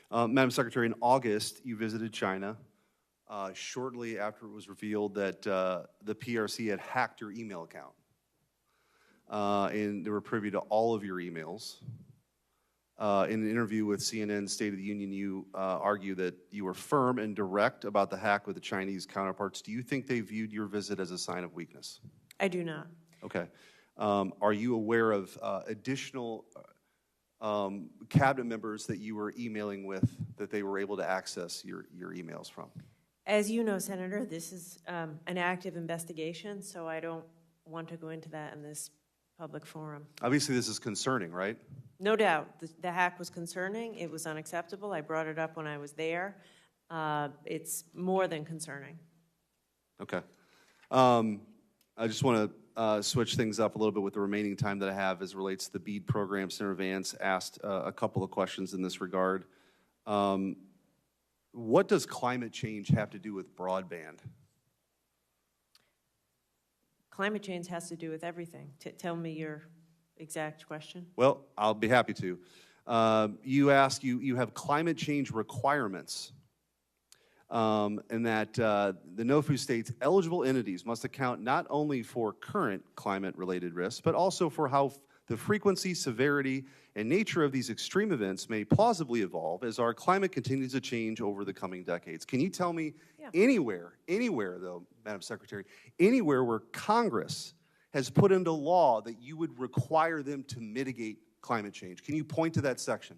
Madam Secretary, in August, you visited China shortly after it was revealed that the PRC had hacked your email account. And they were privy to all of your emails. In an interview with CNN State of the Union, you argue that you were firm and direct about the hack with the Chinese counterparts. Do you think they viewed your visit as a sign of weakness? I do not. Okay. Are you aware of additional cabinet members that you were emailing with that they were able to access your emails from? As you know, Senator, this is an active investigation, so I don't want to go into that in this public forum. Obviously, this is concerning, right? No doubt. The hack was concerning. It was unacceptable. I brought it up when I was there. It's more than concerning. Okay. I just want to switch things up a little bit with the remaining time that I have as it relates to the BEAD program. Senator Vance asked a couple of questions in this regard. What does climate change have to do with broadband? Climate change has to do with everything. Tell me your exact question. Well, I'll be happy to. You have climate change requirements, and that the NOFU states eligible entities must account not only for current climate-related risks, but also for how the frequency, severity, and nature of these extreme events may plausibly evolve as our climate continues to change over the coming decades. Can you tell me anywhere though, Madam Secretary, anywhere where Congress has put into law that you would require them to mitigate climate change? Can you point to that section?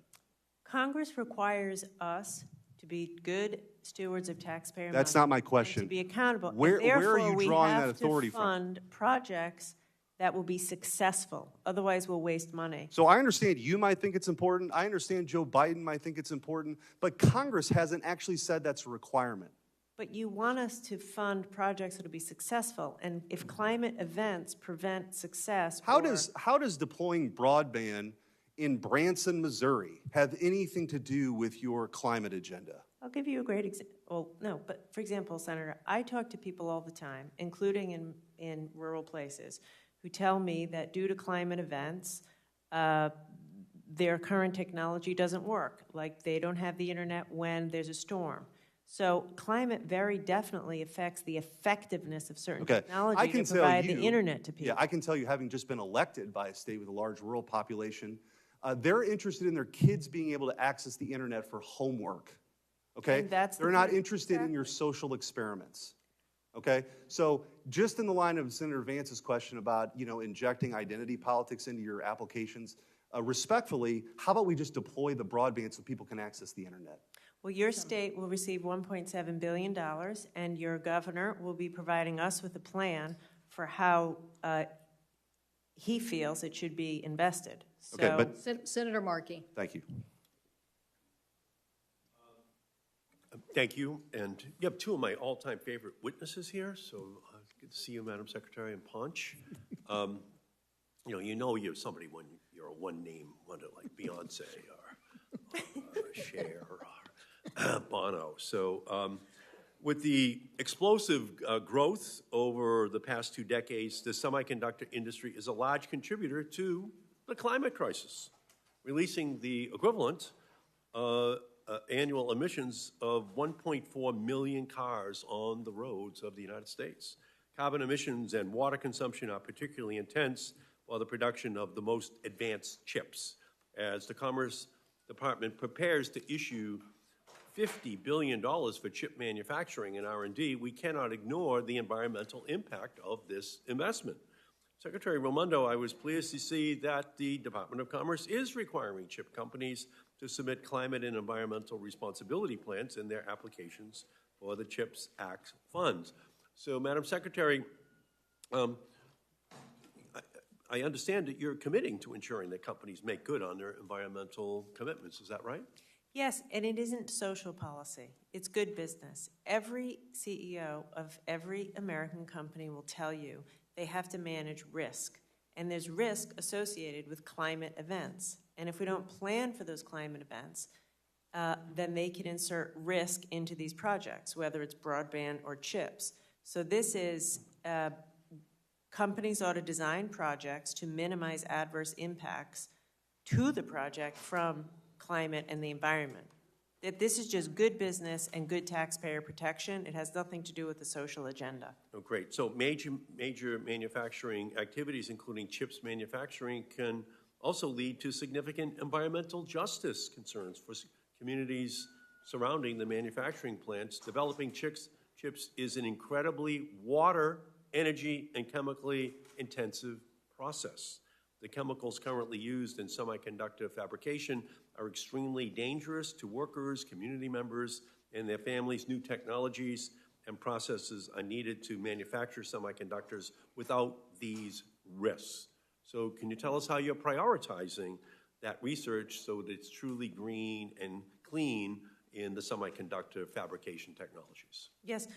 Congress requires us to be good stewards of taxpayer money. That's not my question. To be accountable. Where are you drawing that authority from? We have to fund projects that will be successful. Otherwise, we'll waste money. So I understand you might think it's important. I understand Joe Biden might think it's important. But Congress hasn't actually said that's a requirement. But you want us to fund projects that will be successful. And if climate events prevent success... How does deploying broadband in Branson, Missouri have anything to do with your climate agenda? I'll give you a great example. Well, no, but for example, Senator, I talk to people all the time, including in rural places, who tell me that due to climate events, their current technology doesn't work. Like they don't have the internet when there's a storm. So climate very definitely affects the effectiveness of certain technology to provide the internet to people. Yeah, I can tell you, having just been elected by a state with a large rural population, they're interested in their kids being able to access the internet for homework. Okay? They're not interested in your social experiments. Okay? So just in the line of Senator Vance's question about, injecting identity politics into your applications, respectfully, how about we just deploy the broadband so people can access the internet? Well, your state will receive $1.7 billion, and your governor will be providing us with a plan for how he feels it should be invested. So, okay, but Senator Markey. Thank you. Thank you. And you have two of my all-time favorite witnesses here, so good to see you, Madam Secretary, and Ponch. You have somebody when you're a one-name wonder like Beyonce or Cher or Bono. So with the explosive growth over the past 2 decades, the semiconductor industry is a large contributor to the climate crisis, releasing the equivalent annual emissions of 1.4 million cars on the roads of the United States. Carbon emissions and water consumption are particularly intense while the production of the most advanced chips. As the Commerce Department prepares to issue $50 billion for chip manufacturing and R&D, we cannot ignore the environmental impact of this investment. Secretary Raimondo, I was pleased to see that the Department of Commerce is requiring chip companies to submit climate and environmental responsibility plans in their applications for the CHIPS Act funds. So, Madam Secretary, I understand that you're committing to ensuring that companies make good on their environmental commitments. Is that right? Yes, and it isn't social policy. It's good business. Every CEO of every American company will tell you they have to manage risk. And there's risk associated with climate events. And if we don't plan for those climate events, then they can insert risk into these projects, whether it's broadband or chips. So this is, companies ought to design projects to minimize adverse impacts to the project from climate and the environment. That this is just good business and good taxpayer protection. It has nothing to do with the social agenda. Oh, great. So major manufacturing activities, including chips manufacturing, can also lead to significant environmental justice concerns for communities surrounding the manufacturing plants. Developing chips is an incredibly water, energy, and chemically intensive process. The chemicals currently used in semiconductor fabrication are extremely dangerous to workers, community members, and their families. New technologies and processes are needed to manufacture semiconductors without these risks. So can you tell us how you're prioritizing that research so that it's truly green and clean in the semiconductor fabrication technologies? Yes.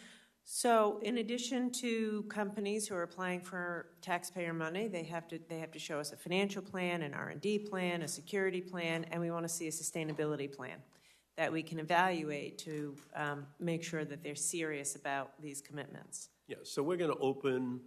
So in addition to companies who are applying for taxpayer money, they have to show us a financial plan, an R&D plan, a security plan, and we want to see a sustainability plan that we can evaluate to make sure that they're serious about these commitments. Yeah, so we're going to open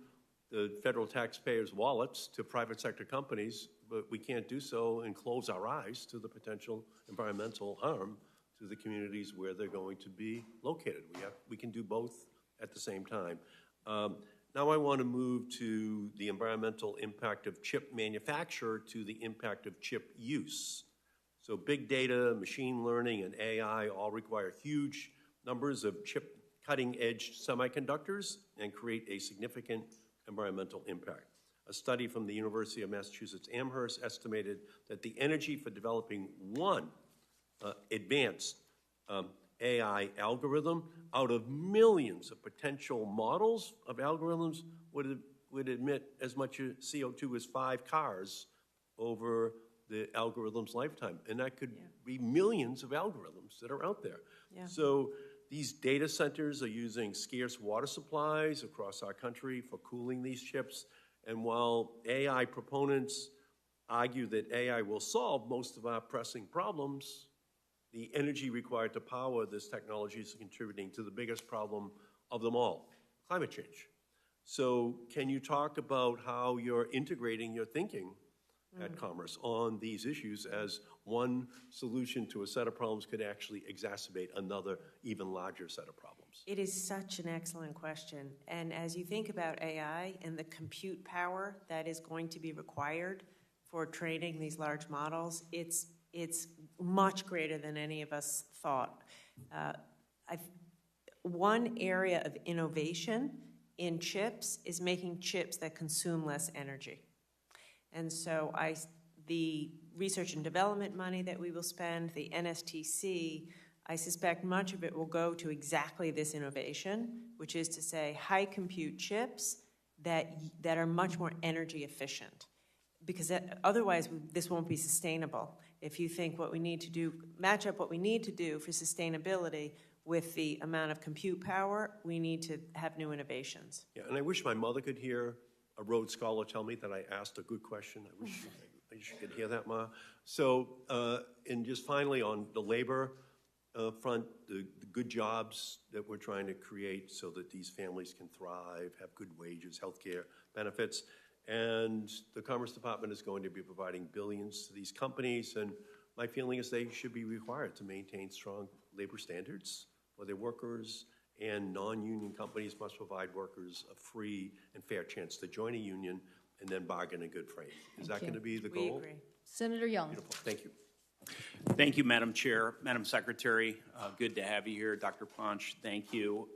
the federal taxpayers' wallets to private sector companies, but we can't do so and close our eyes to the potential environmental harm to the communities where they're going to be located. We can do both at the same time. Now I want to move to the environmental impact of chip manufacture to the impact of chip use. So big data, machine learning, and AI all require huge numbers of chip cutting-edge semiconductors and create a significant environmental impact. A study from the University of Massachusetts Amherst estimated that the energy for developing one advanced AI algorithm out of millions of potential models of algorithms would emit as much CO2 as 5 cars over the algorithm's lifetime. And that could be millions of algorithms that are out there. Yeah. So these data centers are using scarce water supplies across our country for cooling these chips. And while AI proponents argue that AI will solve most of our pressing problems, the energy required to power this technology is contributing to the biggest problem of them all, climate change. So can you talk about how you're integrating your thinking at Commerce on these issues, as one solution to a set of problems could actually exacerbate another even larger set of problems? It is such an excellent question. And as you think about AI and the compute power that is going to be required for training these large models, it's much greater than any of us thought. One area of innovation in chips is making chips that consume less energy. And so the research and development money that we will spend, the NSTC, I suspect much of it will go to exactly this innovation, which is to say high compute chips that are much more energy efficient. Because otherwise this won't be sustainable. If you think what we need to do, match up what we need to do for sustainability with the amount of compute power, we need to have new innovations. Yeah, and I wish my mother could hear a Rhodes Scholar tell me that I asked a good question. I wish you could hear that, Ma. So, and just finally on the labor front, the good jobs that we're trying to create so that these families can thrive, have good wages, health care, benefits. And the Commerce Department is going to be providing billions to these companies, and my feeling is they should be required to maintain strong labor standards for their workers, and non-union companies must provide workers a free and fair chance to join a union and then bargain in good faith. Is that going to be the goal? We agree. Senator Young. Beautiful. Thank you. Thank you, Madam Chair. Madam Secretary, good to have you here. Dr. Ponch, thank you.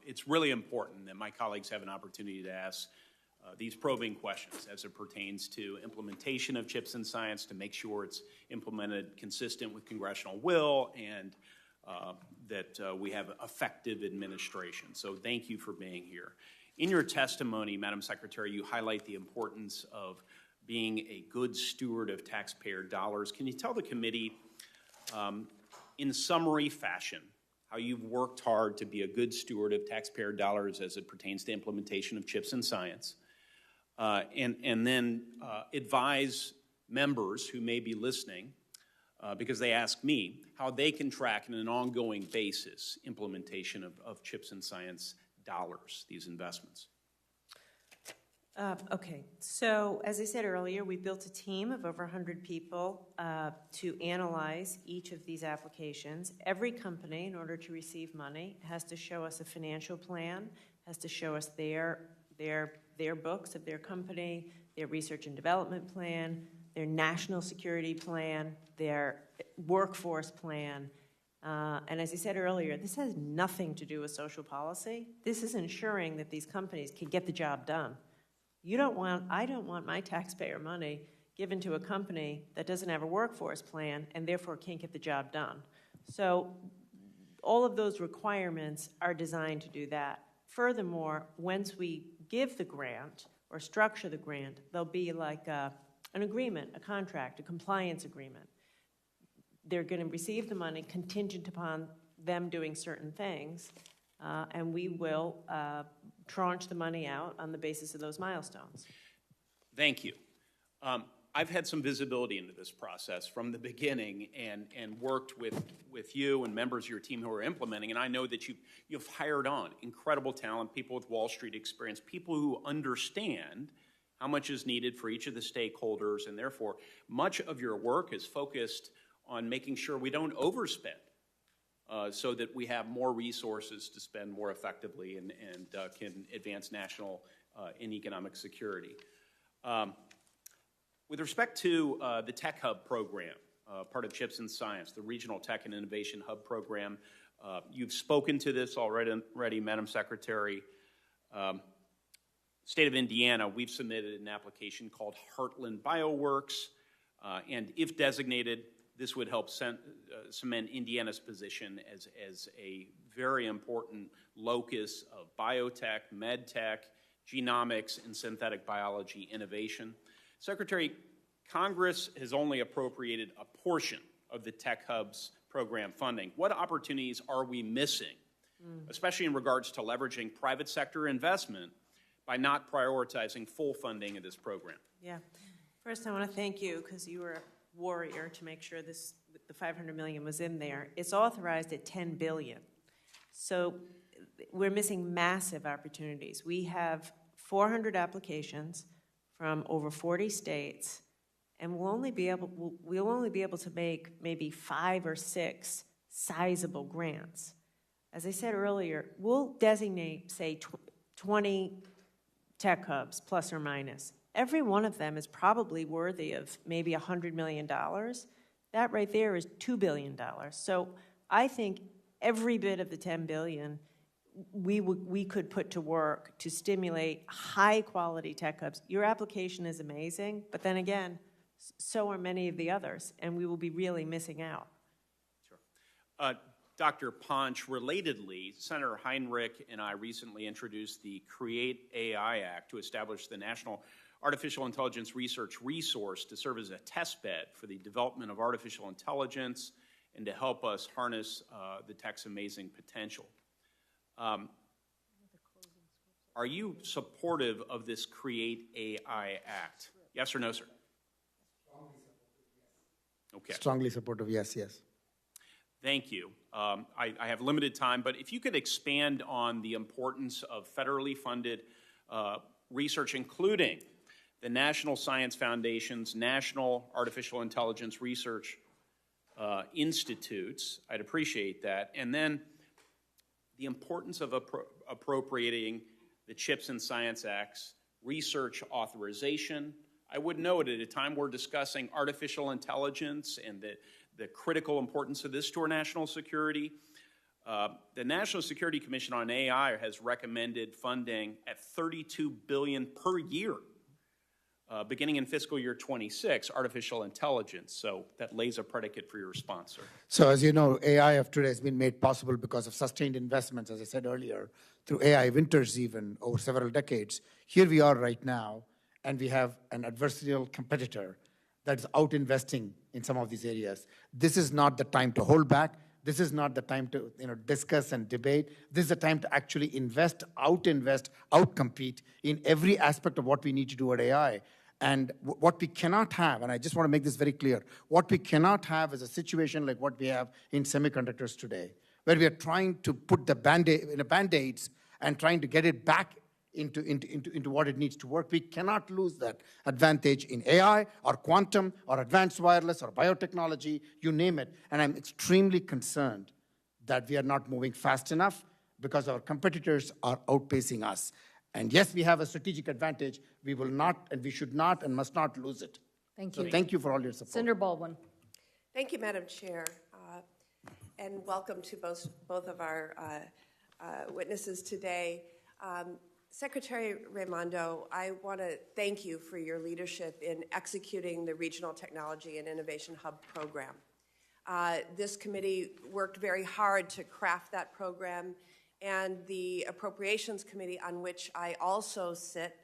It's really important that my colleagues have an opportunity to ask these probing questions as it pertains to implementation of chips in science, to make sure it's implemented consistent with congressional will, and that we have effective administration. So thank you for being here. In your testimony, Madam Secretary, you highlight the importance of being a good steward of taxpayer dollars. Can you tell the committee, in summary fashion, how you've worked hard to be a good steward of taxpayer dollars as it pertains to implementation of chips in science, and then advise members who may be listening, because they ask me, how they can track on an ongoing basis implementation of chips in science dollars, these investments? Okay, so as I said earlier, we built a team of over 100 people to analyze each of these applications. Every company, in order to receive money, has to show us a financial plan, has to show us their books of their company, their research and development plan, their national security plan, their workforce plan. And as I said earlier, this has nothing to do with social policy. This is ensuring that these companies can get the job done. I don't want my taxpayer money given to a company that doesn't have a workforce plan and therefore can't get the job done. So all of those requirements are designed to do that. Furthermore, once we give the grant or structure the grant, there'll be like an agreement, a contract, a compliance agreement. They're going to receive the money contingent upon them doing certain things. and we will tranche the money out on the basis of those milestones. Thank you. I've had some visibility into this process from the beginning and worked with you and members of your team who are implementing, and I know that you've hired on incredible talent, people with Wall Street experience, people who understand how much is needed for each of the stakeholders, and therefore much of your work is focused on making sure we don't overspend so that we have more resources to spend more effectively and can advance national and economic security. With respect to the Tech Hub program, part of CHIPS and Science, the Regional Tech and Innovation Hub program, you've spoken to this already, Madam Secretary. State of Indiana, we've submitted an application called Heartland BioWorks, and if designated, this would help cement Indiana's position as a very important locus of biotech, medtech, genomics, and synthetic biology innovation. Secretary, Congress has only appropriated a portion of the Tech Hub's program funding. What opportunities are we missing, especially in regards to leveraging private sector investment by not prioritizing full funding of this program? Yeah. First, I want to thank you because you were a warrior to make sure the $500 million was in there. It's authorized at $10 billion. So we're missing massive opportunities. We have 400 applications from over 40 states, and we'll only be able to make maybe 5 or 6 sizable grants. As I said earlier, we'll designate, say, 20 tech hubs, plus or minus. Every one of them is probably worthy of maybe $100 million. That right there is $2 billion. So I think every bit of the $10 billion we could put to work to stimulate high-quality tech hubs. Your application is amazing, but then again, so are many of the others, and we will be really missing out. Sure. Dr. Ponch, relatedly, Senator Heinrich and I recently introduced the Create AI Act to establish the National Artificial Intelligence Research Resource to serve as a test bed for the development of artificial intelligence and to help us harness the tech's amazing potential. Are you supportive of this Create AI Act? Yes or no, sir? Okay. Strongly supportive, yes, yes. Thank you. I have limited time, but if you could expand on the importance of federally funded research, including the National Science Foundation's National Artificial Intelligence Research Institutes, I'd appreciate that. And then the importance of appropriating the CHIPS and Science Act's research authorization. I would note at a time we're discussing artificial intelligence and the critical importance of this to our national security. The National Security Commission on AI has recommended funding at $32 billion per year, beginning in fiscal year 26, artificial intelligence. So that lays a predicate for your response, sir. So as you know, AI of today has been made possible because of sustained investments, as I said earlier, through AI winters even over several decades. Here we are right now, and we have an adversarial competitor that is out investing in some of these areas. This is not the time to hold back. This is not the time to discuss and debate. This is the time to actually invest, out-compete in every aspect of what we need to do at AI. And what we cannot have, and I just want to make this very clear, what we cannot have is a situation like what we have in semiconductors today, where we are trying to put the Band-Aids and trying to get it back into what it needs to work. We cannot lose that advantage in AI or quantum or advanced wireless or biotechnology, you name it. And I'm extremely concerned that we are not moving fast enough because our competitors are outpacing us. And yes, we have a strategic advantage. We will not, and we should not, and must not lose it. Thank you. So thank you for all your support. Senator Baldwin. Thank you, Madam Chair, and welcome to both of our witnesses today. Secretary Raimondo, I want to thank you for your leadership in executing the Regional Technology and Innovation Hub program. This committee worked very hard to craft that program, and the Appropriations Committee, on which I also sit,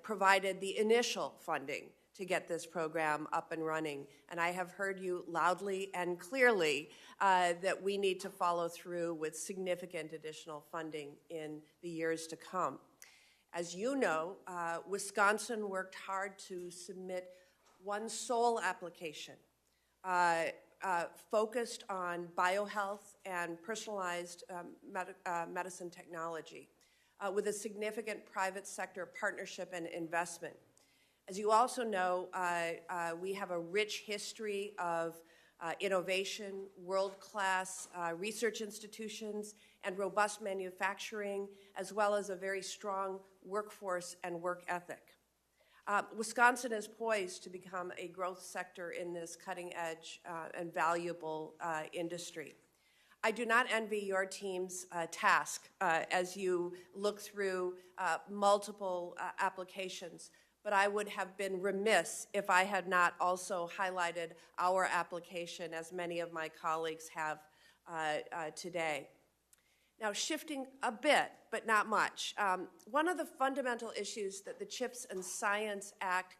provided the initial funding to get this program up and running. And I have heard you loudly and clearly that we need to follow through with significant additional funding in the years to come. As you know, Wisconsin worked hard to submit one sole application focused on biohealth and personalized medicine technology with a significant private sector partnership and investment. As you also know, we have a rich history of innovation, world-class research institutions, and robust manufacturing, as well as a very strong workforce and work ethic. Wisconsin is poised to become a growth sector in this cutting-edge and valuable industry. I do not envy your team's task as you look through multiple applications, but I would have been remiss if I had not also highlighted our application, as many of my colleagues have today. Now, shifting a bit, but not much, one of the fundamental issues that the CHIPS and Science Act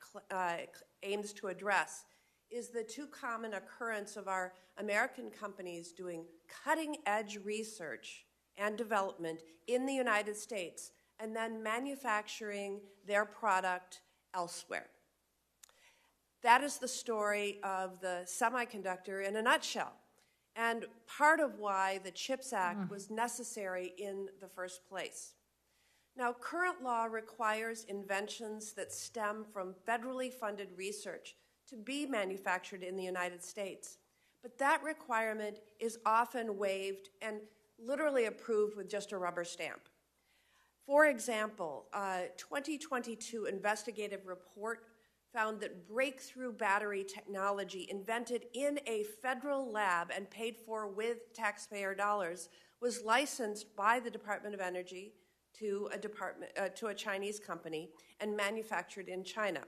aims to address is the too common occurrence of our American companies doing cutting-edge research and development in the United States and then manufacturing their product elsewhere. That is the story of the semiconductor in a nutshell, and part of why the CHIPS Act was necessary in the first place. Now, current law requires inventions that stem from federally funded research to be manufactured in the United States, but that requirement is often waived and literally approved with just a rubber stamp. For example, a 2022 investigative report found that breakthrough battery technology invented in a federal lab and paid for with taxpayer dollars was licensed by the Department of Energy to a Chinese company and manufactured in China.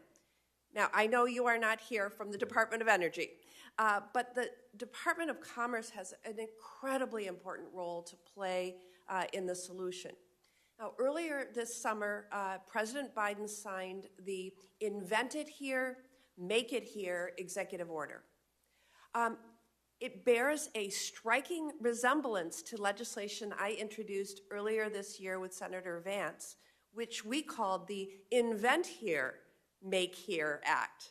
Now, I know you are not here from the Department of Energy, but the Department of Commerce has an incredibly important role to play in the solution. Now, earlier this summer, President Biden signed the Invent It Here, Make It Here executive order. It bears a striking resemblance to legislation I introduced earlier this year with Senator Vance, which we called the Invent Here, Make Here Act.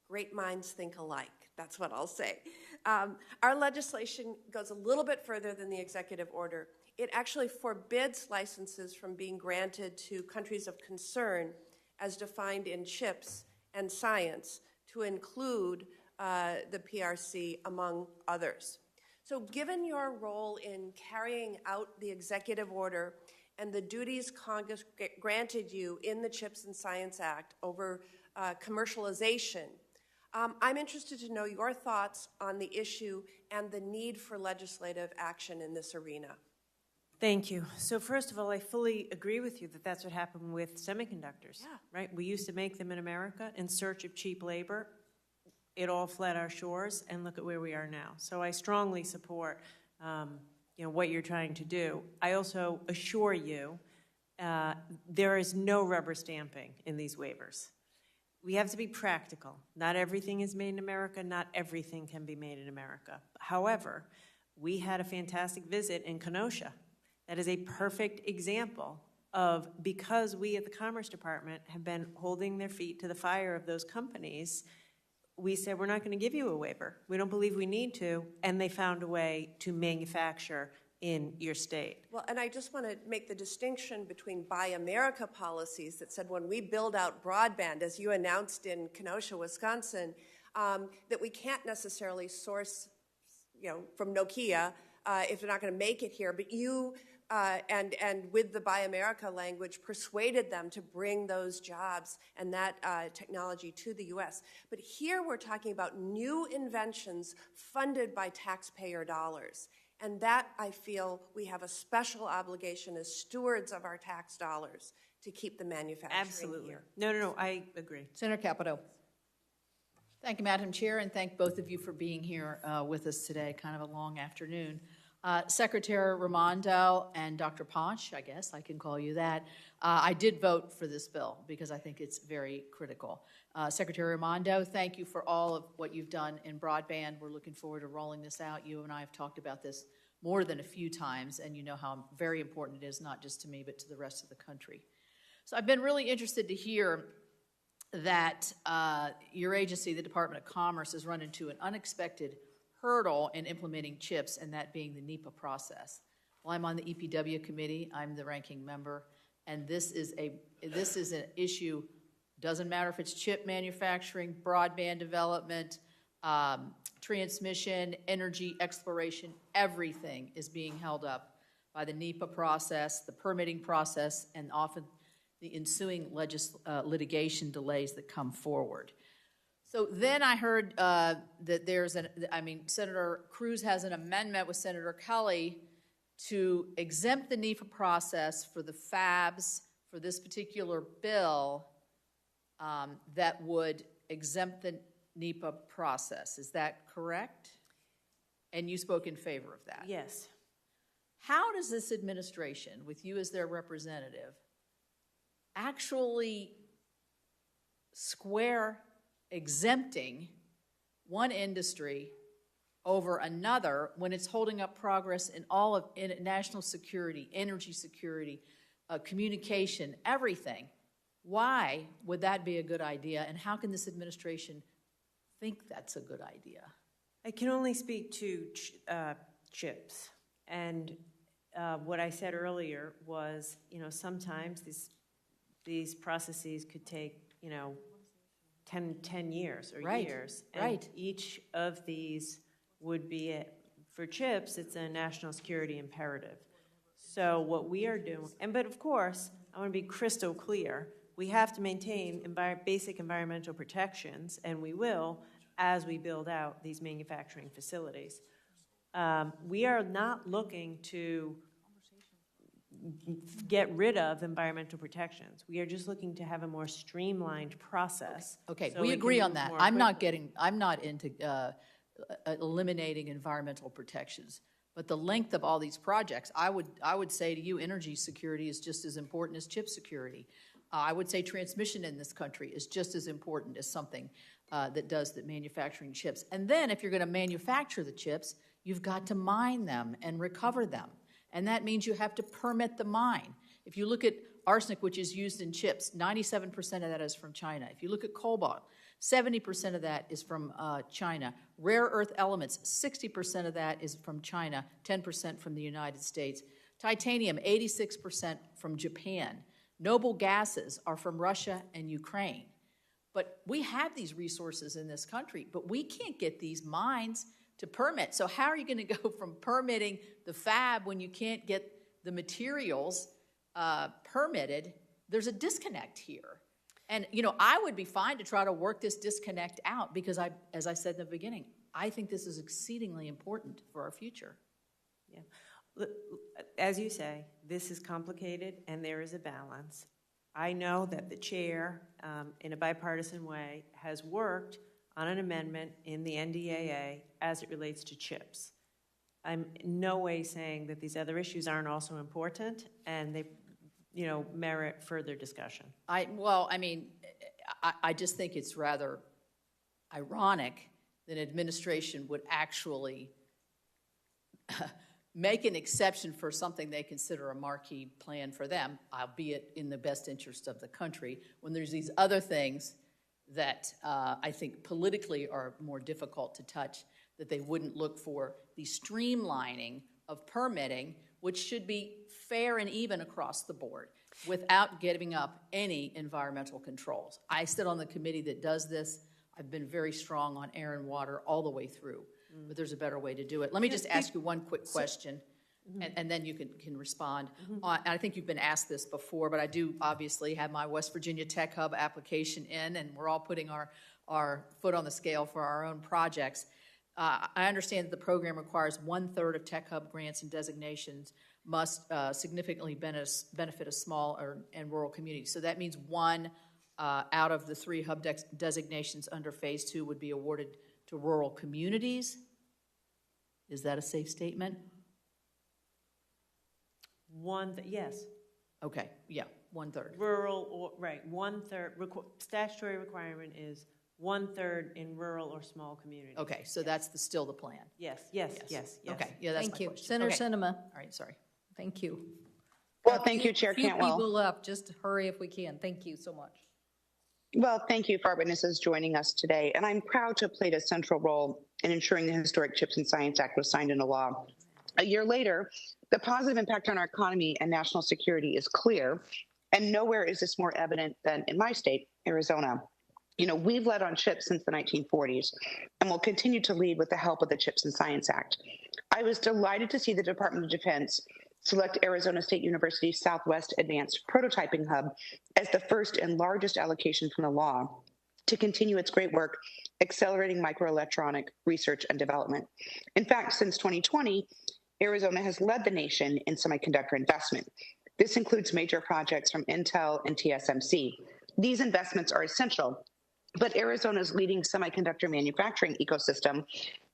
Great minds think alike, that's what I'll say. Our legislation goes a little bit further than the executive order. It actually forbids licenses from being granted to countries of concern as defined in CHIPS and Science to include the PRC among others. So given your role in carrying out the executive order and the duties Congress granted you in the CHIPS and Science Act over commercialization, I'm interested to know your thoughts on the issue and the need for legislative action in this arena. Thank you. So first of all, I fully agree with you that that's what happened with semiconductors, right? We used to make them in America in search of cheap labor. It all fled our shores, and look at where we are now. So I strongly support what you're trying to do. I also assure you there is no rubber stamping in these waivers. We have to be practical. Not everything is made in America. Not everything can be made in America. However, we had a fantastic visit in Kenosha. That is a perfect example of, because we at the Commerce Department have been holding their feet to the fire of those companies, we said, we're not going to give you a waiver. We don't believe we need to, and they found a way to manufacture in your state. Well, and I just want to make the distinction between Buy America policies that said when we build out broadband, as you announced in Kenosha, Wisconsin, that we can't necessarily source, from Nokia if they're not going to make it here, but you and with the Buy America language, persuaded them to bring those jobs and that technology to the U.S. But here we're talking about new inventions funded by taxpayer dollars. And that, I feel, we have a special obligation as stewards of our tax dollars to keep the manufacturing here. No, I agree. Senator Capito. Thank you, Madam Chair, and thank both of you for being here with us today, kind of a long afternoon. Secretary Raimondo and Dr. Ponch, I guess I can call you that, I did vote for this bill because I think it's very critical. Secretary Raimondo, thank you for all of what you've done in broadband. We're looking forward to rolling this out. You and I have talked about this more than a few times, and you know how very important it is, not just to me, but to the rest of the country. So I've been really interested to hear that your agency, the Department of Commerce, has run into an unexpected hurdle in implementing CHIPS, and that being the NEPA process. Well, I'm on the EPW committee. I'm the ranking member, and this is an issue. Doesn't matter if it's chip manufacturing, broadband development, transmission, energy exploration. Everything is being held up by the NEPA process, the permitting process, and often the ensuing litigation delays that come forward. So then I heard that Senator Cruz has an amendment with Senator Kelly to exempt the NEPA process for the Fabs for this particular bill that would exempt the NEPA process. Is that correct? And you spoke in favor of that? Yes. How does this administration, with you as their representative, actually square exempting one industry over another when it's holding up progress in all of national security, energy security, communication, everything? Why would that be a good idea, and how can this administration think that's a good idea? I can only speak to chips. And what I said earlier was, sometimes these processes could take, 10 years or years. And each of these would be, for chips, it's a national security imperative. So what we are doing, but of course, I want to be crystal clear, we have to maintain basic environmental protections, and we will as we build out these manufacturing facilities. We are not looking to get rid of environmental protections. We are just looking to have a more streamlined process. Okay, so we agree on that. I'm not into eliminating environmental protections. But the length of all these projects, I would say to you, energy security is just as important as chip security. I would say transmission in this country is just as important as something that manufacturing chips. And then if you're going to manufacture the chips, you've got to mine them and recover them. And that means you have to permit the mine. If you look at arsenic, which is used in chips, 97% of that is from China. If you look at cobalt, 70% of that is from China. Rare earth elements, 60% of that is from China, 10% from the United States. Titanium, 86% from Japan. Noble gases are from Russia and Ukraine. But we have these resources in this country, but we can't get these mines to permit. So how are you going to go from permitting the fab when you can't get the materials permitted? There's a disconnect here. And, I would be fine to try to work this disconnect out because as I said in the beginning, I think this is exceedingly important for our future. Yeah. As you say, this is complicated and there is a balance. I know that the chair, in a bipartisan way, has worked on an amendment in the NDAA as it relates to chips. I'm in no way saying that these other issues aren't also important and they, merit further discussion. I just think it's rather ironic that an administration would actually make an exception for something they consider a marquee plan for them, albeit in the best interest of the country, when there's these other things that I think politically are more difficult to touch, that they wouldn't look for the streamlining of permitting, which should be fair and even across the board without giving up any environmental controls. I sit on the committee that does this. I've been very strong on air and water all the way through, but there's a better way to do it. Let me just ask you one quick question, and then you can respond. I think you've been asked this before, but I do obviously have my West Virginia Tech Hub application in, and we're all putting our foot on the scale for our own projects. I understand that the program requires 1/3 of Tech Hub grants and designations must significantly benefit a small and rural community. So that means one out of the 3 hub designations under Phase 2 would be awarded to rural communities. Is that a safe statement? Yes. Okay, yeah, 1/3. Rural, or, right, 1/3, statutory requirement is 1/3 in rural or small communities. Okay, so that's still the plan. Yes. Okay, yeah, that's Thank my you. question. Senator Okay. Sinema. All right, sorry. Thank you. Well, thank you, Chair A few Cantwell. people left. Just hurry if we can. Thank you so much. Well, thank you for our witnesses joining us today, and I'm proud to have played a central role in ensuring the historic CHIPS and Science Act was signed into law. A year later, the positive impact on our economy and national security is clear, and nowhere is this more evident than in my state, Arizona. You know, we've led on CHIPS since the 1940s, and will continue to lead with the help of the CHIPS and Science Act. I was delighted to see the Department of Defense select Arizona State University's Southwest Advanced Prototyping Hub as the first and largest allocation from the law to continue its great work accelerating microelectronic research and development. In fact, since 2020, Arizona has led the nation in semiconductor investment. This includes major projects from Intel and TSMC. These investments are essential, but Arizona's leading semiconductor manufacturing ecosystem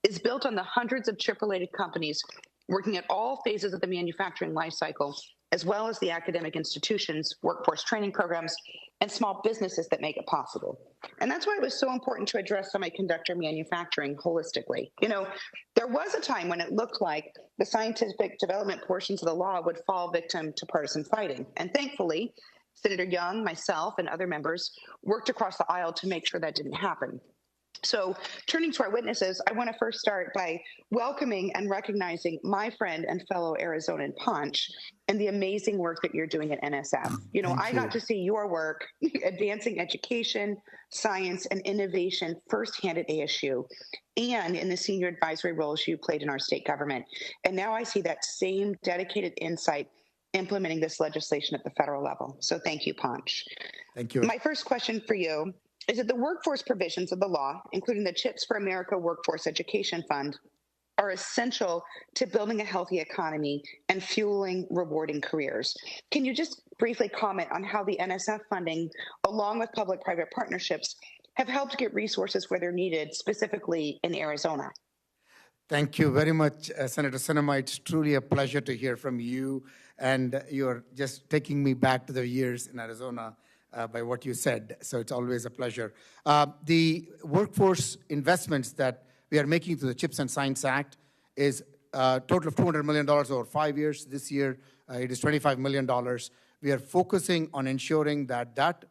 is built on the hundreds of chip-related companies working at all phases of the manufacturing life cycle, as well as the academic institutions, workforce training programs, and small businesses that make it possible. And that's why it was so important to address semiconductor manufacturing holistically. You know, there was a time when it looked like the scientific development portions of the law would fall victim to partisan fighting. And thankfully, Senator Young, myself, and other members worked across the aisle to make sure that didn't happen. So turning to our witnesses, I want to first start by welcoming and recognizing my friend and fellow Arizonan Punch and the amazing work that you're doing at NSF. You know, I got to see your work advancing education, science, and innovation firsthand at ASU and in the senior advisory roles you played in our state government. And now I see that same dedicated insight implementing this legislation at the federal level. So thank you, Punch. Thank you. My first question for you is that the workforce provisions of the law, including the CHIPS for America Workforce Education Fund, are essential to building a healthy economy and fueling rewarding careers. Can you just briefly comment on how the NSF funding, along with public-private partnerships, have helped get resources where they're needed, specifically in Arizona? Thank you very much, Senator Sinema. It's truly a pleasure to hear from you, and you're just taking me back to the years in Arizona by what you said, so it's always a pleasure. The workforce investments that we are making through the CHIPS and Science Act is a total of $200 million over 5 years. This year, it is $25 million. We are focusing on ensuring that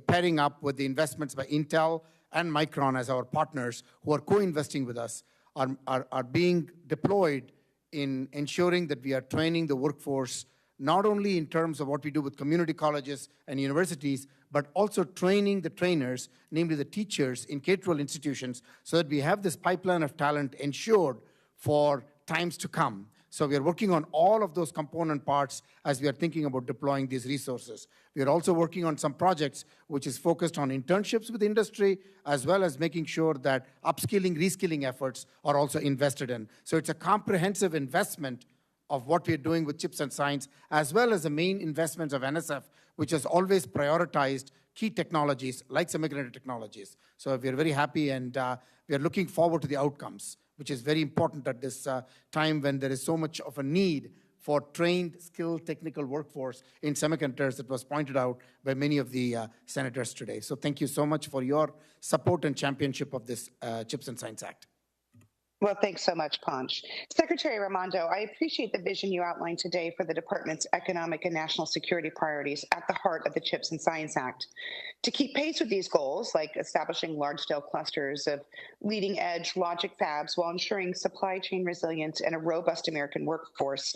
pairing up with the investments by Intel and Micron as our partners who are co-investing with us are being deployed in ensuring that we are training the workforce not only in terms of what we do with community colleges and universities, but also training the trainers, namely the teachers in K-12 institutions, so that we have this pipeline of talent ensured for times to come. So we are working on all of those component parts as we are thinking about deploying these resources. We are also working on some projects which is focused on internships with industry, as well as making sure that upskilling, reskilling efforts are also invested in. So it's a comprehensive investment of what we're doing with CHIPS and Science, as well as the main investments of NSF, which has always prioritized key technologies like semiconductor technologies. So we're very happy, and we are looking forward to the outcomes, which is very important at this time when there is so much of a need for trained, skilled, technical workforce in semiconductors that was pointed out by many of the senators today. So thank you so much for your support and championship of this CHIPS and Science Act. Well, thanks so much, Ponch. Secretary Raimondo, I appreciate the vision you outlined today for the department's economic and national security priorities at the heart of the CHIPS and Science Act. To keep pace with these goals, like establishing large-scale clusters of leading-edge logic fabs while ensuring supply chain resilience and a robust American workforce,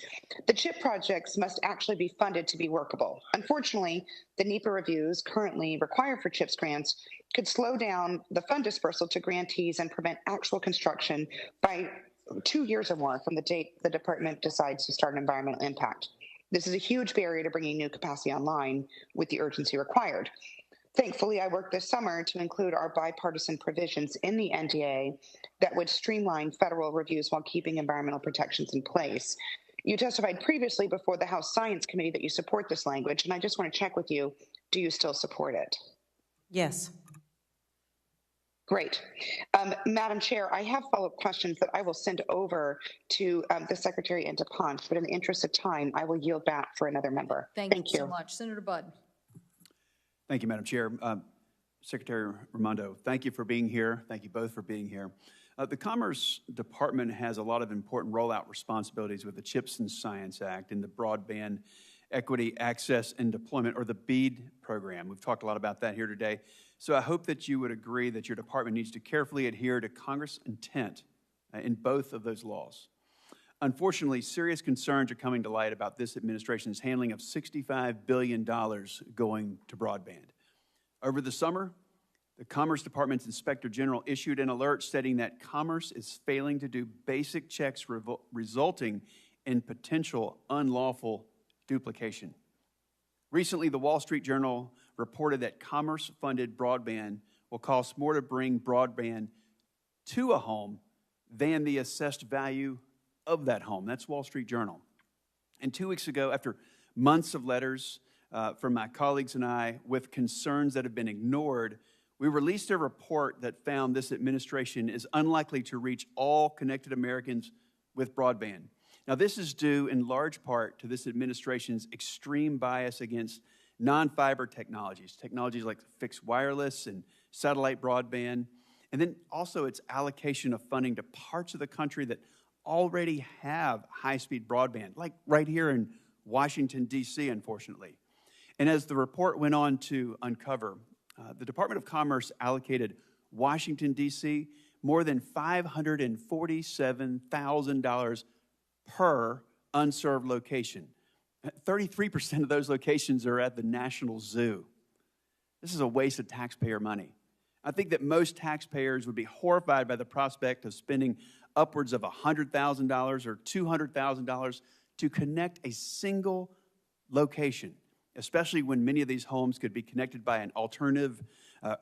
the CHIP projects must actually be funded to be workable. Unfortunately, the NEPA reviews currently required for CHIPS grants could slow down the fund dispersal to grantees and prevent actual construction by 2 years or more from the date the department decides to start environmental impact. This is a huge barrier to bringing new capacity online with the urgency required. Thankfully, I worked this summer to include our bipartisan provisions in the NDA that would streamline federal reviews while keeping environmental protections in place. You testified previously before the House Science Committee that you support this language, and I just want to check with you, do you still support it? Yes. Great. Madam Chair, I have follow-up questions that I will send over to the Secretary and to Ponch, but in the interest of time, I will yield back for another member. Thank you so much. Senator Budd. Thank you, Madam Chair. Secretary Raimondo, thank you for being here. Thank you both for being here. The Commerce Department has a lot of important rollout responsibilities with the CHIPS and Science Act and the Broadband Equity, Access, and Deployment, or the BEAD program. We've talked a lot about that here today. So I hope that you would agree that your department needs to carefully adhere to Congress' intent in both of those laws. Unfortunately, serious concerns are coming to light about this administration's handling of $65 billion going to broadband. Over the summer, the Commerce Department's Inspector General issued an alert stating that Commerce is failing to do basic checks resulting in potential unlawful duplication. Recently, the Wall Street Journal reported that Commerce-funded broadband will cost more to bring broadband to a home than the assessed value of that home. That's Wall Street Journal. And 2 weeks ago, after months of letters from my colleagues and I with concerns that have been ignored, we released a report that found this administration is unlikely to reach all connected Americans with broadband. Now, this is due in large part to this administration's extreme bias against non-fiber technologies like fixed wireless and satellite broadband, and then also its allocation of funding to parts of the country that already have high-speed broadband, like right here in Washington, D.C., unfortunately. And as the report went on to uncover, the Department of Commerce allocated Washington, D.C. more than $547,000 per unserved location. 33% of those locations are at the National Zoo. This is a waste of taxpayer money. I think that most taxpayers would be horrified by the prospect of spending upwards of $100,000 or $200,000 to connect a single location, especially when many of these homes could be connected by an alternative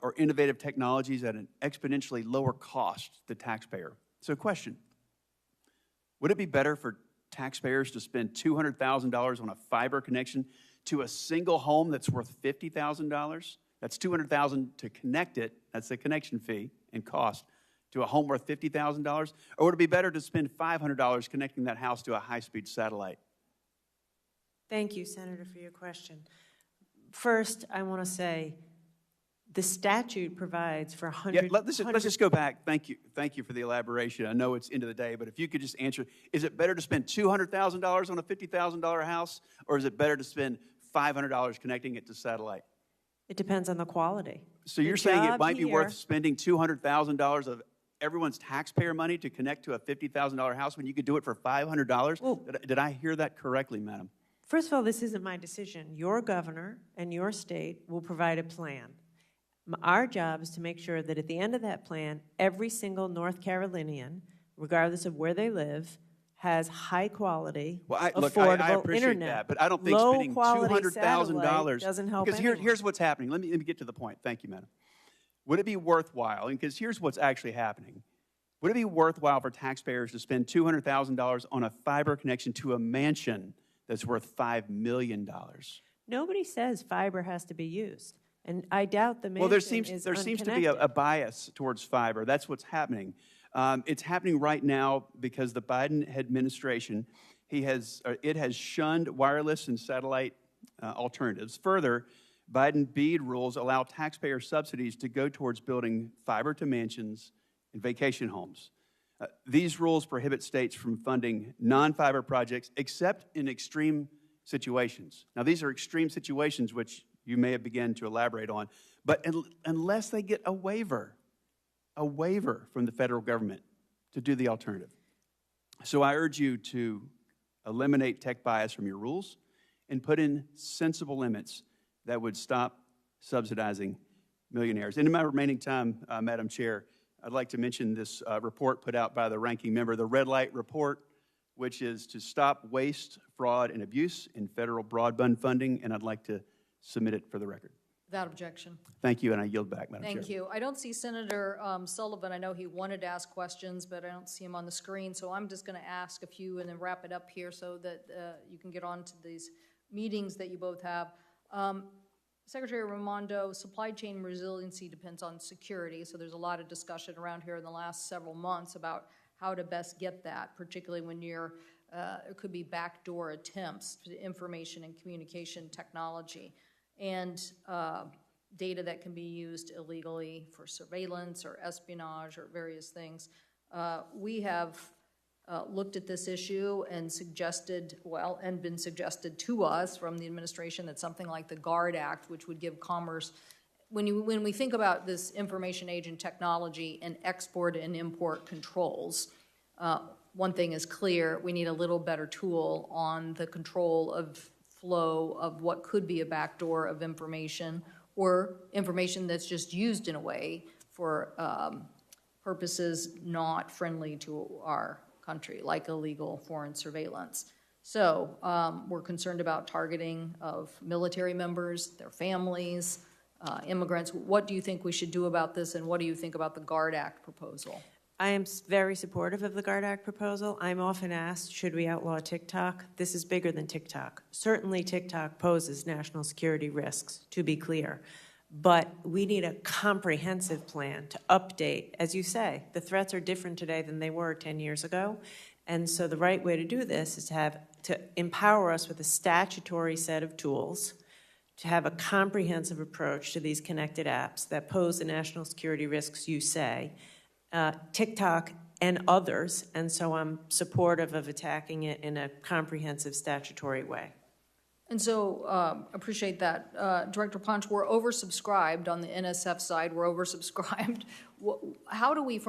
or innovative technologies at an exponentially lower cost to the taxpayer. So question, would it be better for taxpayers to spend $200,000 on a fiber connection to a single home that's worth $50,000? That's $200,000 to connect it, that's the connection fee and cost, to a home worth $50,000? Or would it be better to spend $500 connecting that house to a high-speed satellite? Thank you, Senator, for your question. First, I want to say the statute provides for 100... Yeah, let's just go back. Thank you for the elaboration. I know it's end of the day, but if you could just answer, is it better to spend $200,000 on a $50,000 house, or is it better to spend $500 connecting it to satellite? It depends on the quality. So you're saying it might be worth spending $200,000 of everyone's taxpayer money to connect to a $50,000 house when you could do it for $500? Well, did I hear that correctly, madam? First of all, this isn't my decision. Your governor and your state will provide a plan. Our job is to make sure that at the end of that plan, every single North Carolinian, regardless of where they live, has high-quality, affordable I appreciate internet. that, but I don't think spending $200,000 doesn't help because here's what's happening. Let me get to the point. Thank you, madam. Would it be worthwhile? And because here's what's actually happening. Would it be worthwhile for taxpayers to spend $200,000 on a fiber connection to a mansion that's worth $5 million? Nobody says fiber has to be used. And I doubt the mansion there seems to be a bias towards fiber. That's what's happening. It's happening right now because the Biden administration, it has shunned wireless and satellite alternatives. Further, Biden BEAD rules allow taxpayer subsidies to go towards building fiber to mansions and vacation homes. These rules prohibit states from funding non-fiber projects except in extreme situations. Now, these are extreme situations which you may have begun to elaborate on, but unless they get a waiver from the federal government to do the alternative. So I urge you to eliminate tech bias from your rules and put in sensible limits that would stop subsidizing millionaires. And in my remaining time, Madam Chair, I'd like to mention this report put out by the ranking member, the Red Light Report, which is to stop waste, fraud, and abuse in federal broadband funding, and I'd like to submit it for the record. Without objection. Thank you, and I yield back, Madam Chair. Thank you. I don't see Senator Sullivan. I know he wanted to ask questions, but I don't see him on the screen, so I'm just going to ask a few and then wrap it up here so that you can get on to these meetings that you both have. Secretary Raimondo, supply chain resiliency depends on security, so there's a lot of discussion around here in the last several months about how to best get that, particularly when you're, it could be backdoor attempts to information and communication technology, and data that can be used illegally for surveillance or espionage or various things. We have looked at this issue and suggested, well, and been suggested to us from the administration that something like the GUARD Act, which would give commerce, when we think about this information age and technology and export and import controls, one thing is clear: we need a little better tool on the control of flow of what could be a backdoor of information or information that's just used in a way for purposes not friendly to our country, like illegal foreign surveillance. So we're concerned about targeting of military members, their families, immigrants. What do you think we should do about this, and what do you think about the GUARD Act proposal? I am very supportive of the GUARD Act proposal. I'm often asked, should we outlaw TikTok? This is bigger than TikTok. Certainly TikTok poses national security risks, to be clear. But we need a comprehensive plan to update. As you say, the threats are different today than they were 10 years ago. And so the right way to do this is to empower us with a statutory set of tools to have a comprehensive approach to these connected apps that pose the national security risks you say, TikTok and others. And so I'm supportive of attacking it in a comprehensive statutory way. And so appreciate that. Director Ponch, we're oversubscribed on the NSF side. We're oversubscribed. How do we,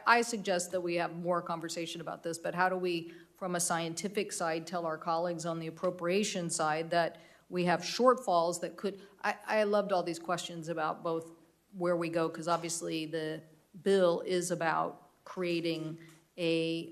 I suggest that we have more conversation about this, but how do we, from a scientific side, tell our colleagues on the appropriation side that we have shortfalls that could, I loved all these questions about both where we go, because obviously the bill is about creating a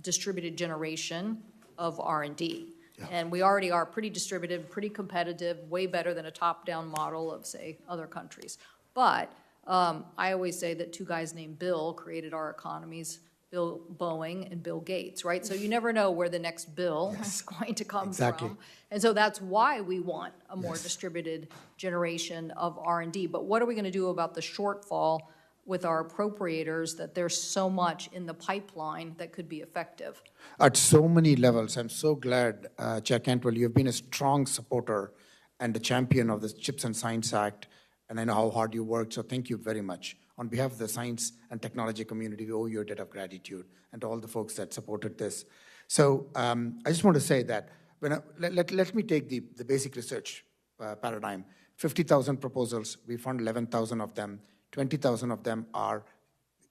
distributed generation of R&D. Yeah. And we already are pretty distributed, pretty competitive, way better than a top-down model of, say, other countries. But I always say that two guys named Bill created our economies, Bill Boeing and Bill Gates, right? So you never know where the next bill is going to come from. And so that's why we want a more distributed generation of R&D. But what are we going to do about the shortfall with our appropriators, that there's so much in the pipeline that could be effective? At so many levels. I'm so glad, Chair Cantwell, you've been a strong supporter and a champion of the CHIPS and Science Act, and I know how hard you worked, so thank you very much. On behalf of the science and technology community, we owe you a debt of gratitude, and to all the folks that supported this. So I just want to say that, let me take the basic research paradigm. 50,000 proposals, we fund 11,000 of them. 20,000 of them are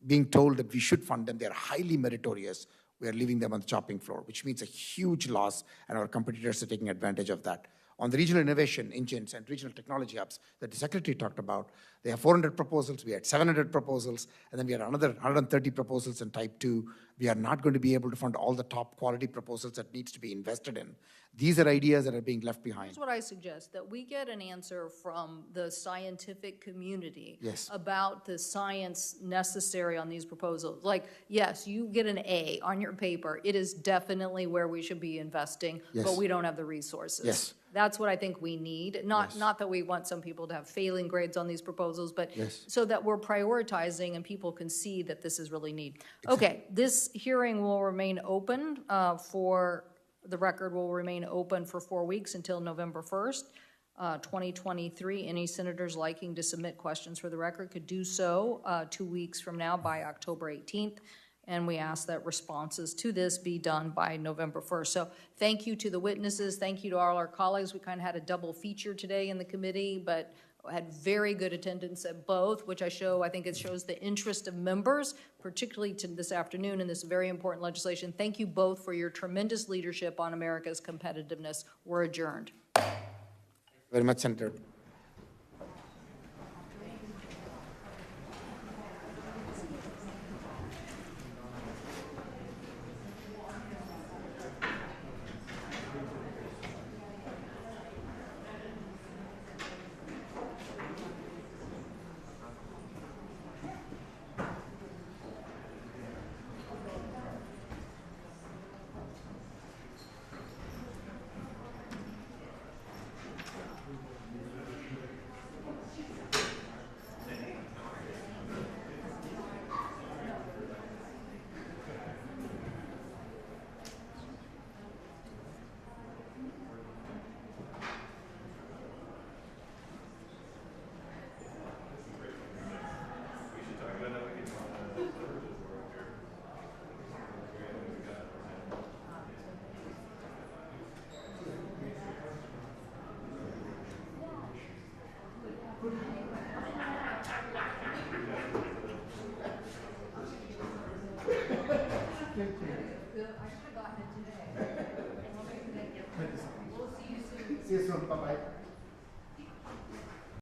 being told that we should fund them. They're highly meritorious. We are leaving them on the chopping floor, which means a huge loss, and our competitors are taking advantage of that. On the regional innovation engines and regional technology hubs that the Secretary talked about, they have 400 proposals, we had 700 proposals, and then we had another 130 proposals in Type 2. We are not going to be able to fund all the top quality proposals that needs to be invested in. These are ideas that are being left behind. Here's what I suggest, that we get an answer from the scientific community Yes. about the science necessary on these proposals. Like, yes, you get an A on your paper. It is definitely where we should be investing, Yes. but we don't have the resources. Yes. That's what I think we need. Not that we want some people to have failing grades on these proposals, but so that we're prioritizing and people can see that this is really need. Okay, this hearing will remain open for the record will remain open for 4 weeks until November 1st, 2023. Any senators liking to submit questions for the record could do so 2 weeks from now by October 18th. And we ask that responses to this be done by November 1st. So thank you to the witnesses. Thank you to all our colleagues. We kind of had a double feature today in the committee, but had very good attendance at both, which I think it shows the interest of members, particularly to this afternoon in this very important legislation. Thank you both for your tremendous leadership on America's competitiveness. We're adjourned. Very much, Senator. Thank you. I should have gotten it today. We'll see you soon. See you soon. Bye-bye.